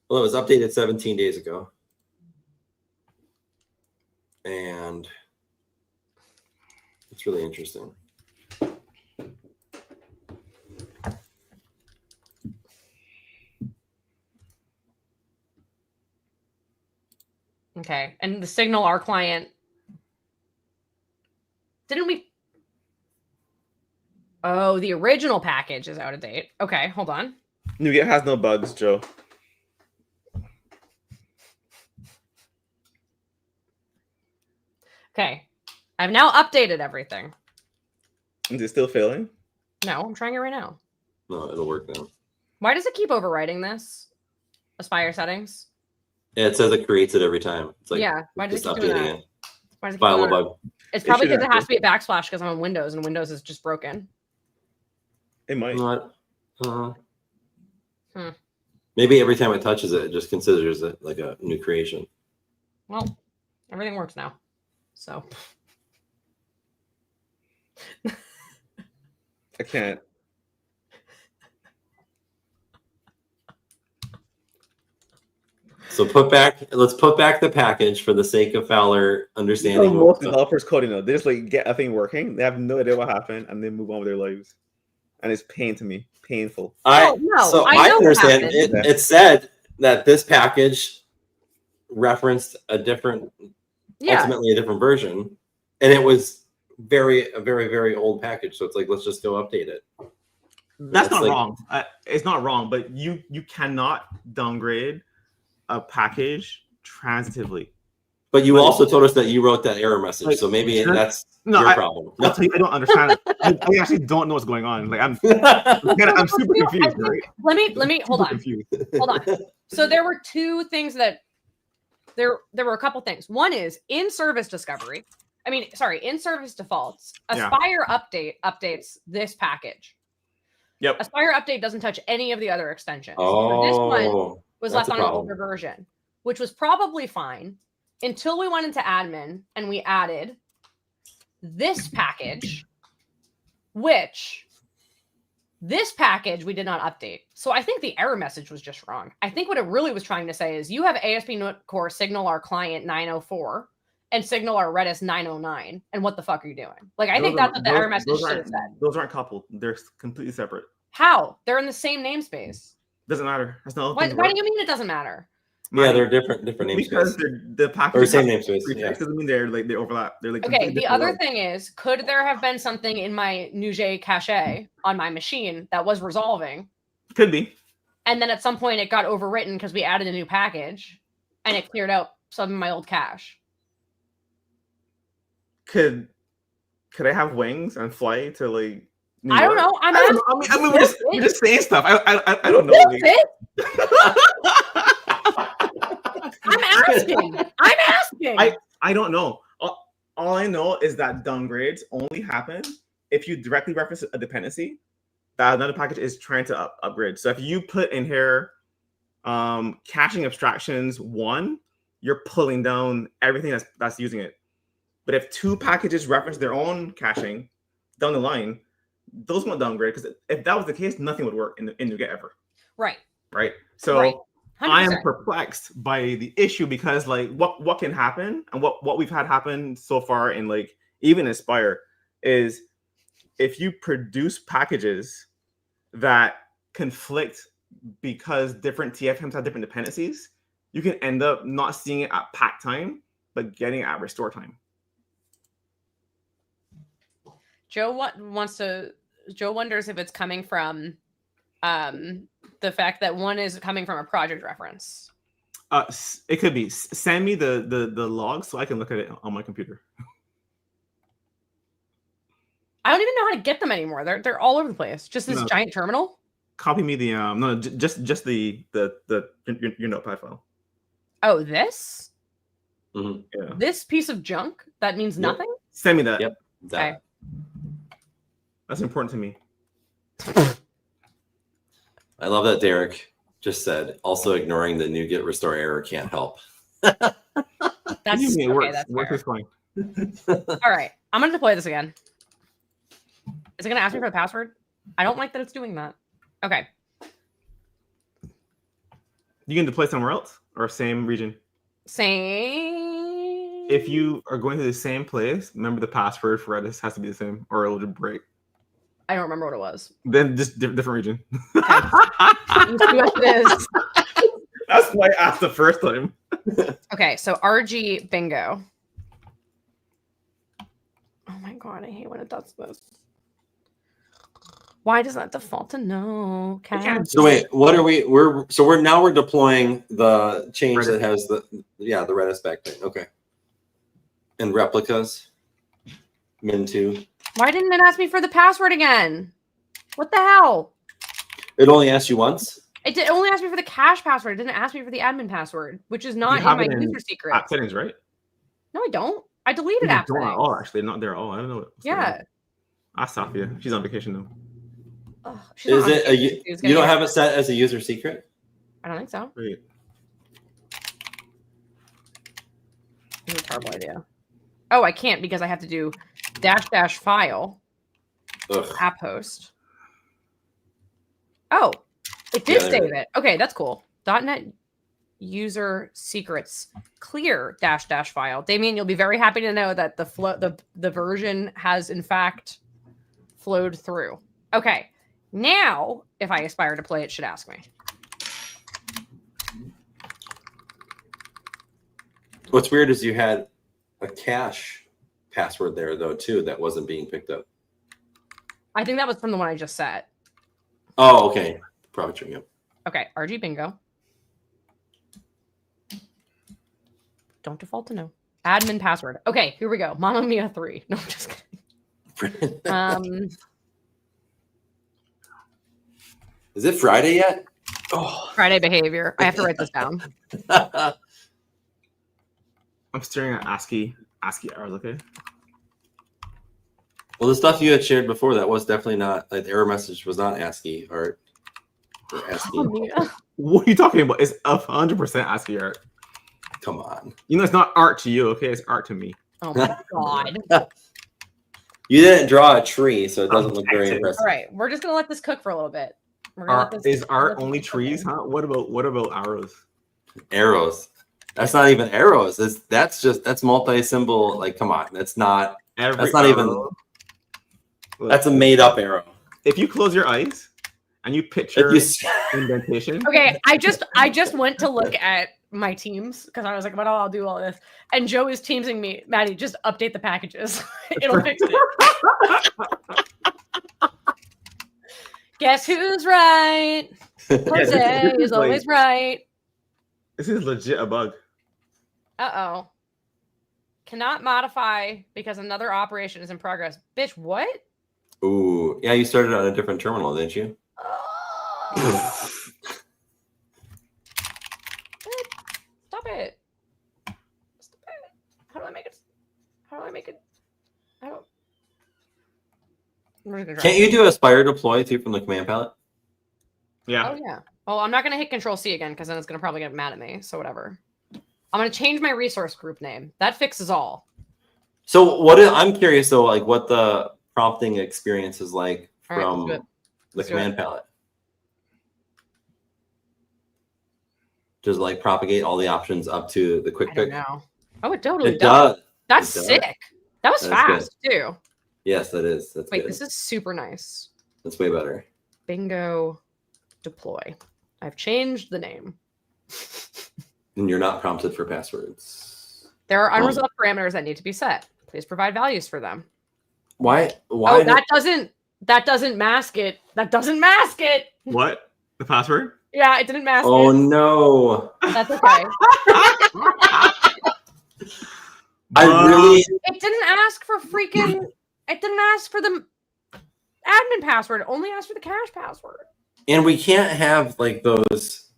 Well, it was updated 17 days ago. And it's really interesting. Okay. And the signal, our client. Didn't we? Oh, the original package is out of date. Okay, hold on. NuGet has no bugs, Joe. Okay. I've now updated everything. Is it still failing? No, I'm trying it right now. No, it'll work now. Why does it keep overwriting this? Aspire settings? Yeah, it says it creates it every time. It's like, yeah, why does it just keep doing updating that? it. Why does it keep File doing that? bug. It's probably because it has to be a backslash because I'm on Windows and Windows is just broken. It might. Maybe every time it touches it, it just considers it like a new creation. Well, everything works now. So I can't. So let's put back the package for the sake of Fowler understanding. Most developers coding though, they just like get a thing working. They have no idea what happened, and they move on with their lives. And it's painful. I understand. It said that this package referenced ultimately a different version, and it was a very, very old package. So it's like, let's just go update it. That's not wrong. It's not wrong, but you cannot downgrade a package transitively. But you also told us that you wrote that error message, so maybe that's your problem. I'll tell you, I don't understand. I actually don't know what's going on. Like I'm super confused. Right? Let me hold on. Hold on. So there were two things that there were a couple things. One is in service discovery. In service defaults. Aspire update updates this package. Yep. Aspire update doesn't touch any of the other extensions. Oh, so this one was left on an older version, which was probably fine until we went into admin and we added this package, which this package we did not update. So I think the error message was just wrong. I think what it really was trying to say is you have ASP Core signal our client 904 and signal our Redis 909. And what the fuck are you doing? Like, I think that's what the error message should have said. Those aren't coupled. They're completely separate. How? They're in the same namespace. Doesn't matter. That's not. Why do you mean it doesn't matter? Yeah, they're different namespaces. Because the package or same namespace. Yeah. Doesn't mean they overlap. They're like okay. The other thing is, could there have been something in my Nuget cache on my machine that was resolving? Could be. And then at some point it got overwritten because we added a new package, and it cleared out some of my old cache. Could I have wings and fly to like? I don't know. I mean, we're just saying stuff. I don't know. I'm asking. I don't know. All I know is that downgrades only happen if you directly reference a dependency that another package is trying to upgrade. So if you put in here caching abstractions 1, you're pulling down everything that's using it. But if 2 packages reference their own caching down the line, those won't downgrade, because if that was the case, nothing would work in NuGet ever. Right. So right. I am perplexed by the issue, because like what can happen, and what we've had happen so far in like even Aspire, is if you produce packages that conflict because different TFMs have different dependencies, you can end up not seeing it at pack time, but getting it at restore time. Joe wonders if it's coming from the fact that one is coming from a project reference. It could be. Send me the logs so I can look at it on my computer. I don't even know how to get them anymore. They're all over the place. Just this giant terminal. Copy me the just the your notepad file. Oh, this? Mm-hmm. Yeah. This piece of junk that means nothing? Send me that. Yep. Okay. That's important to me. I love that Derek just said, also ignoring the NuGet restore error can't help. That's okay, okay, that's work is fine. All right. I'm going to deploy this again. Is it going to ask me for the password? I don't like that it's doing that. Okay. You can deploy somewhere else or same region? Same. If you are going to the same place, remember the password for Redis has to be the same, or it'll just break. I don't remember what it was. Then just different region. Okay. You see what it is. That's why I asked the first time. Okay, so RG bingo. Oh my god, I hate when it does this. Why does that default to no? So wait, what are we're now deploying the change Redis that has the Redis backplane. Okay. And replicas. Min2. Why didn't it ask me for the password again? What the hell? It only asked you once? It only asked me for the cache password. It didn't ask me for the admin password, which is not in my user secret. App settings, right? No, I don't. I deleted app settings. Oh, actually, not there at all. I don't know. Yeah. Ask Sophia. She's on vacation though. Oh, is it you don't have it set as a user secret? I don't think so. Wait. It's a terrible idea. Oh, I can't because I have to do -- file app host. Oh, it did save it. Okay, that's cool. .NET user secrets clear -- file. Damien, you'll be very happy to know that the version has in fact flowed through. Okay, now if I aspire to play, it should ask me. What's weird is you had a cache password there though too that wasn't being picked up. I think that was from the one I just set. Oh, okay. Probably true. Yep. Okay, RG bingo. Don't default to no. Admin password. Okay, here we go. Mamma Mia 3. No, I'm just kidding. Is it Friday yet? Oh. Friday behavior. I have to write this down. I'm staring at ASCII errors, okay? Well, the stuff you had shared before, that was definitely not, like, the error message was not ASCII art. ASCII. Oh, yeah. What are you talking about? It's 100% ASCII art. Come on. You know, it's not art to you, okay? It's art to me. Oh my god. You didn't draw a tree, so it doesn't look very impressive. All right, we're just gonna let this cook for a little bit. We're gonna let this, is art only trees, huh? What about arrows? Arrows. That's not even arrows. That's multi-symbol. Like, come on. That's not even. That's a made-up arrow. If you close your eyes and you picture indentation. Okay, I just went to look at my teams because I was like, "Well, I'll do all this." And Joe is teamsing me, Maddie. Just update the packages. It'll fix it. Guess who's right? Jose is always right. This is legit a bug. Uh-oh. Cannot modify because another operation is in progress. Bitch, what? Ooh, yeah, you started on a different terminal, didn't you? Stop it. Stop it. How do I make it? I don't. Can't you do Aspire deploy too from the command palette? Yeah. Oh yeah. Well, I'm not gonna hit Control C again because then it's gonna probably get mad at me. So whatever. I'm gonna change my resource group name. That fixes all. So I'm curious though, like what the prompting experience is like from the command palette. Does it like propagate all the options up to the quick pick? No. Oh, it totally It does. That's sick. That was fast too. Yes, that is. That's Wait, good. this is super nice. That's way better. Bingo deploy. I've changed the name. And you're not prompted for passwords. There are unresolved parameters that need to be set. Please provide values for them. Why? Oh, that doesn't mask it. That doesn't mask it. What? The password? Yeah, it didn't mask it. Oh no. That's okay. It didn't ask for freaking. It didn't ask for the admin password. It only asked for the cache password. And we can't have like those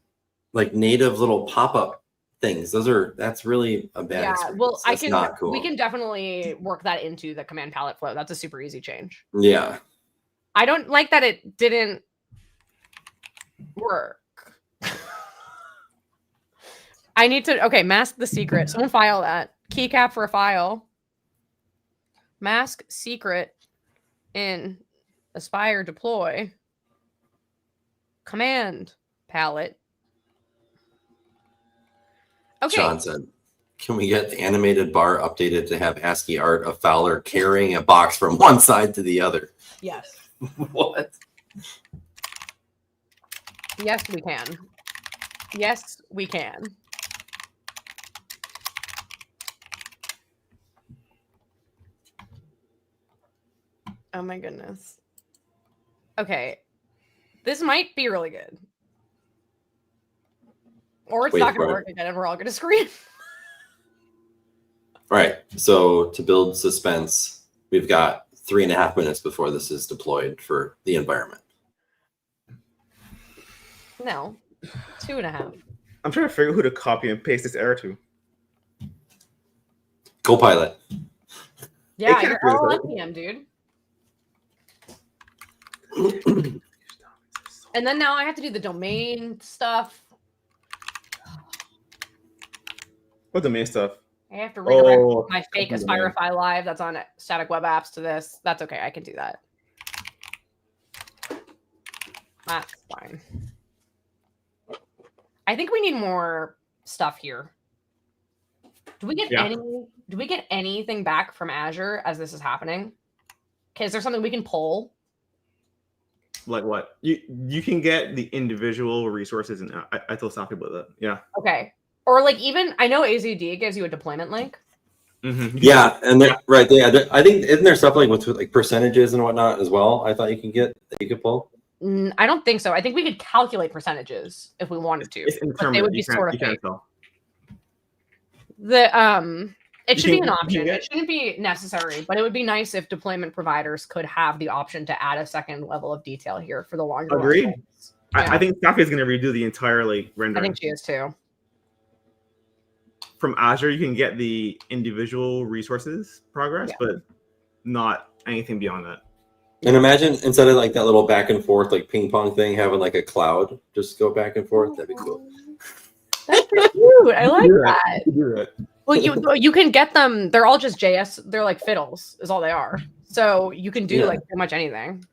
like native little pop-up things. That's really a bad experience. Well, That's not cool. We can definitely work that into the command palette flow. That's a super easy change. Yeah. I don't like that it didn't work. I need to mask the secret. Someone file that. Keycap for a file. Mask secret in Aspire deploy. Command palette. Okay. Sean said, can we get the animated bar updated to have ASCII art of Fowler carrying a box from one side to the other? Yes. What? Yes, we can. Yes, we can. Oh my goodness. Okay. This might be really good. Or it's not going to work again and we're all going to scream. All right. So to build suspense, we've got 3.5 minutes before this is deployed for the environment. No. 2.5. I'm trying to figure out who to copy and paste this error to. Copilot. Yeah, you're all NPM, dude. And then now I have to do the domain stuff. What domain stuff? I have to redirect my fake AspiriFi live that's on static web apps to this. That's okay. I can do that. That's fine. I think we need more stuff here. Do we get anything back from Azure as this is happening? Okay, is there something we can pull? Like what? You can get the individual resources, and I told Sophie about that. Yeah. Okay. Or like even I know AZD gives you a deployment link. Mm-hmm. Yeah, and right. Yeah, I think isn't there stuff like with like percentages and whatnot as well? I thought you can get that you could pull. I don't think so. I think we could calculate percentages if we wanted to. It's but they would be sort of fake. Tell. It should be an option. It shouldn't be necessary, but it would be nice if deployment providers could have the option to add a second level of detail here for the longer. Agreed. Yeah. I think Staffy is going to redo the entire rendering. I think she is too. From Azure, you can get the individual resources progress, but not anything beyond that. And imagine instead of like that little back and forth like ping pong thing, having like a cloud just go back and forth. That'd be cool. That's pretty cute. I like that. Well, you can get them. They're all just JS. They're like fiddles, is all they are. So you can do like pretty much anything.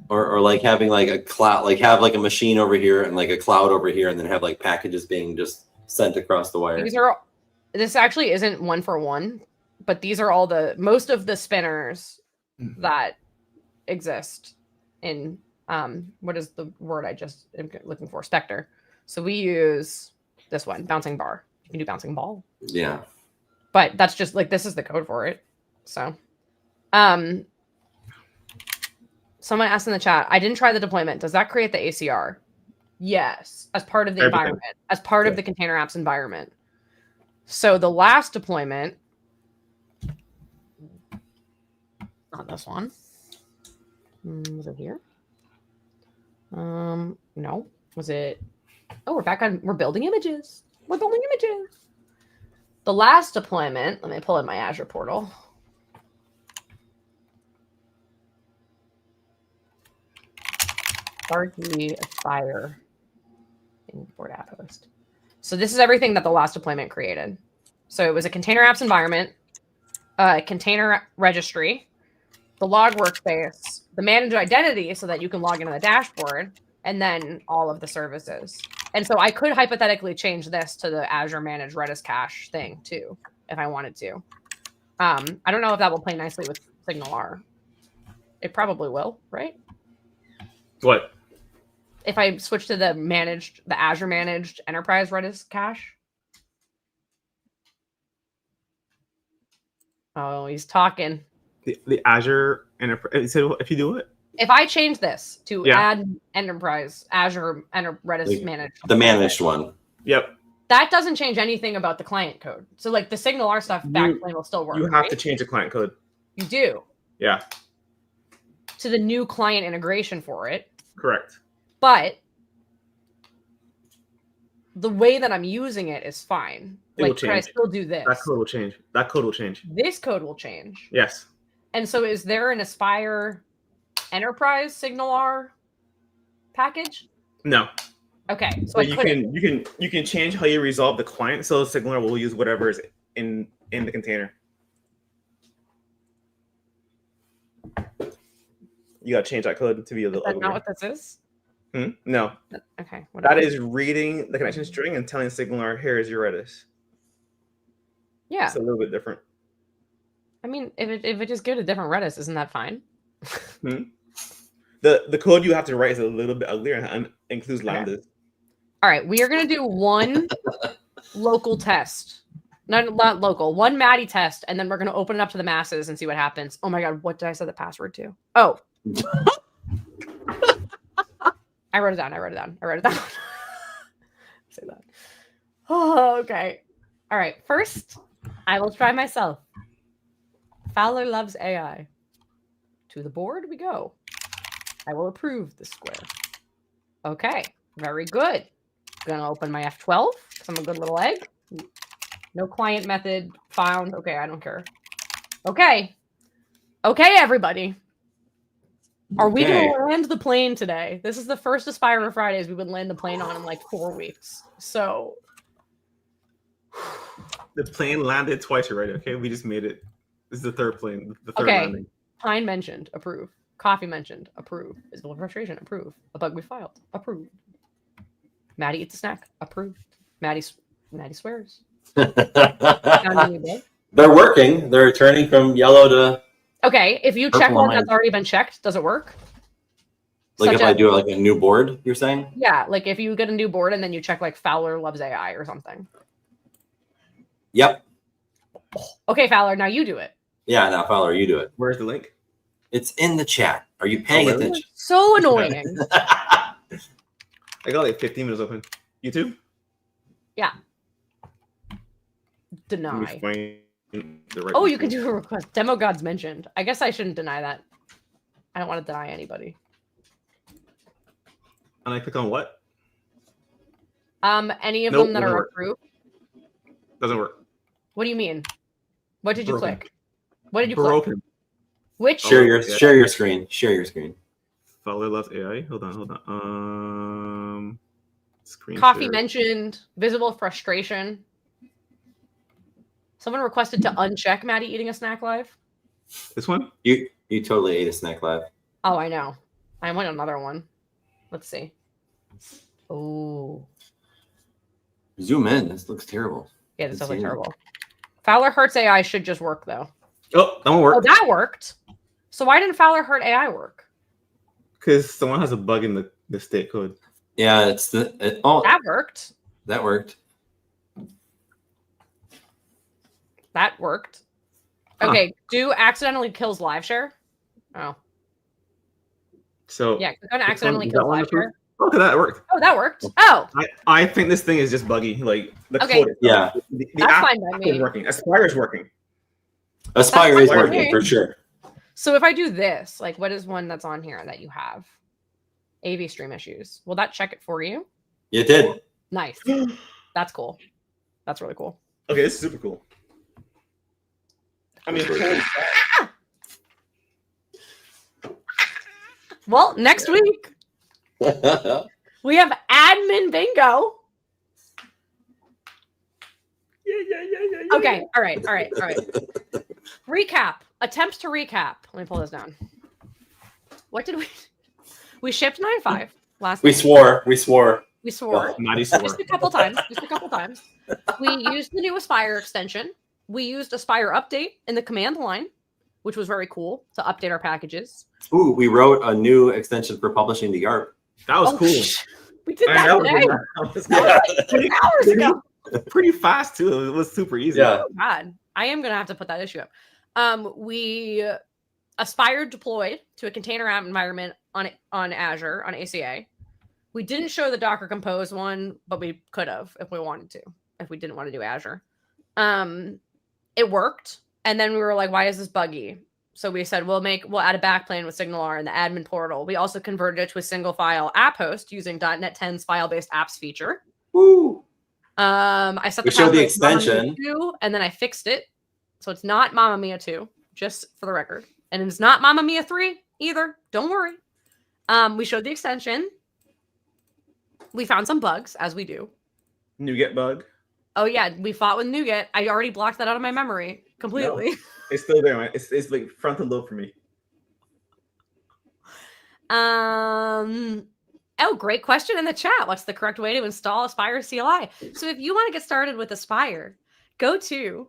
Or like having like a cloud, like have like a machine over here and like a cloud over here, and then have like packages being just sent across the wire. This actually isn't one for one, but these are all most of the spinners that exist in what is the word I just am looking for? Spectre. So we use this one, bouncing bar. You can do bouncing ball. Yeah. But that's just like, this is the code for it. So, someone asked in the chat, I didn't try the deployment. Does that create the ACR? Yes, as part of the environment, as part of the container apps environment. So the last deployment, not this one. Was it here? No. Was it? Oh, we're back on. We're building images. We're building images. The last deployment. Let me pull in my Azure portal. Sparky Aspire import app host. So this is everything that the last deployment created. So it was a container apps environment, a container registry, the log workspace, the managed identity so that you can log into the dashboard, and then all of the services. And so I could hypothetically change this to the Azure managed Redis cache thing too, if I wanted to. I don't know if that will play nicely with SignalR. It probably will, right? What? If I switch to the Azure managed enterprise Redis cache. Oh, he's talking. The Azure enterprise. So if you do it, if I change this to add enterprise Azure Redis managed, the managed one. Yep. That doesn't change anything about the client code. So like the SignalR stuff backplane will still work. You have to change the client code. You do. Yeah. To the new client integration for it. Correct. But the way that I'm using it is fine. Like, can I still do this? That code will change. That code will change. This code will change. Yes. And so is there an Aspire enterprise SignalR package? No. Okay. So you can change how you resolve the client, so SignalR will use whatever is in the container. You got to change that code to be a little. Is that not what this is? No. Okay. Whatever. That is reading the connection string and telling SignalR, here is your Redis. Yeah. It's a little bit different. I mean, if it just gives a different Redis, isn't that fine? The code you have to write is a little bit uglier and includes lambdas. All right, we are going to do one local test. Not local, one Maddy test, and then we're going to open it up to the masses and see what happens. Oh my God, what did I set the password to? Oh. I wrote it down. Say that. Oh, okay. All right, first, I will try myself. Fowler loves AI. To the board we go. I will approve the square. Okay, very good. Gonna open my F12 because I'm a good little egg. No client method found. Okay, I don't care. Okay, everybody. Are we gonna land the plane today? This is the first AspiriFridays we would land the plane on in like 4 weeks. So the plane landed twice already. Okay, we just made it. This is the third plane. The third landing. Pine mentioned, approve. Coffee mentioned, approve. Visible frustration, approve. A bug we filed, approved. Maddy eats a snack, approved. Maddy swears. They're working. They're turning from yellow to. Okay, if you check one that's already been checked, does it work? Like if I do like a new board, you're saying? Yeah, like if you get a new board and then you check like Fowler loves AI or something. Yep. Okay, Fowler, now you do it. Yeah, now Fowler, you do it. Where's the link? It's in the chat. Are you paying attention? So annoying. I got like 15 minutes open. YouTube? Yeah. Deny. Right oh, you can do a request. Demo gods mentioned. I guess I shouldn't deny that. I don't want to deny anybody. And I click on what? Any of them that are approved. Doesn't work. What do you mean? What did you click? What did you Broken. click? Which? Share your screen. Share your screen. Fowler loves AI. Hold on. Screen Coffee share. mentioned. Visible frustration. Someone requested to uncheck Maddy eating a snack live. This one? You totally ate a snack live. Oh, I know. I want another one. Let's see. Oh. Zoom in. This looks terrible. Yeah, this does look terrible. Fowler Hurts AI should just work, though. Oh, that won't work. Oh, that worked. So why didn't Fowler Hurt AI work? Because someone has a bug in the state code. Yeah, it's that worked. That worked. That worked. Okay, do accidentally kills live share? Oh. So yeah, click on accidentally kills live share. Okay, that worked. Oh, that worked. Oh. I think this thing is just buggy. Like the okay. code. Yeah. The that's app fine by me. is working. Aspire is working. Aspire is working for sure. So if I do this, like what is one that's on here that you have? AV stream issues. Will that check it for you? It did. Nice. That's cool. That's really cool. Okay, this is super cool. I mean, well, next week we have admin bingo. Yeah. Okay. All right. Recap. Attempts to recap. Let me pull this down. What did we shipped 9.5 last We night. swore. Maddy swore. Just a couple times. We used the new Aspire extension. We used Aspire update in the command line, which was very cool to update our packages. Ooh, we wrote a new extension for publishing the YARP. That was cool. We did that today. That was 2 hours ago. Pretty fast too. It was super easy. Yeah. Oh, God. I am gonna have to put that issue up. We Aspire deployed to a container app environment on Azure on ACA. We didn't show the Docker Compose one, but we could have if we wanted to, if we didn't want to do Azure. It worked, and then we were like, "Why is this buggy?" So we said we'll add a backplane with SignalR in the admin portal. We also converted it to a single file app host using .NET 10's file-based apps feature. Woo! I set We showed the extension, 2, and then I fixed it, so it's not Mamma Mia 2, just for the record, and it's not Mamma Mia 3 either. Don't worry. We showed the extension. We found some bugs, as we do. NuGet bug. Oh yeah, we fought with NuGet. I already blocked that out of my memory completely. No, it's still there, man. It's like frontal lobe for me. Oh, great question in the chat. What's the correct way to install Aspire CLI? So if you want to get started with Aspire, go to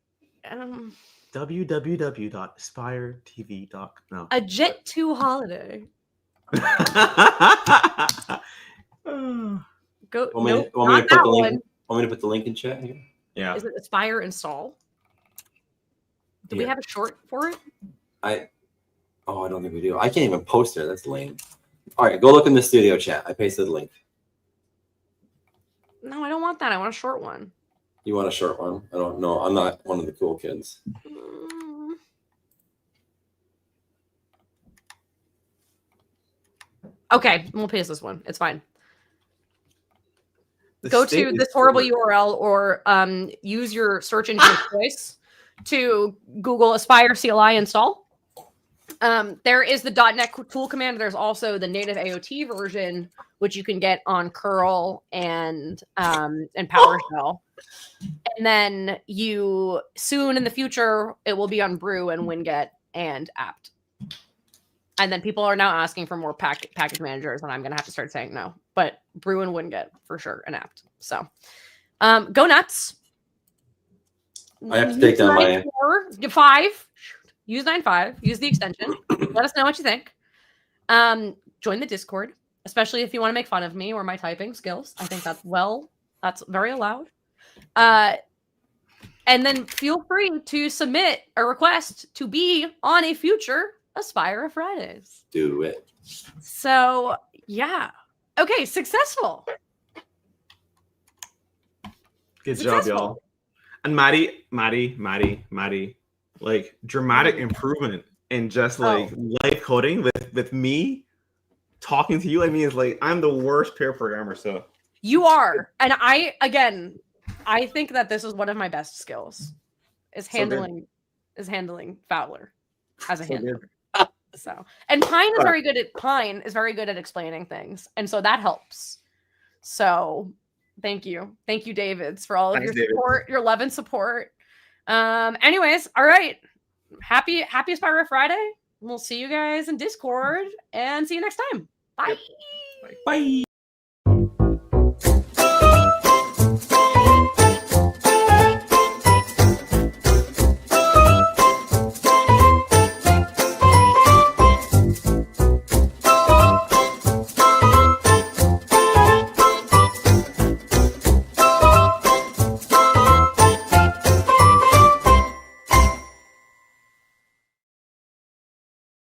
www.aspiretv.com. a Jet 2 holiday. Go. Want me to put the link in chat here? Yeah. Is it Aspire install? Do we have a short for it? I don't think we do. I can't even post it. That's lame. All right, go look in the studio chat. I pasted the link. No, I don't want that. I want a short one. You want a short one? I don't know. I'm not one of the cool kids. Okay, we'll paste this one. It's fine. Go to this horrible URL or use your search engine of choice to Google Aspire CLI install. There is the .NET tool command. There's also the native AOT version, which you can get on curl and PowerShell. And then soon in the future, it will be on Brew and Winget and apt. And then people are now asking for more package managers, and I'm going to have to start saying no. But Brew and Winget for sure, and apt. So go nuts. I have to take down my 5. Use 9.5. Use the extension. Let us know what you think. Join the Discord, especially if you want to make fun of me or my typing skills. I think that's very allowed. And then feel free to submit a request to be on a future AspiriFridays. Do it. So yeah. Okay, successful. Good job, y'all. And Maddy, like dramatic improvement in just like live coding with me talking to you. I mean, it's like I'm the worst pair programmer. So you are, and I think that this is one of my best skills is handling Fowler as a handler. So, and Pine is very good at explaining things, and so that helps. So, thank you, Davids, for all of your support, your love and support. Anyways, all right, happy Aspire Friday. We'll see you guys in Discord, and see you next time. Bye. Bye.